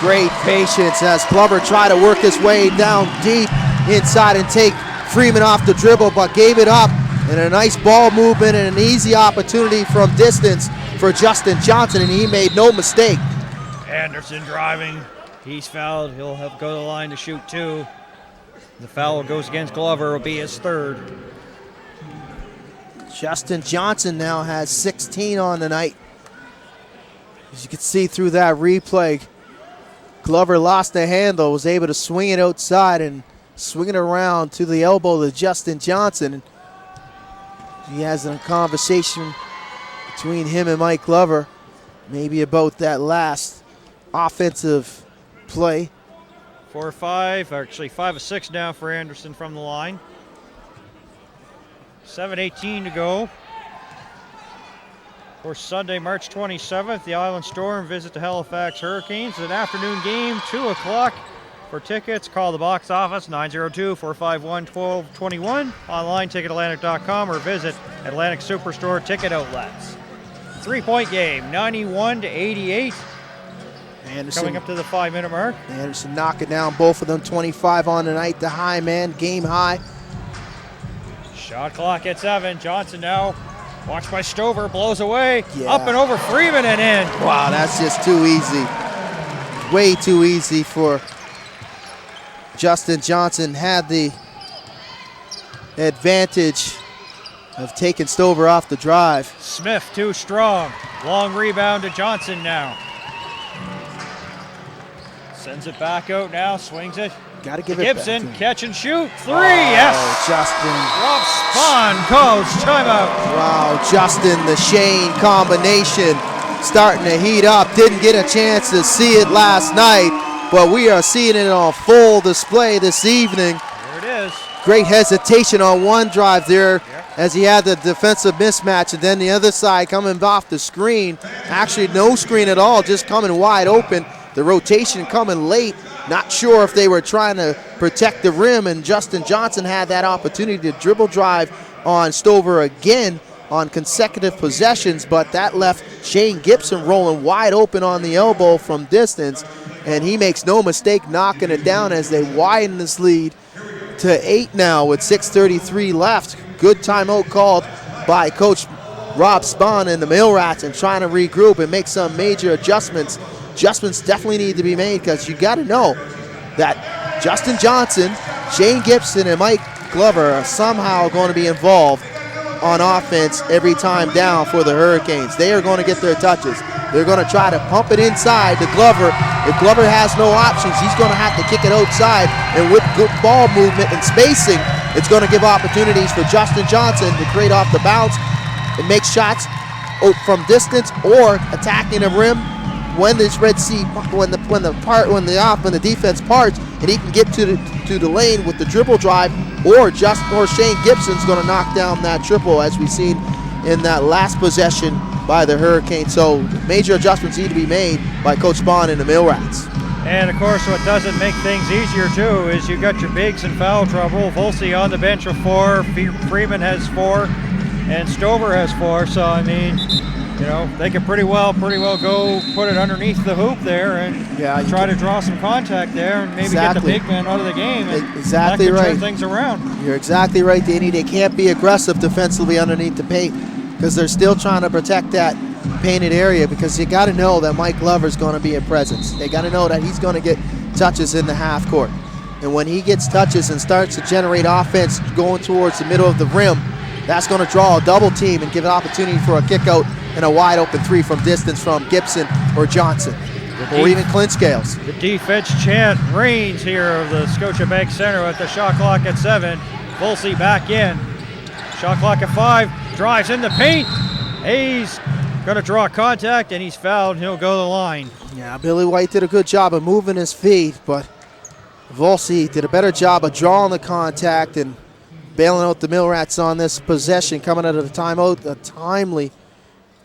Great patience as Glover tried to work his way down deep inside and take Freeman off the dribble, but gave it up. And a nice ball movement and an easy opportunity from distance for Justin Johnson, and he made no mistake. Anderson driving, he's fouled. He'll have to go to the line to shoot 2. The foul goes against Glover, will be his 3rd. Justin Johnson now has 16 on the night. As you can see through that replay, Glover lost the handle, was able to swing it outside and swing it around to the elbow to Justin Johnson. He has a conversation between him and Mike Glover, maybe about that last offensive play. 4 of 5, actually 5 of 6 now for Anderson from the line. 7:18 to go. For Sunday, March 27th, the Island Storm visit the Halifax Hurricanes. An afternoon game, 2 o'clock. For tickets, call the box office, 902-451-1221. Online, ticketatlantic.com, or visit Atlantic Superstore ticket outlets. 3-point game, 91-88. Anderson, coming up to the 5-minute mark. Anderson knocking down both of them, 25 on the night, the high man, game high. Shot clock at 7. Johnson now, watched by Stover, blows away. Yeah. Up and over Freeman and in. Wow, that's just too easy. Way too easy for Justin Johnson. Had the advantage of taking Stover off the drive. Smith too strong. Long rebound to Johnson now. Sends it back out now, swings it. Got to give it Gibson, back to him. catch and shoot. 3, yes! Justin. Rob Spahn calls timeout. Wow, Justin, the Shane combination starting to heat up. Didn't get a chance to see it last night, but we are seeing it on full display this evening. There it is. Great hesitation on one drive there as he had the defensive mismatch, and then the other side coming off the screen. Actually, no screen at all, just coming wide open. The rotation coming late. Not sure if they were trying to protect the rim, and Justin Johnson had that opportunity to dribble drive on Stover again, on consecutive possessions, but that left Shane Gibson rolling wide open on the elbow from distance, and he makes no mistake knocking it down as they widen this lead to 8 now with 6:33 left. Good timeout called by Coach Rob Spahn and the Mill Rats, and trying to regroup and make some major adjustments. Adjustments definitely need to be made, because you got to know that Justin Johnson, Shane Gibson, and Mike Glover are somehow going to be involved on offense every time down for the Hurricanes. They are going to get their touches. They're going to try to pump it inside to Glover. If Glover has no options, he's going to have to kick it outside, and with good ball movement and spacing, it's going to give opportunities for Justin Johnson to create off the bounce and make shots from distance or attacking the rim when this Red Sea, when the defense parts, and he can get to the lane with the dribble drive, or Shane Gibson's going to knock down that triple, as we've seen in that last possession by the Hurricanes. So major adjustments need to be made by Coach Spahn and the Mill Rats. And of course, what doesn't make things easier too is you got your bigs in foul trouble. Volsey on the bench with 4, Freeman has 4, and Stover has 4. So I mean, you know, they could pretty well go put it underneath the hoop there and try to draw some contact there and maybe get the big man out of the game. And exactly that could right. turn things around. You're exactly right, Danny. They can't be aggressive defensively underneath the paint, because they're still trying to protect that painted area, because you got to know that Mike Glover's going to be a presence. They got to know that he's going to get touches in the half court. And when he gets touches and starts to generate offense going towards the middle of the rim, that's going to draw a double team and give an opportunity for a kick out and a wide open 3 from distance from Gibson or Johnson, or even Clint Scales. The defense chant reigns here of the Scotiabank Center with the shot clock at 7. Volsey back in. Shot clock at 5. Drives in the paint. Hayes going to draw contact, and he's fouled, and he'll go to the line. Yeah, Billy White did a good job of moving his feet, but Volsey did a better job of drawing the contact and bailing out the Mill Rats on this possession, coming out of the timeout.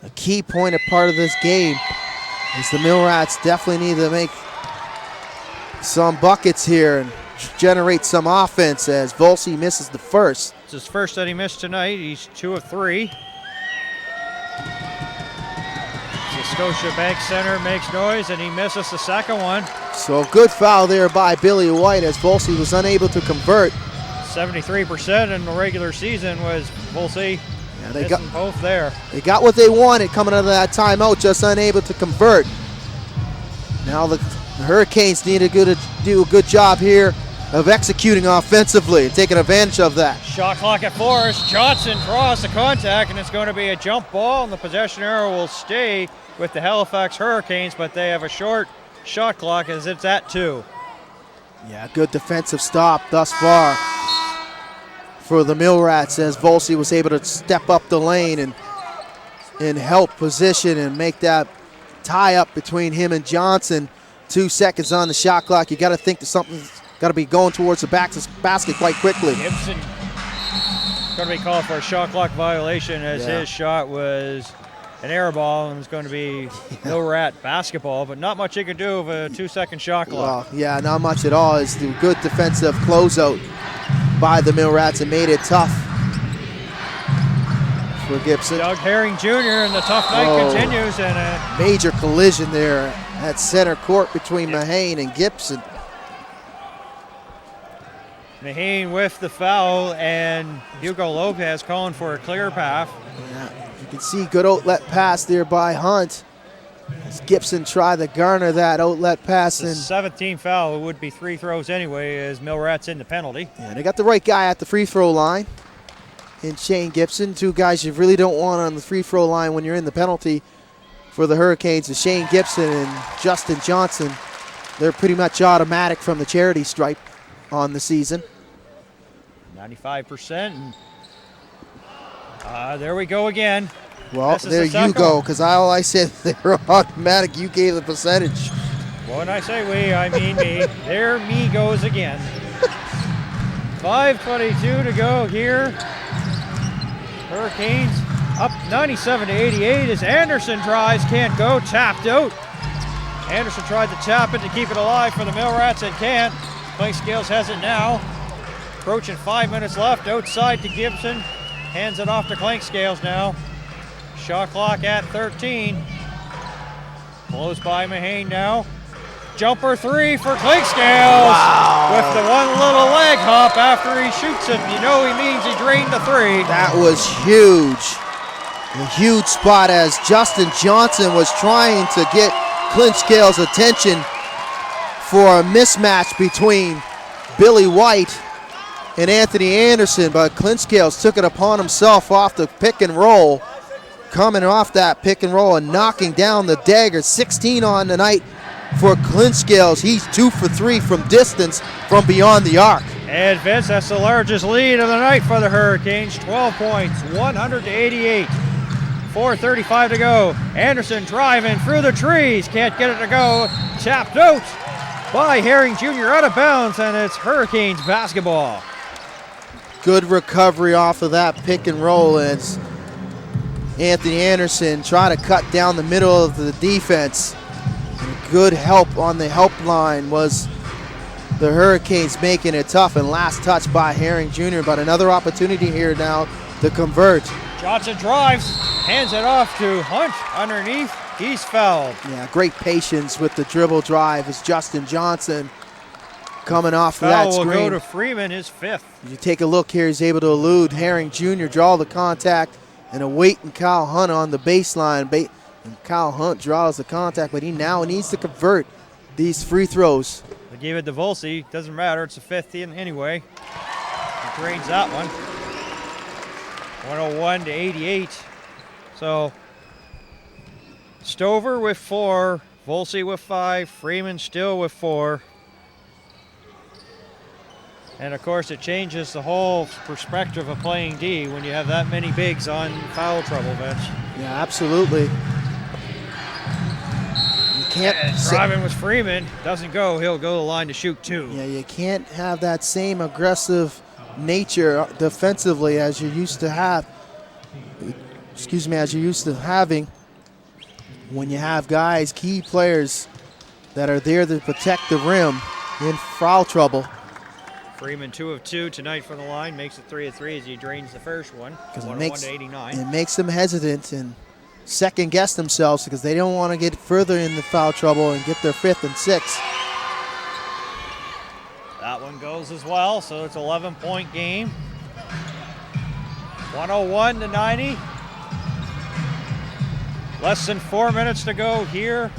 A key point, a part of this game, is the Mill Rats definitely need to make some buckets here and generate some offense, as Volsey misses the first. It's his first that he missed tonight. He's 2 of 3. The Scotiabank Center makes noise, and he misses the second one. So good foul there by Billy White, as Volsey was unable to convert. 73% in the regular season was Volsey. Yeah, they got both there. They got what they wanted coming out of that timeout, just unable to convert. Now the Hurricanes need to do a good job here of executing offensively and taking advantage of that. Shot clock at 4 as Johnson draws the contact, and it's going to be a jump ball, and the possession arrow will stay with the Halifax Hurricanes, but they have a short shot clock as it's at 2. Yeah, good defensive stop thus far for the Mill Rats, as Volsey was able to step up the lane and help position and make that tie up between him and Johnson. 2 seconds on the shot clock. You got to think that something's got to be going towards the basket quite quickly. Gibson going to be called for a shot clock violation, as his shot was an air ball and it's going to be Mill Rat basketball, but not much he could do with a 2-second shot clock. Well, yeah, not much at all. It's the good defensive closeout by the Mill Rats and made it tough for Gibson. Doug Herring Jr. and the tough night continues, and a major collision there at center court between Mahane and Gibson. Mahane with the foul, and Hugo Lopez calling for a clear path. Yeah, you can see good outlet pass there by Hunt, as Gibson tried to garner that outlet pass. The 17th foul would be 3 throws anyway, as Mill Rats in the penalty. Yeah, they got the right guy at the free throw line in Shane Gibson. 2 guys you really don't want on the free throw line when you're in the penalty for the Hurricanes is Shane Gibson and Justin Johnson. They're pretty much automatic from the charity stripe on the season. 95%. And there we go again. Well, there you go, because all I said they were automatic. You gave the percentage. Well, when I say we, I mean me. There me goes again. 5:22 to go here. Hurricanes up 97-88 as Anderson drives, can't go, tapped out. Anderson tried to tap it to keep it alive for the Mill Rats and can't. Clay Scales has it now. Approaching 5 minutes left, outside to Gibson. hands it off to Clinkscales now. Shot clock at 13. Close by Mahane now. Jumper three for Clinkscales. Wow. With the one little leg hop after he shoots it. You know he means he drained the three. That was huge. A huge spot as Justin Johnson was trying to get Clinkscales' attention for a mismatch between Billy White and Anthony Anderson, but Clinkscales took it upon himself off the pick and roll, coming off that pick and roll and knocking down the dagger. 16 on the night for Clinkscales. He's 2 for 3 from distance from beyond the arc. And Vince, that's the largest lead of the night for the Hurricanes. 12 points, 100-88. 4:35 to go. Anderson driving through the trees. Can't get it to go. Tapped out by Herring Jr. out of bounds, and it's Hurricanes basketball. Good recovery off of that pick and roll as Anthony Anderson trying to cut down the middle of the defense. And good help on the help line was the Hurricanes making it tough, and last touch by Herring Jr., but another opportunity here now to convert. Johnson drives, hands it off to Hunt underneath. He's fouled. Yeah, great patience with the dribble drive as Justin Johnson coming off of Foul that will screen. go to Freeman, his fifth. You take a look here, he's able to elude Herring Jr., draw the contact, and awaiting Kyle Hunt on the baseline. And Kyle Hunt draws the contact, but he now needs to convert these free throws. They gave it to Volsey. Doesn't matter. It's a fifth in anyway. He drains that one. 101-88. So Stover with 4, Volsey with 5, Freeman still with 4. And of course it changes the whole perspective of playing D when you have that many bigs on foul trouble, Vince. Yeah, absolutely. You can't Driving with Freeman, doesn't go, he'll go to the line to shoot 2. Yeah, you can't have that same aggressive nature defensively as you're used to have. As you're used to having when you have guys, key players that are there to protect the rim in foul trouble. Freeman 2 of 2 tonight from the line, makes it 3 of 3 as he drains the first one. 101-89. It makes them hesitant and second guess themselves because they don't want to get further in the foul trouble and get their 5th and 6th. That one goes as well, so it's an 11-point game. 101-90. Less than 4 minutes to go here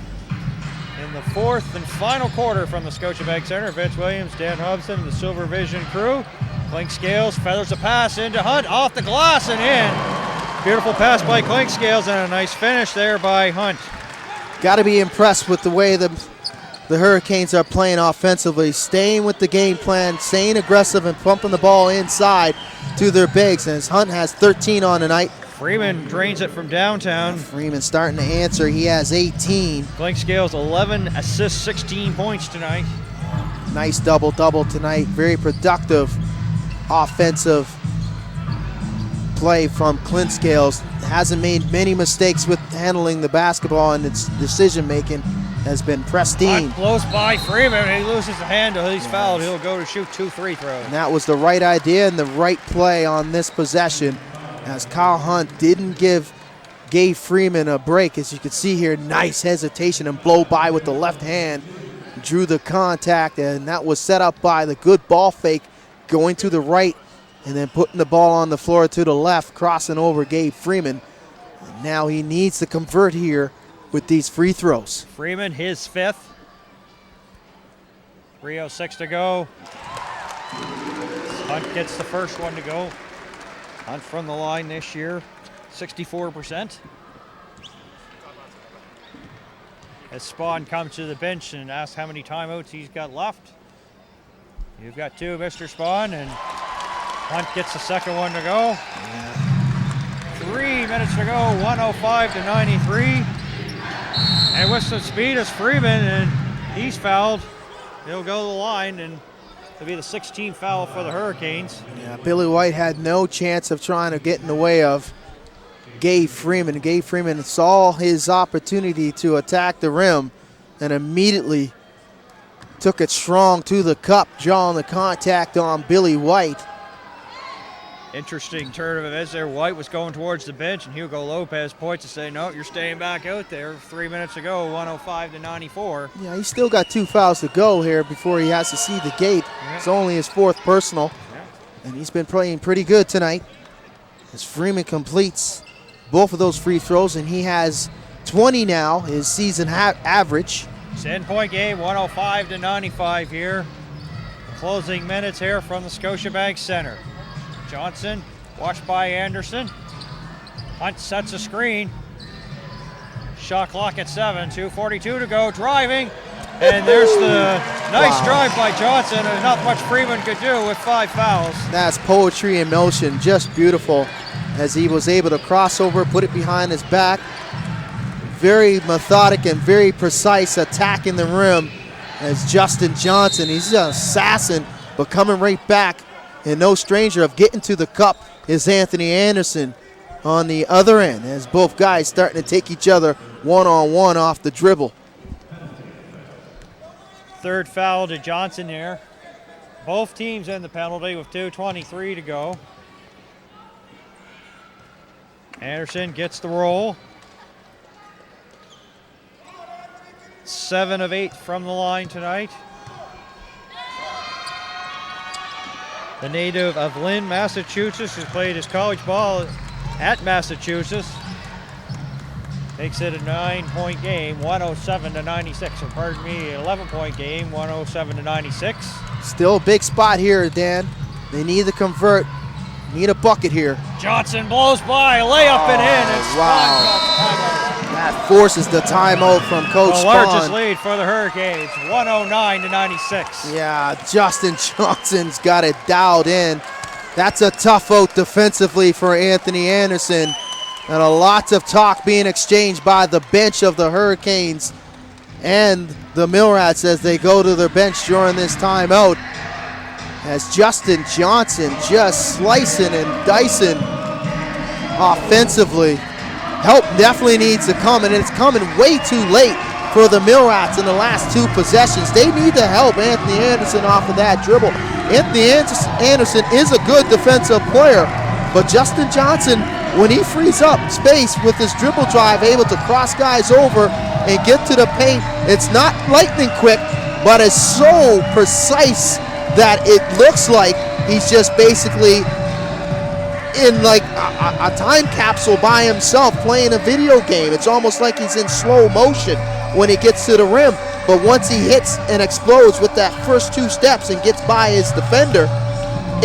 in the fourth and final quarter from the Scotiabank Center. Vince Williams, Dan Hobson, the Silver Vision crew. Clinkscales feathers a pass into Hunt, off the glass and in. Beautiful pass by Clinkscales and a nice finish there by Hunt. Got to be impressed with the way the Hurricanes are playing offensively, staying with the game plan, staying aggressive and pumping the ball inside to their bigs. And as Hunt has 13 on the night. Freeman drains it from downtown. Freeman starting to answer. He has 18. Clinkscales 11 assists, 16 points tonight. Nice double-double tonight. Very productive offensive play from Clinkscales. Hasn't made many mistakes with handling the basketball, and its decision-making has been pristine. Close by Freeman. He loses the handle. He's fouled. He'll go to shoot 2 free throws. And that was the right idea and the right play on this possession, as Kyle Hunt gave Freeman a break. As you can see here, nice hesitation and blow by with the left hand. Drew the contact, and that was set up by the good ball fake, going to the right and then putting the ball on the floor to the left, crossing over Gabe Freeman. And now he needs to convert here with these free throws. Freeman, his 5th. 3:06 to go. Hunt gets the first one to go. Hunt from the line this year, 64%. As Spawn comes to the bench and asks how many timeouts he's got left. You've got 2, Mr. Spawn, and Hunt gets the second one to go. 3 minutes to go, 105-93. And with some speed is Freeman, and he's fouled. He'll go to the line, and it'll be the 16th foul for the Hurricanes. Yeah, Billy White had no chance of trying to get in the way of Gabe Freeman. Gabe Freeman saw his opportunity to attack the rim and immediately took it strong to the cup, drawing the contact on Billy White. Interesting turn of events there. White was going towards the bench, and Hugo Lopez points to say, no, you're staying back out there. 3 minutes ago, 105-94. Yeah, he's still got 2 fouls to go here before he has to see the gate. Yeah. It's only his 4th personal, and he's been playing pretty good tonight as Freeman completes both of those free throws, and he has 20 now, his season average. 10-point game, 105-95 here. Closing minutes here from the Scotiabank Center. Johnson, watched by Anderson. Hunt sets a screen. Shot clock at 7, 2:42 to go, driving. And there's the nice drive by Johnson, and not much Freeman could do with 5 fouls. That's poetry in motion, just beautiful as he was able to cross over, put it behind his back. Very methodic and very precise attack in the rim as Justin Johnson. He's an assassin, but coming right back, and no stranger of getting to the cup is Anthony Anderson on the other end, as both guys starting to take each other one-on-one off the dribble. 3rd foul to Johnson here. Both teams in the penalty with 2:23 to go. Anderson gets the roll. 7 of 8 from the line tonight. The native of Lynn, Massachusetts, has played his college ball at Massachusetts. Makes it a 9-point game, 107-96. Or pardon me, 11-point game, 107-96. Still a big spot here, Dan. They need to convert, need a bucket here. Johnson blows by, layup and in. It's wow. That forces the timeout from Coach the largest Spahn. lead for the Hurricanes, 109-96. Yeah, Justin Johnson's got it dialed in. That's a tough out defensively for Anthony Anderson. And a lot of talk being exchanged by the bench of the Hurricanes and the Millrats as they go to their bench during this timeout. As Justin Johnson just slicing and dicing offensively. Help definitely needs to come, and it's coming way too late for the Millrats in the last 2 possessions. They need to help Anthony Anderson off of that dribble. Anthony Anderson is a good defensive player, but Justin Johnson, when he frees up space with his dribble drive, able to cross guys over and get to the paint, it's not lightning quick, but it's so precise that it looks like he's just basically in like a time capsule by himself playing a video game. It's almost like he's in slow motion when he gets to the rim, but once he hits and explodes with that first 2 steps and gets by his defender,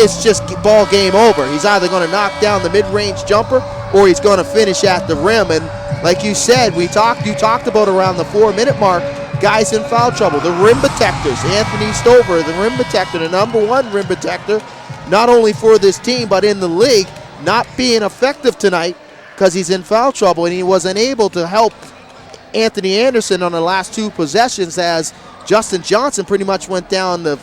it's just ball game over. He's either going to knock down the mid-range jumper or he's going to finish at the rim. And like you said, you talked about around the 4-minute mark, guys in foul trouble. The rim protectors, Anthony Stover, the rim protector, the #1 rim protector, not only for this team but in the league, not being effective tonight because he's in foul trouble, and he was unable to help Anthony Anderson on the last 2 possessions as Justin Johnson pretty much went down the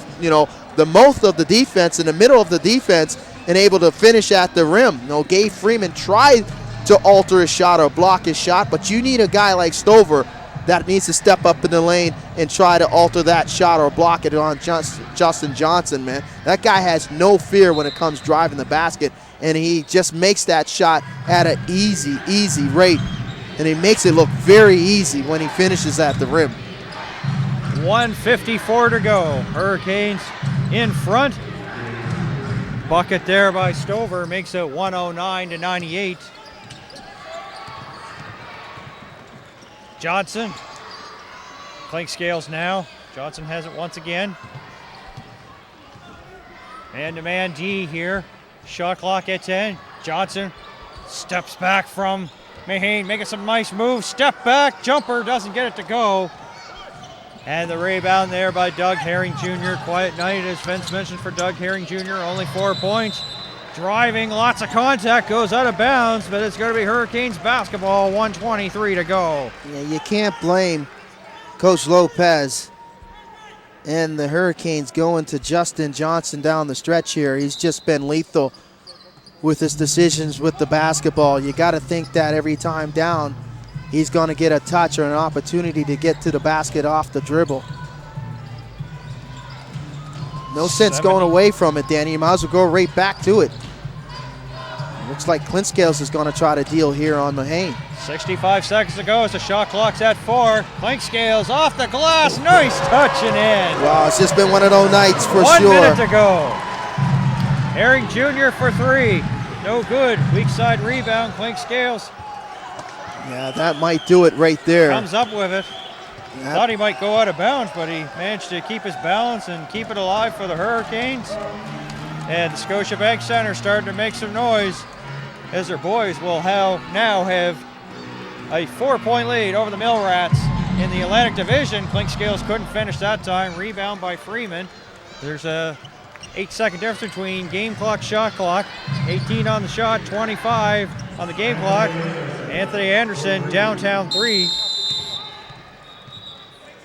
mouth of the defense, in the middle of the defense, and able to finish at the rim. Gabe Freeman tried to alter his shot or block his shot, but you need a guy like Stover that needs to step up in the lane and try to alter that shot or block it on Justin Johnson, man. That guy has no fear when it comes driving the basket, and he just makes that shot at an easy rate, and he makes it look very easy when he finishes at the rim. 1:54 to go. Hurricanes in front. Bucket there by Stover makes it 109-98. Johnson. Clink scales now. Johnson has it once again. Man-to-man D here. Shot clock at 10. Johnson steps back from Mahane, making some nice moves. Step back, jumper, doesn't get it to go. And the rebound there by Doug Herring Jr. Quiet night, as Vince mentioned, for Doug Herring Jr. Only 4 points. Driving, lots of contact, goes out of bounds, but it's going to be Hurricanes basketball, 1:23 to go. Yeah, you can't blame Coach Lopez and the Hurricanes going to Justin Johnson down the stretch here. He's just been lethal with his decisions with the basketball. You got to think that every time down, he's going to get a touch or an opportunity to get to the basket off the dribble. No sense going away from it, Danny. You might as well go right back to it. Looks like Clint Scales is going to try to deal here on Mahane. 65 seconds to go as the shot clock's at 4. Clink Scales off the glass. Nice touch and in. Wow, it's just been one of those nights for 1 sure. minute to go. Herring Jr. for 3. No good. Weak side rebound. Clink Scales Yeah, that might do it right there. comes up with it. That- Thought he might go out of bounds, but he managed to keep his balance and keep it alive for the Hurricanes. And the Scotiabank Center starting to make some noise as their boys will now have a 4-point lead over the Mill Rats in the Atlantic Division. Clink Scales couldn't finish that time. Rebound by Freeman. There's a 8-second difference between game clock, shot clock. 18 on the shot, 25 on the game clock. Anthony Anderson, downtown 3.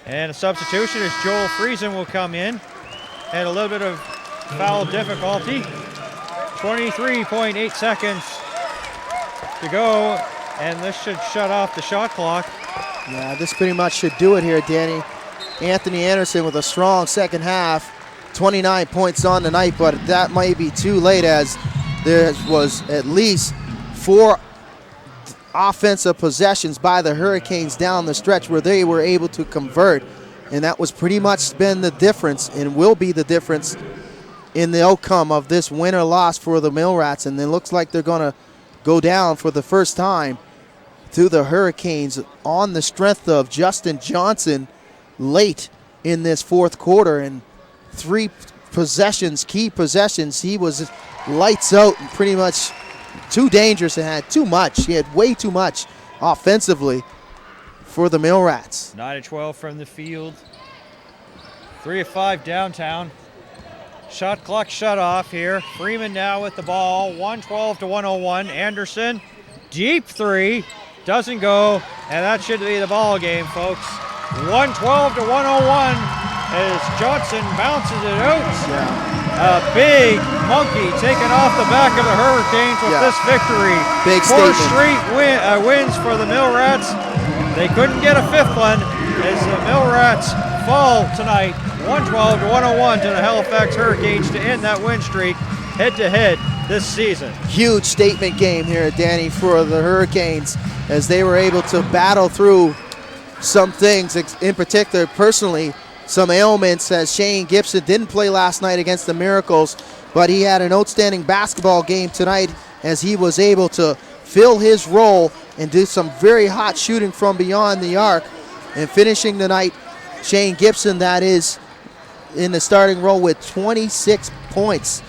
And a substitution as Joel Friesen will come in. Had a little bit of foul difficulty. 23.8 seconds to go, and this should shut off the shot clock. Yeah, this pretty much should do it here, Danny. Anthony Anderson with a strong second half. 29 points on the night, but that might be too late as there was at least 4 offensive possessions by the Hurricanes down the stretch where they were able to convert, and that was pretty much been the difference and will be the difference in the outcome of this win or loss for the Mill Rats. And it looks like they're going to go down for the first time to the Hurricanes on the strength of Justin Johnson late in this fourth quarter. And 3 possessions, key possessions, he was lights out and pretty much too dangerous and had too much. He had way too much offensively for the Mill Rats. 9 of 12 from the field. 3 of 5 downtown. Shot clock shut off here. Freeman now with the ball. 112 to 101. Anderson, deep 3. Doesn't go, and that should be the ball game, folks. 112 to 101 as Johnson bounces it out. Yeah. A big monkey taken off the back of the Hurricanes with Yeah. this victory. Big 4 statement. straight wins for the Mill Rats. They couldn't get a 5th one as the Mill Rats fall tonight, 112 to 101 to the Halifax Hurricanes to end that win streak head-to-head this season. Huge statement game here, Danny, for the Hurricanes as they were able to battle through some things, in particular, personally, some ailments, as Shane Gibson didn't play last night against the Miracles, but he had an outstanding basketball game tonight as he was able to fill his role and do some very hot shooting from beyond the arc. And finishing the night, Shane Gibson, that is, in the starting role with 26 points.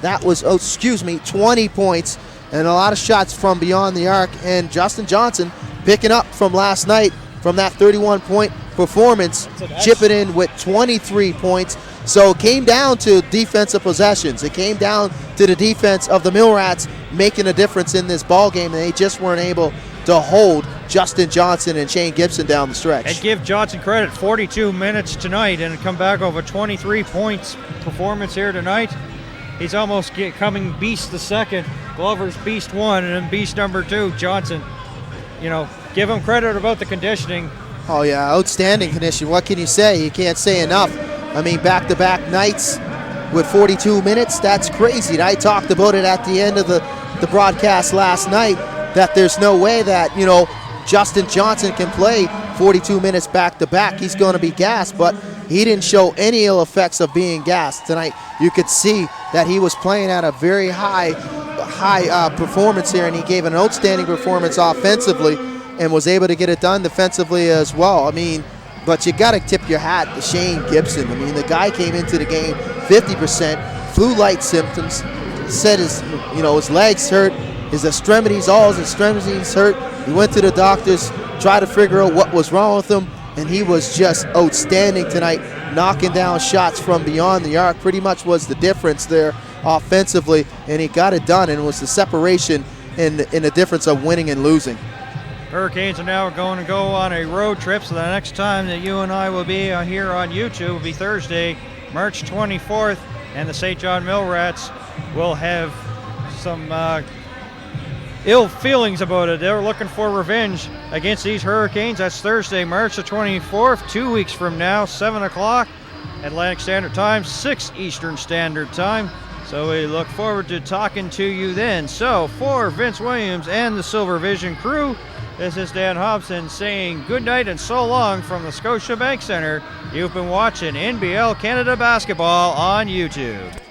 That was, 20 points and a lot of shots from beyond the arc. And Justin Johnson picking up from last night from that 31-point performance, chipping in with 23 points. So it came down to defensive possessions. It came down to the defense of the Mill Rats making a difference in this ball game, and they just weren't able to hold Justin Johnson and Shane Gibson down the stretch. And give Johnson credit, 42 minutes tonight and come back over 23 points performance here tonight. He's almost coming beast the second. Glover's beast 1 and then beast number 2, Johnson. You know, give him credit about the conditioning. Oh yeah, outstanding condition. What can you say? You can't say enough. I mean, back-to-back nights with 42 minutes, that's crazy. I talked about it at the end of the broadcast last night, that there's no way that, you know, Justin Johnson can play 42 minutes back-to-back. He's going to be gassed, but he didn't show any ill effects of being gassed tonight. You could see that he was playing at a very high performance here, and he gave an outstanding performance offensively and was able to get it done defensively as well. I mean, but you got to tip your hat to Shane Gibson. I mean, the guy came into the game 50%, flu-like symptoms, said his legs hurt, his extremities, all his extremities hurt. He went to the doctors, tried to figure out what was wrong with him, and he was just outstanding tonight, knocking down shots from beyond the arc. Pretty much was the difference there offensively, and he got it done, and it was the separation in the difference of winning and losing. Hurricanes are now going to go on a road trip, so the next time that you and I will be here on YouTube will be Thursday, March 24th, and the St. John Mill Rats will have some ill feelings about it. They're looking for revenge against these Hurricanes. That's Thursday, March the 24th, 2 weeks from now, 7 o'clock Atlantic Standard Time, 6 Eastern Standard Time. So we look forward to talking to you then. So for Vince Williams and the Silver Vision crew, this is Dan Hobson saying good night and so long from the Scotiabank Center. You've been watching NBL Canada Basketball on YouTube.